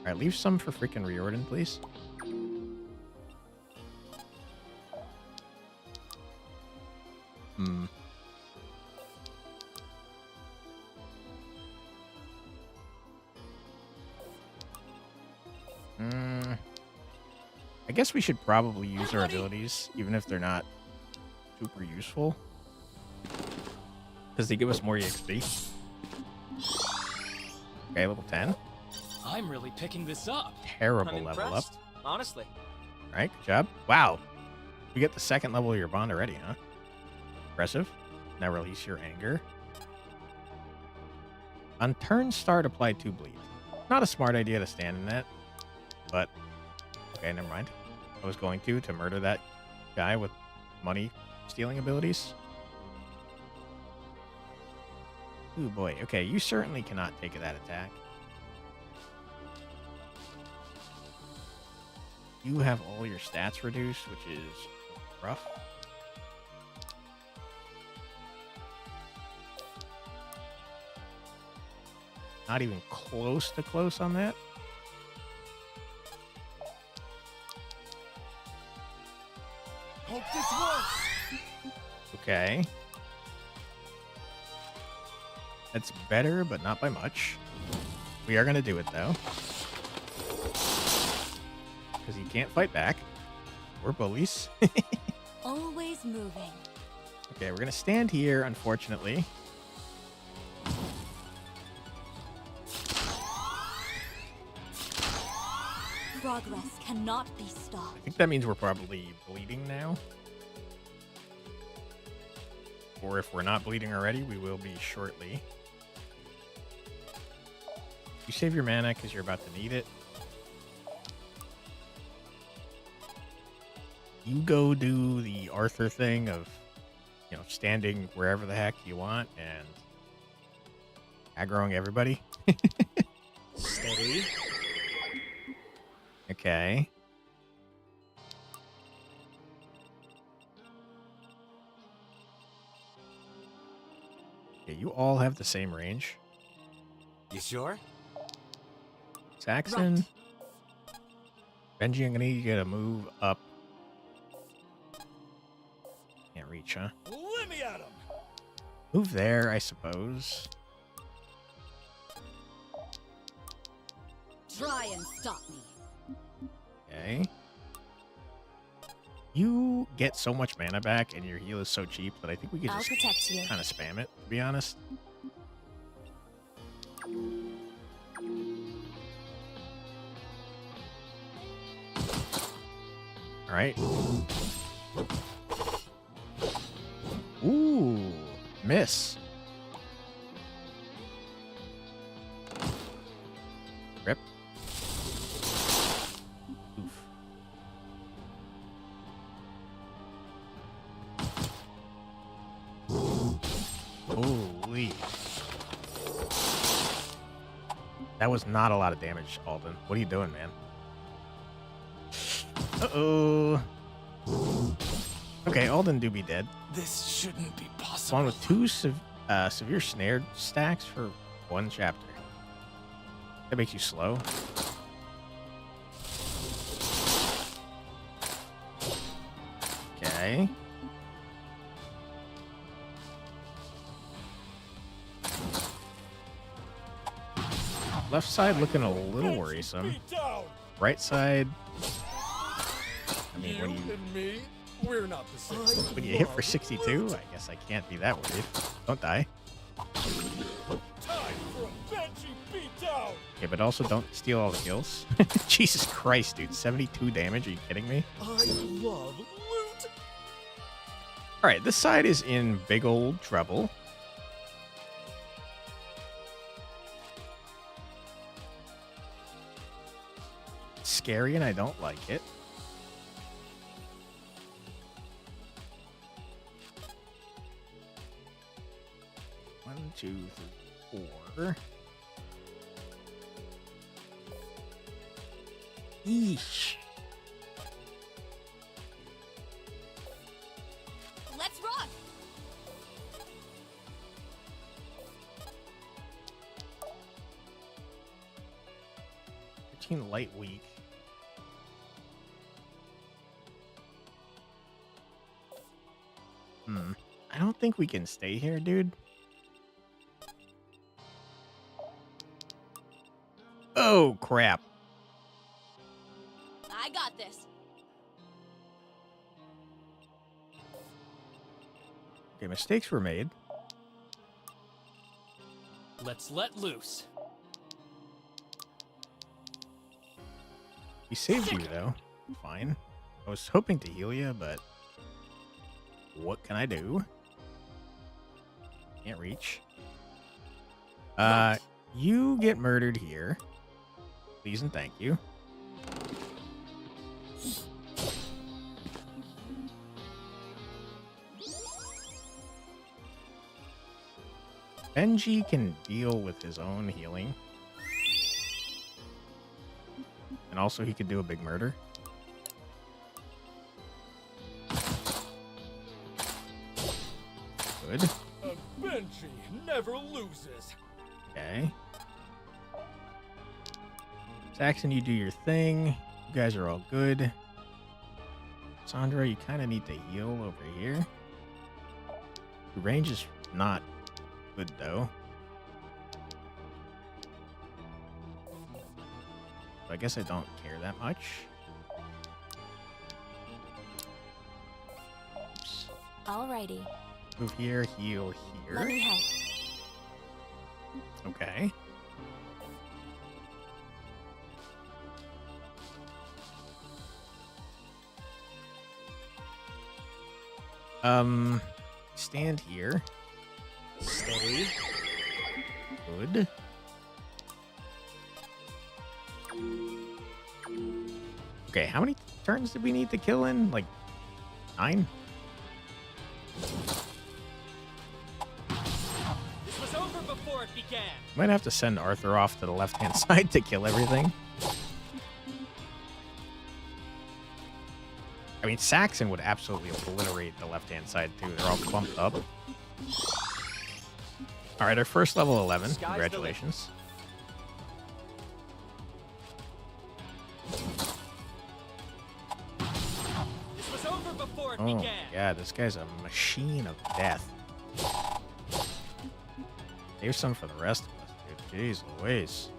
right, leave some for freaking Riordan, please. I guess we should probably use our abilities, even if they're not super useful. Because they give us more EXP. Okay, level 10. I'm really picking this up. Terrible I'm level up. impressed, honestly. All right, good job. Wow. You get the second level of your bond already, huh? Impressive. Now release your anger. On turn start, apply 2 bleed. Not a smart idea to stand in that, but okay, never mind. I was going to murder that guy with money stealing abilities. Ooh boy. Okay, you certainly cannot take that attack. You have all your stats reduced, which is rough. Not even close to close on that. Hope this works. Okay. That's better, but not by much. We are going to do it, though. Because he can't fight back. We're bullies. Always moving. Okay, we're going to stand here, unfortunately. Progress cannot be I stopped. think that means we're probably bleeding now. Or if we're not bleeding already, we will be shortly. You save your mana because you're about to need it. You go do the Arthur thing of, you know, standing wherever the heck you want and aggroing everybody. Steady. Okay. Okay, you all have the same range. You sure? Saxon. Benji, I'm gonna need you to move up. Can't reach, huh? Let me at him! Move there, I suppose. Try and stop me. Okay. You get so much mana back, and your heal is so cheap that I think we could I'll just protect you. kind of spam it, to be honest. All right. Ooh, miss. Rip. Oof. Holy. That was not a lot of damage, Alden. What are you doing, man? Uh-oh. Okay, Alden do be dead. This shouldn't be possible. Spawn with two severe snare stacks for one chapter. That makes you slow. Okay. Left side looking a little worrisome. Beat down! Right side. I mean, You when you and me, we're not the same. when you hit for 62, I guess I can't be that worried. Don't die. Time for a Benji beatdown! Okay, but also don't steal all the kills. Jesus Christ, dude. 72 damage? Are you kidding me? I love loot! Alright, this side is in big old trouble. It's scary and I don't like it. One, two, three, four. Eesh. Let's rock! 13 light weak. I don't think we can stay here, dude. Oh, crap. I got this. Okay, mistakes were made. Let's let loose. We saved you, though. Fine. I was hoping to heal you, but what can I do? Can't reach. You get murdered here. Please and thank you. Benji can deal with his own healing. And also he could do a big murder. Good. A Benji never loses. Okay. Saxon, you do your thing. You guys are all good. Sandra, you kind of need to heal over here. Your range is not good, though. So I guess I don't care that much. Oops. Alrighty. Move here, heal Let me here. help. Okay. Stand here. Steady. Good. Okay, how many turns did we need to kill in? Like 9? This was over before it began. Might have to send Arthur off to the left-hand side to kill everything. I mean, Saxon would absolutely obliterate the left-hand side, too. They're all clumped up. All right, our first level 11. Congratulations. This was over before it Oh, began. yeah, this guy's a machine of death. Save some for the rest of us, dude. Jeez Louise.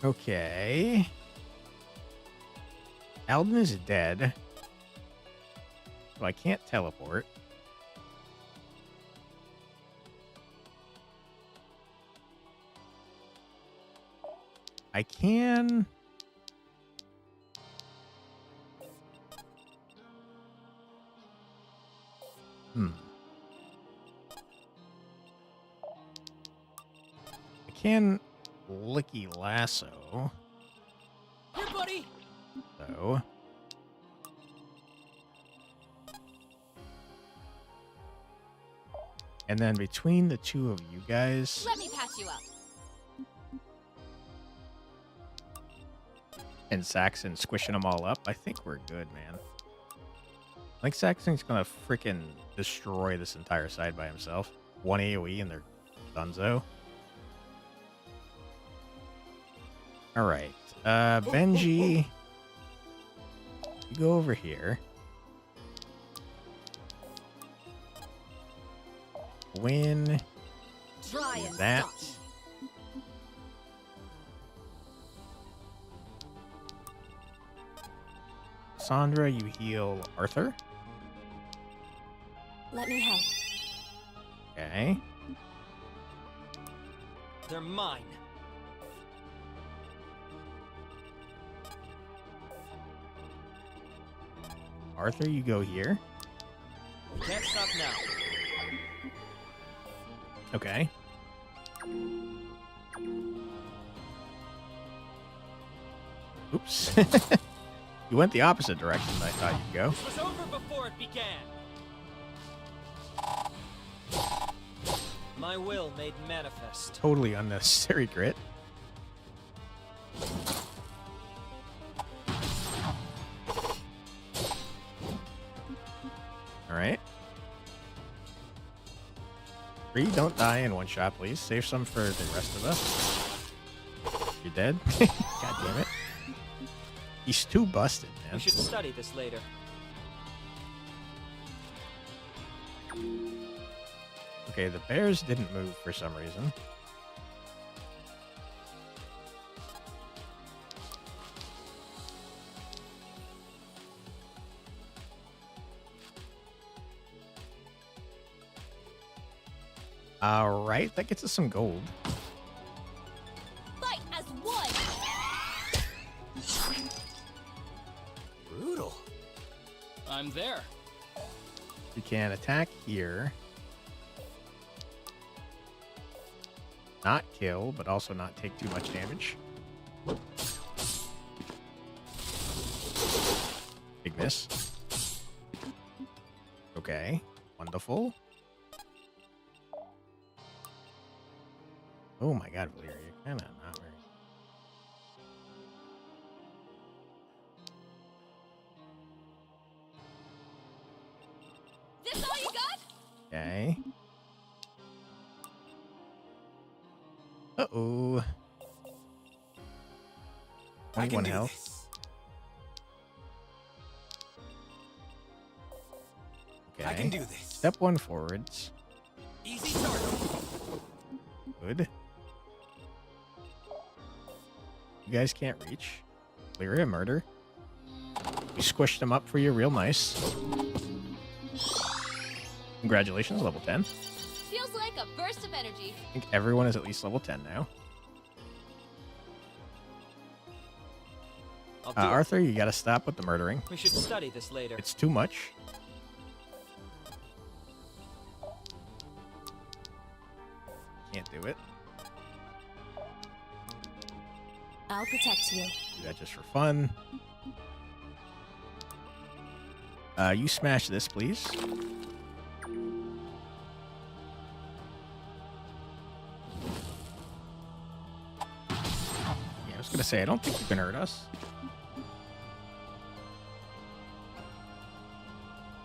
Okay. Alden is dead. So I can't teleport. I can... I can licky lasso. Here, buddy. So... And then between the two of you guys... Let me patch you up. And Saxon squishing them all up, I think we're good, man. I think Saxon's gonna freaking destroy this entire side by himself. 1 AoE and they're donezo. Alright. Benji. You go over here. Win. Try Do and that. stop. Sandra, you heal Arthur. Let me help. Okay. They're mine. Arthur, you go here. Can't stop now. Okay. Oops. You went the opposite direction than I thought you'd go. This was over before it began. My will made manifest. Totally unnecessary crit. Alright. 3, don't die in one shot, please. Save some for the rest of us. You're dead? God damn it. He's too busted, man. We should study this later. Okay, the bears didn't move for some reason. All right, that gets us some gold. Fight as one. Brutal. I'm there. We can attack here. Not kill, but also not take too much damage. Big miss. Okay, wonderful. Oh my god, Valyria, you're kind of not very... This all you got? Okay. Uh-oh. 21 health. Okay. I can do this. Step 1 forwards. Easy target. Good. You guys can't reach. Valyria, murder. We squished them up for you real nice. Congratulations, level 10. Feels like a burst of energy. I think everyone is at least level 10 now. I'll do Arthur, you gotta stop with the murdering. We should study this later. It's too much. Can't do it. I'll protect you. Do that just for fun. You smash this, please. Yeah, I was gonna say, I don't think you can hurt us.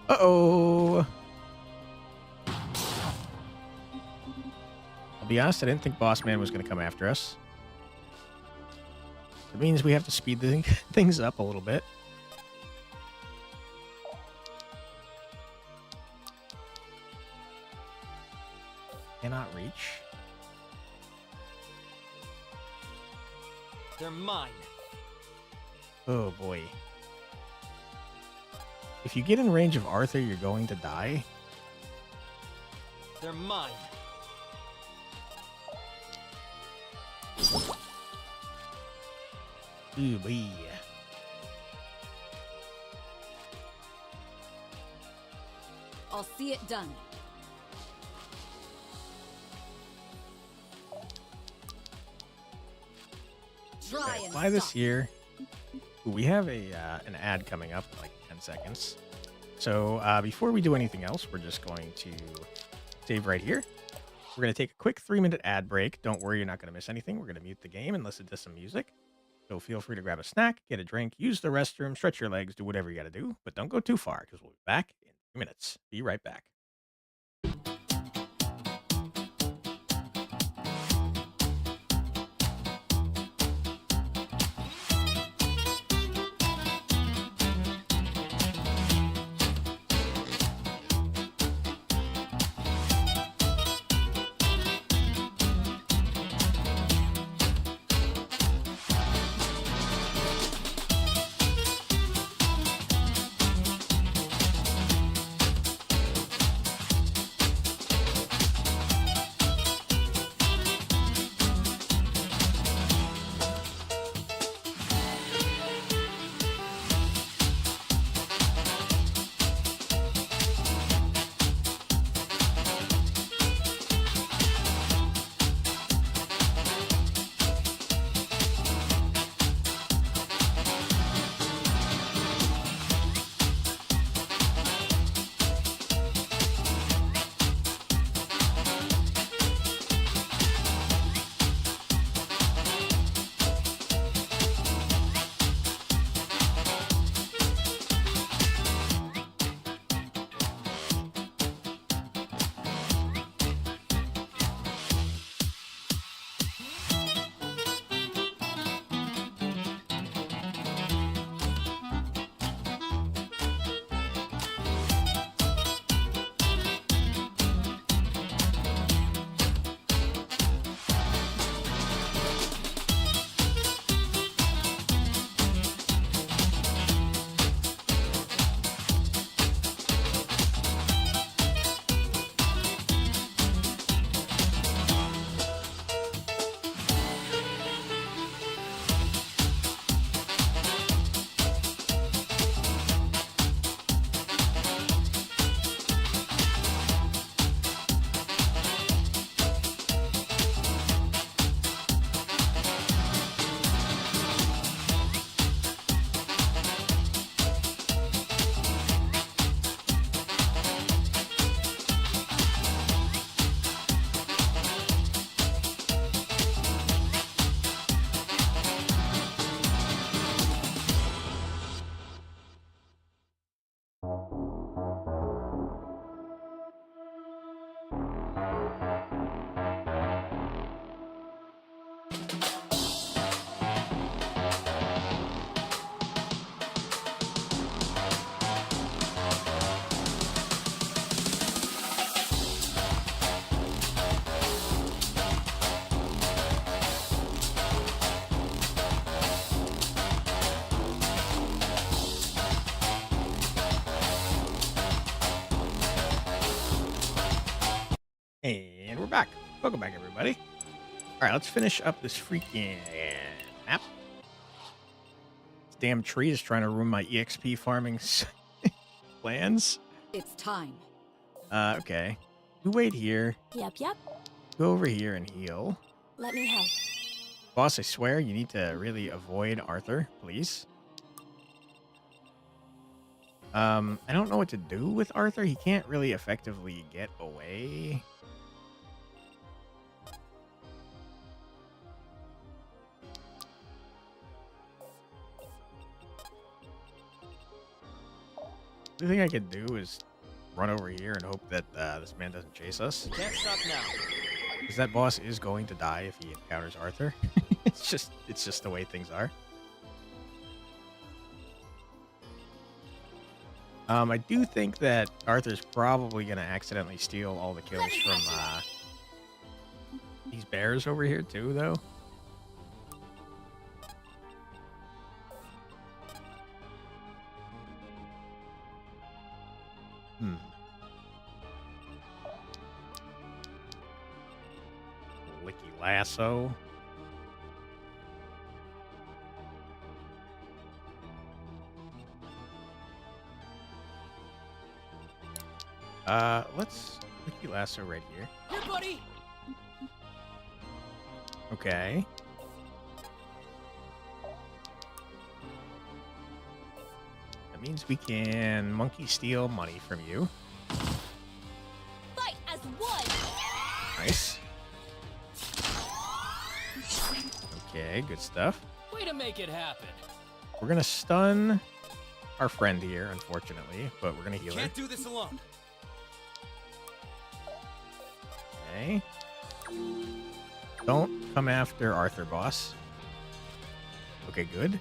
Uh-oh. I'll be honest, I didn't think Boss Man was gonna come after us. It means we have to speed things up a little bit. Cannot reach. They're mine. Oh boy. If you get in range of Arthur, you're going to die. They're mine. Ooh boy. I'll see it done. Okay, apply this here. Ooh, we have a an ad coming up in like 10 seconds. So before we do anything else, we're just going to save right here. We're going to take a quick 3-minute ad break. Don't worry, you're not going to miss anything. We're going to mute the game and listen to some music. So feel free to grab a snack, get a drink, use the restroom, stretch your legs, do whatever you got to do. But don't go too far because we'll be back in 2 minutes. Be right back. And we're back. Welcome back, everybody. All right, let's finish up this freaking map. damn tree is trying to ruin my EXP farming plans. It's time. Okay. You wait here. Yep. Go over here and heal. Let me help. Boss, I swear you need to really avoid Arthur, please. I don't know what to do with Arthur. He can't really effectively get away. The thing I could do is run over here and hope that this man doesn't chase us. Can't stop now. Because that boss is going to die if he encounters Arthur. it's just the way things are. I do think that Arthur's probably going to accidentally steal all the kills from these bears over here too, though. Licky lasso. Let's Licky lasso right here. Here, buddy. Okay. That means we can monkey steal money from you. Fight as one. Nice. Okay, good stuff. Way to make it happen. We're gonna stun our friend here, unfortunately, but we're gonna heal her. Can't do this alone. Okay. Don't come after Arthur, boss. Okay, good.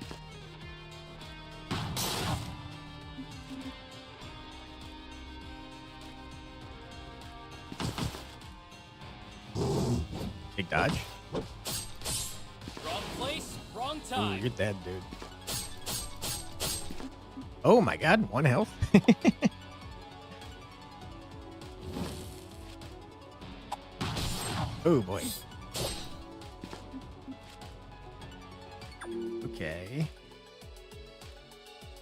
Big dodge. Wrong place, wrong Ooh, time. you're dead, dude. Oh my god, 1 health. Oh boy. Okay.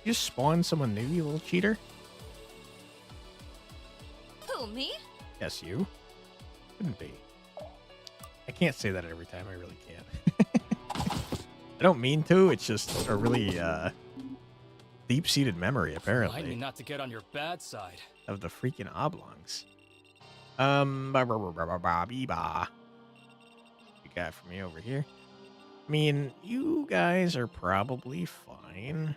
You just spawned someone new, you little cheater? Who, me? Yes, you. Couldn't be. I can't say that every time, I really can't. I don't mean to, it's just a really deep-seated memory, Remind me apparently, not to get on your bad side. of the freaking oblongs. What you got for me over here? I mean, you guys are probably fine.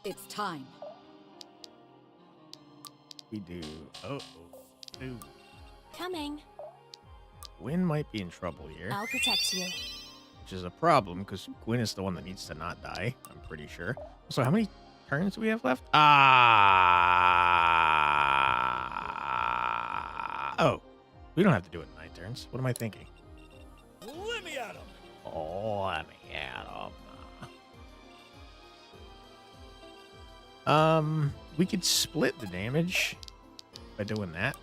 It's time. We do. Oh, ooh. Coming. Gwyn might be in trouble here, I'll protect you. which is a problem because Gwyn is the one that needs to not die. I'm pretty sure. So, how many turns do we have left? Oh, we don't have to do it in 9 turns. What am I thinking? Let me at him. Oh, let me at him. We could split the damage by doing that.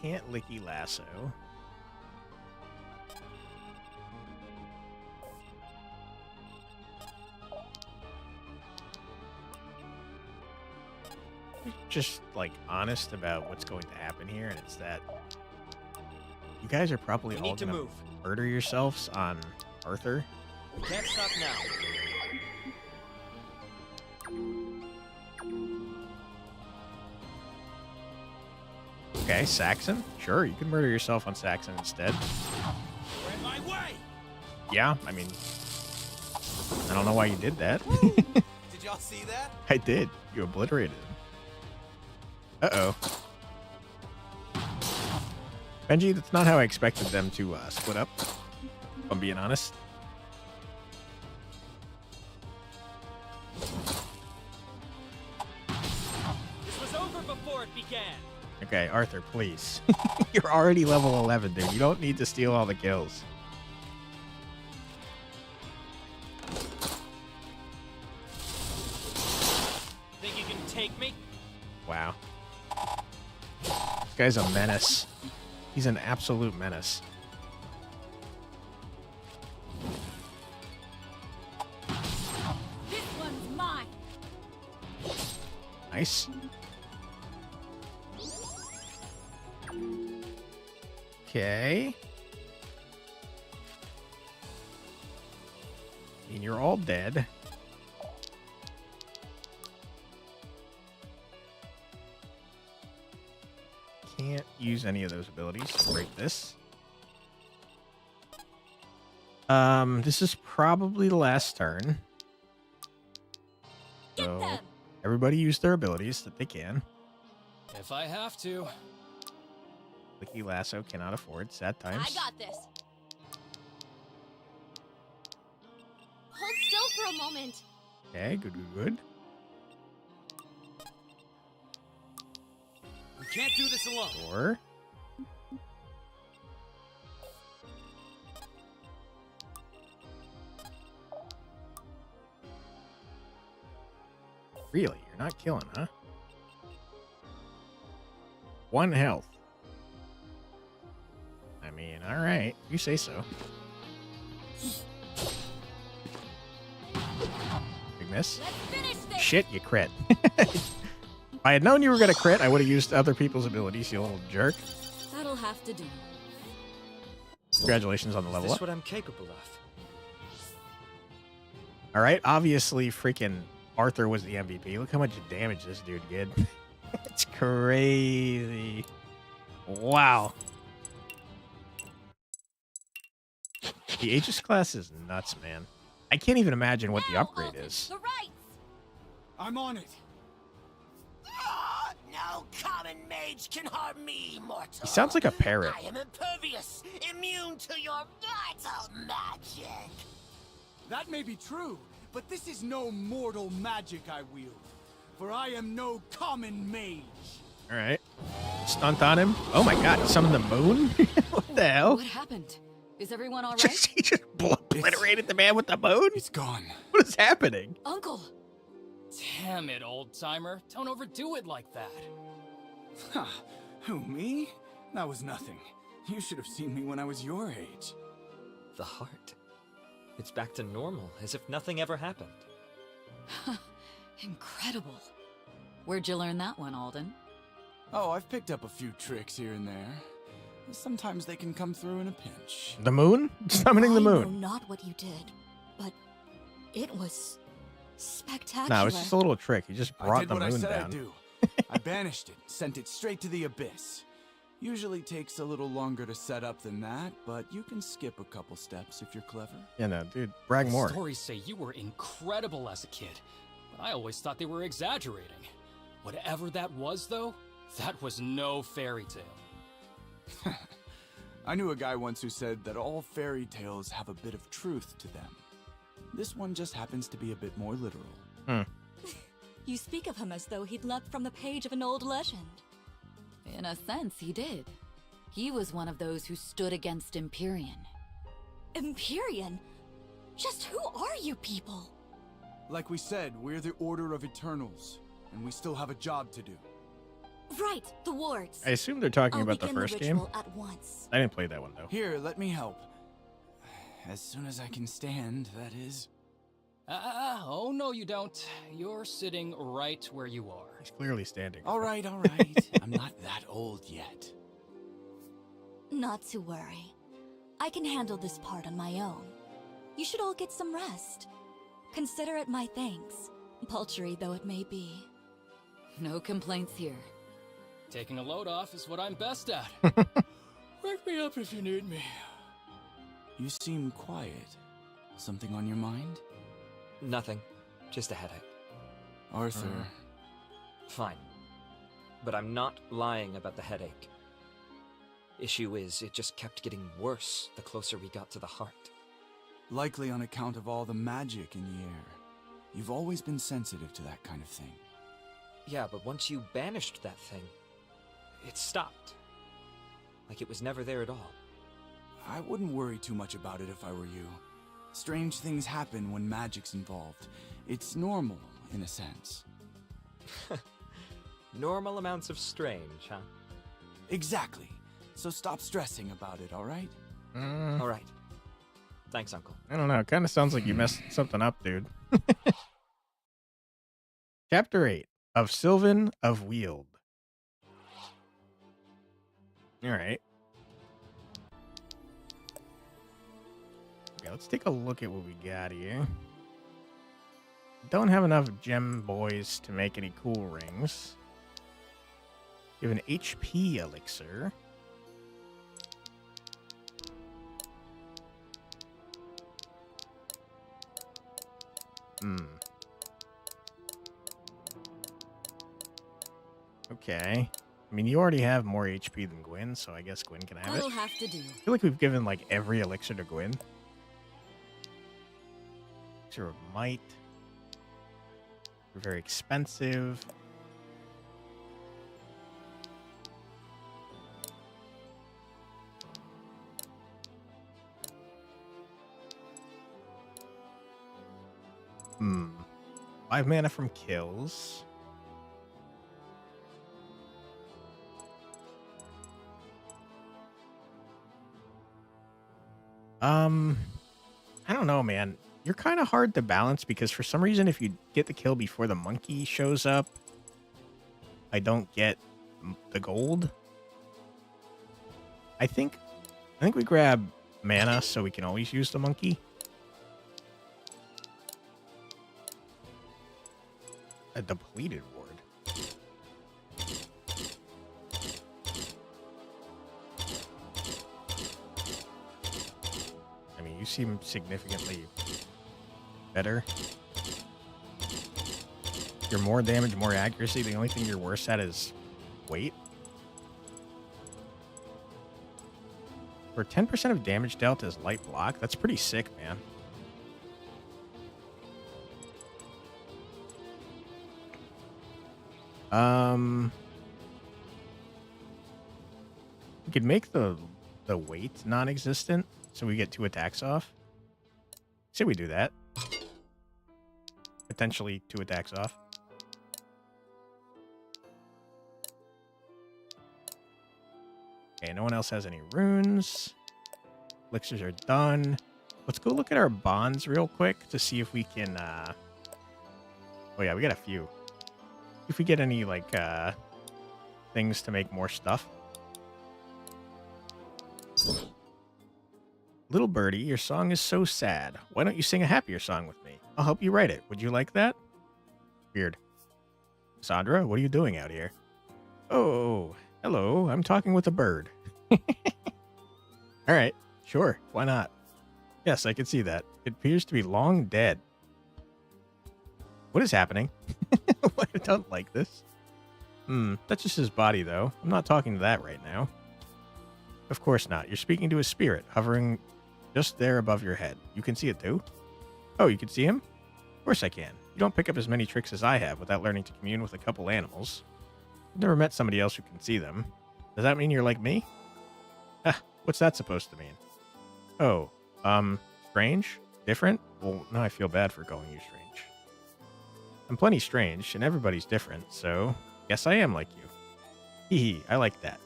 Can't licky lasso. Just like honest about what's going to happen here, and it's that you guys are probably We all need to gonna move. murder yourselves on Arthur. We can't stop now. Okay, Saxon. Sure, you can murder yourself on Saxon instead. You're in my way. Yeah, I mean, I don't know why you did that. Did y'all see that? I did. You obliterated him. Uh-oh. Benji, that's not how I expected them to split up, if I'm being honest. This was over before it began. Okay, Arthur, please. You're already level 11, dude. You don't need to steal all the kills. Wow. This guy's a menace. He's an absolute menace. This one's mine. Nice. Okay. And you're all dead. Can't use any of those abilities to break this. This is probably the last turn. So everybody use their abilities that they can. If I have to. Clicky Lasso cannot afford sad times. I got this. Hold still for a moment. Okay, good, good, good. We can't do this alone. Sure. Really? You're not killing, huh? 1 health. I mean, all right. You say so. Big miss. Let's finish this. Shit, you crit. If I had known you were going to crit, I would have used other people's abilities, you little jerk. That'll have to do. Congratulations on the level Is this up. what I'm capable of? All right, obviously freaking Arthur was the MVP. Look how much damage this dude did. It's crazy. Wow. The Aegis class is nuts, man. I can't even imagine what the upgrade is. The rights. I'm on it. No common mage can harm me, mortal. He sounds like a parrot. I am impervious, immune to your vital magic. That may be true, but this is no mortal magic I wield. For I am no common mage. All right. Stunt on him. Oh my god, he summoned the moon? What the hell? What happened? Is everyone all right? He just obliterated the man with the moon? It's gone. What is happening? Uncle! Damn it, old timer. Don't overdo it like that. Huh. Who, me? That was nothing. You should have seen me when I was your age. The heart. It's back to normal, as if nothing ever happened. Incredible. Where'd you learn that one, Alden? Oh, I've picked up a few tricks here and there. Sometimes they can come through in a pinch. The moon? Summoning the I know moon. not what you did, but it was spectacular. No, it's just a little trick. He just I brought did the what I moon said down. I'd do. I banished it, sent it straight to the abyss. Usually takes a little longer to set up than that, but you can skip a couple steps if you're clever. Yeah, no, dude, brag more. Stories say you were incredible as a kid, but I always thought they were exaggerating. Whatever that was, though, that was no fairy tale. I knew a guy once who said that all fairy tales have a bit of truth to them. This one just happens to be a bit more literal. You speak of him as though he'd leapt from the page of an old legend. In a sense, he did. He was one of those who stood against Empyrean. Empyrean? Just who are you people? Like we said, we're the Order of Eternals, and we still have a job to do. Right, the wards. I assume they're talking I'll about the begin first game. ritual at once. I didn't play that one, though. Here, let me help. As soon as I can stand, that is. Oh, no, you don't. You're sitting right where you are. He's clearly standing. All right, all right. I'm not that old yet. Not to worry. I can handle this part on my own. You should all get some rest. Consider it my thanks, paltry though it may be. No complaints here. Taking a load off is what I'm best at. Wake me up if you need me. You seem quiet. Something on your mind? Nothing. Just a headache. Arthur. Fine. But I'm not lying about the headache. Issue is, it just kept getting worse the closer we got to the heart. Likely on account of all the magic in the air. You've always been sensitive to that kind of thing. Yeah, but once you banished that thing, it stopped. Like it was never there at all. I wouldn't worry too much about it if I were you. Strange things happen when magic's involved. It's normal, in a sense. Normal amounts of strange, huh? Exactly. So stop stressing about it, all right? All right. Thanks, Uncle. I don't know. It kind of sounds like you messed something up, dude. Chapter 8 of Sylvan of Weald. All right. Okay, let's take a look at what we got here. Don't have enough gem boys to make any cool rings. You have an HP elixir. Okay. I mean, you already have more HP than Gwyn, so I guess Gwyn can have it. That'll have to do. I feel like we've given, like, every elixir to Gwyn. Elixir of Might. They're very expensive. Hmm. 5 mana from kills. I don't know, man. You're kind of hard to balance because for some reason, if you get the kill before the monkey shows up, I don't get the gold. I think we grab mana so we can always use the monkey. A depleted ward. I mean, you seem significantly better. You're more damage, more accuracy. The only thing you're worse at is weight. For 10% of damage dealt as light block, that's pretty sick, man. We could make the weight non-existent, so we get 2 attacks off. Say we do that. Potentially 2 attacks off. Okay, no one else has any runes. Elixirs are done. Let's go look at our bonds real quick to see if we can, oh yeah, we got a few. If we get any, like, things to make more stuff. Little birdie, your song is so sad. Why don't you sing a happier song with me? I'll help you write it. Would you like that? Weird. Sandra, what are you doing out here? Oh, hello. I'm talking with a bird. All right. Sure. Why not? Yes, I can see that. It appears to be long dead. What is happening? I don't like this. That's just his body, though. I'm not talking to that right now. Of course not. You're speaking to a spirit hovering just there above your head. You can see it, too? Oh, you can see him? Of course I can. You don't pick up as many tricks as I have without learning to commune with a couple animals. I've never met somebody else who can see them. Does that mean you're like me? What's that supposed to mean? Oh, strange? Different? Well, now I feel bad for calling you strange. I'm plenty strange, and everybody's different, so guess I am like you. Hee hee, I like that.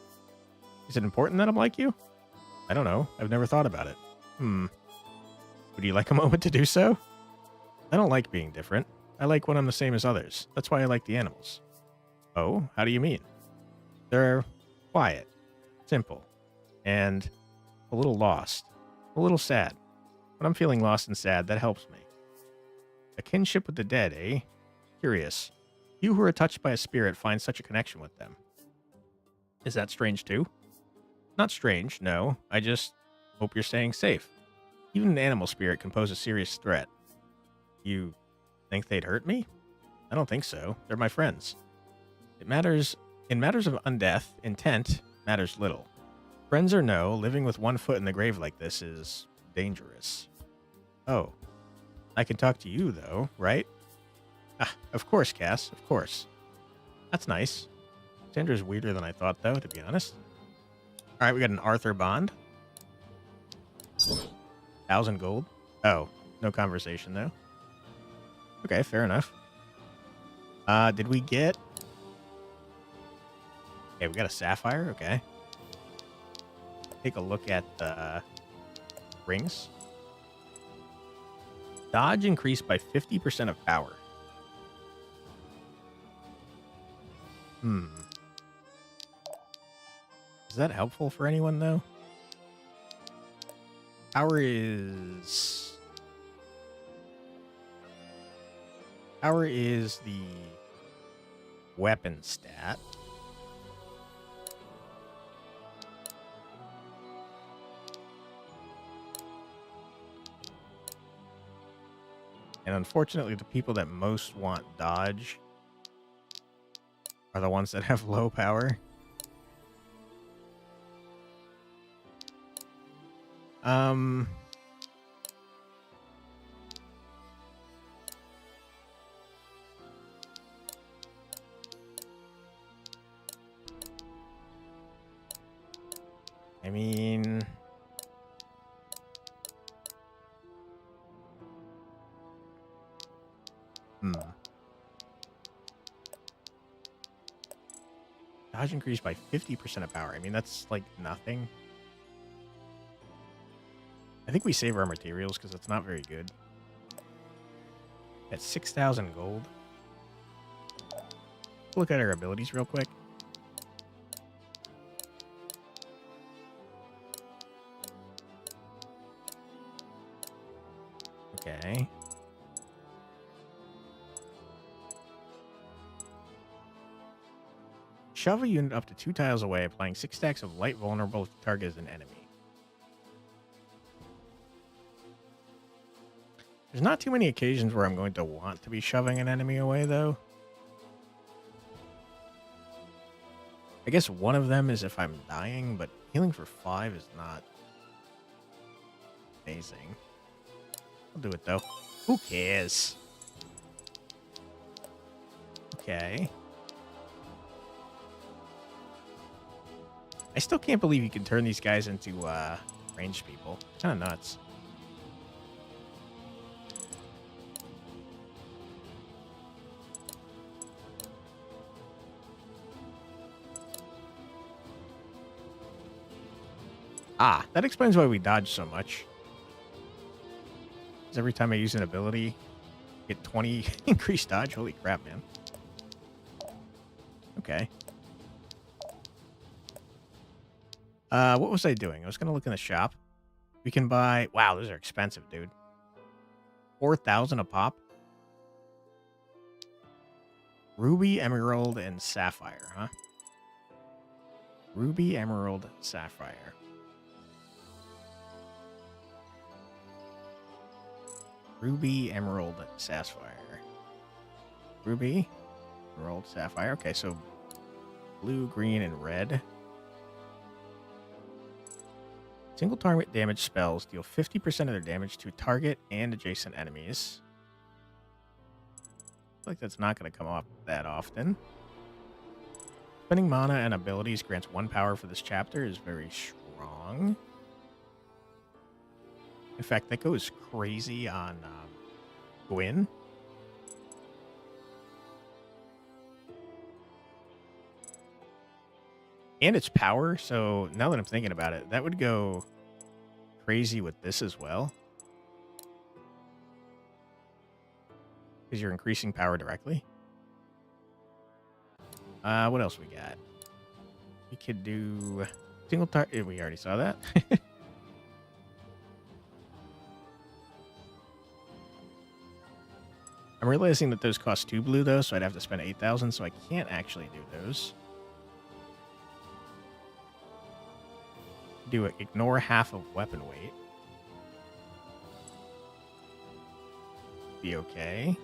Is it important that I'm like you? I don't know. I've never thought about it. Would you like a moment to do so? I don't like being different. I like when I'm the same as others. That's why I like the animals. Oh, how do you mean? They're quiet, simple, and a little lost, a little sad. When I'm feeling lost and sad, that helps me. A kinship with the dead, eh? Curious. You who are touched by a spirit find such a connection with them. Is that strange too? Not strange, no. I just hope you're staying safe. Even an animal spirit can pose a serious threat. You think they'd hurt me? I don't think so. They're my friends. In matters of undeath, intent matters little. Friends or no, living with one foot in the grave like this is dangerous. Oh. I can talk to you, though, right? Of course, Cass, of course. That's nice. Sandra's weirder than I thought, though, to be honest. All right, we got an Arthur bond. 1,000 gold. Oh, no conversation, though. Okay, fair enough. Did we get Okay, we got a sapphire. Okay. Take a look at the rings. Dodge increased by 50% of power. Is that helpful for anyone, though? Power is the weapon stat. And unfortunately, the people that most want dodge are the ones that have low power. I mean, dodge increased by 50% of power. I mean, that's like nothing. I think we save our materials because it's not very good. At 6,000 gold. Look at our abilities real quick. Okay. Shove a unit up to 2 tiles away, applying 6 stacks of light vulnerable to target as an enemy. There's not too many occasions where I'm going to want to be shoving an enemy away, though. I guess one of them is if I'm dying, but healing for 5 is not amazing. I'll do it, though. Who cares? Okay. I still can't believe you can turn these guys into ranged people. Kind of nuts. Ah, that explains why we dodge so much. Because every time I use an ability, I get 20 increased dodge. Holy crap, man. Okay. What was I doing? I was going to look in the shop. We can buy... Wow, those are expensive, dude. 4,000 a pop. Ruby, emerald, and sapphire, huh? Ruby, emerald, sapphire. Ruby, emerald, sapphire. Ruby, emerald, sapphire. Okay, so blue, green, and red. Single target damage spells deal 50% of their damage to target and adjacent enemies. I feel like that's not going to come up that often. Spending mana and abilities grants 1 power for this chapter is very strong. In fact, that goes crazy on Gwyn. And its power, so now that I'm thinking about it, that would go crazy with this as well. Because you're increasing power directly. What else we got? We could do single target. We already saw that. I'm realizing that those cost 2 blue, though, so I'd have to spend 8,000, so I can't actually do those. Do it. Ignore half of weapon weight. Be okay.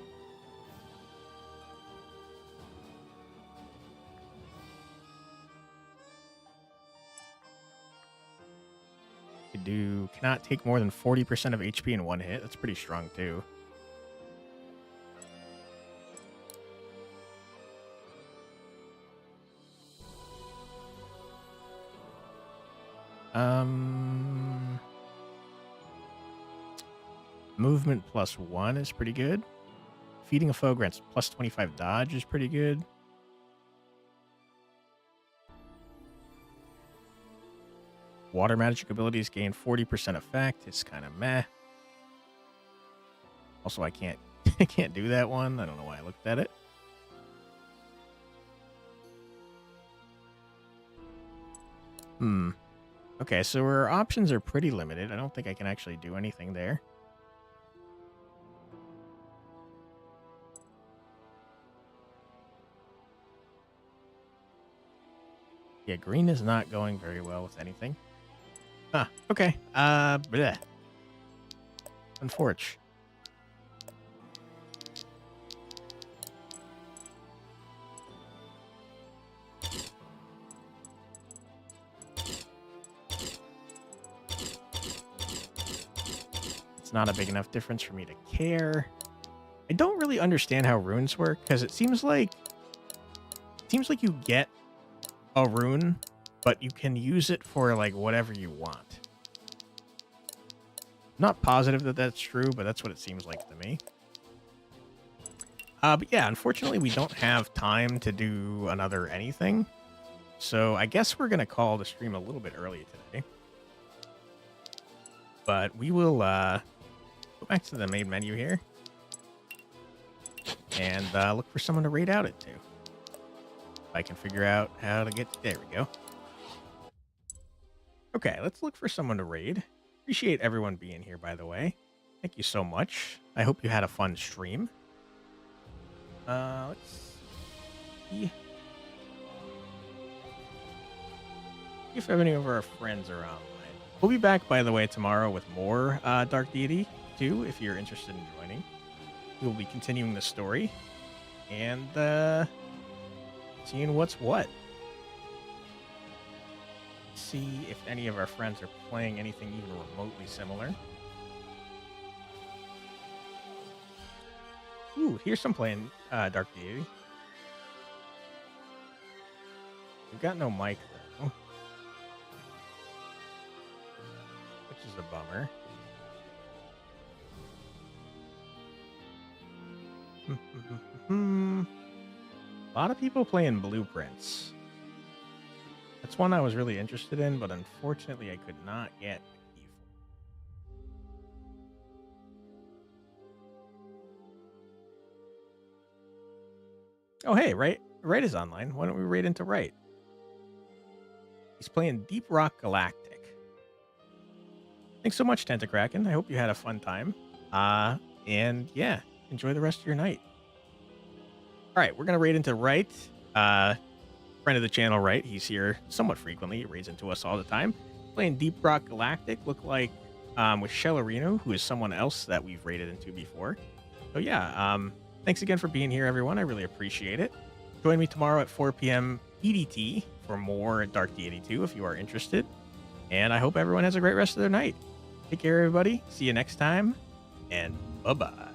Could do cannot take more than 40% of HP in 1 hit. That's pretty strong too. Movement +1 is pretty good. Feeding a foe grants +25 dodge is pretty good. Water magic abilities gain 40% effect. It's kind of meh. Also, I can't I can't do that one. I don't know why I looked at it. Okay, so our options are pretty limited. I don't think I can actually do anything there. Yeah, green is not going very well with anything. Ah, okay. Bleh. Unfortunate. It's not a big enough difference for me to care. I don't really understand how runes work, because it seems like you get a rune, but you can use it for like whatever you want. Not positive that that's true, but that's what it seems like to me. But yeah, unfortunately, we don't have time to do another anything. So I guess we're going to call the stream a little bit early today. But we will go back to the main menu here. And look for someone to raid out it to. If I can figure out how to get... There we go. Okay, let's look for someone to raid. Appreciate everyone being here, by the way. Thank you so much. I hope you had a fun stream. Let's see if any of our friends are online. We'll be back, by the way, tomorrow with more Dark Deity, too, if you're interested in joining. We'll be continuing the story and seeing what's what. See if any of our friends are playing anything even remotely similar. Ooh, here's some playing Dark Deity. We've got no mic, though. Which is a bummer. A lot of people playing Blueprints. That's one I was really interested in, but unfortunately I could not get evil. Oh hey, Right is online. Why don't we raid into Right? He's playing Deep Rock Galactic. Thanks so much, Tentakraken. I hope you had a fun time. And yeah, enjoy the rest of your night. All right, we're gonna raid into Right. Friend of the channel, Right? He's here somewhat frequently. He raids into us all the time. Playing Deep Rock Galactic. Look like with Shellerino, who is someone else that we've raided into before. So yeah, thanks again for being here, everyone. I really appreciate it. Join me tomorrow at 4 p.m. EDT for more Dark Deity 2 if you are interested. And I hope everyone has a great rest of their night. Take care, everybody. See you next time, and bye-bye.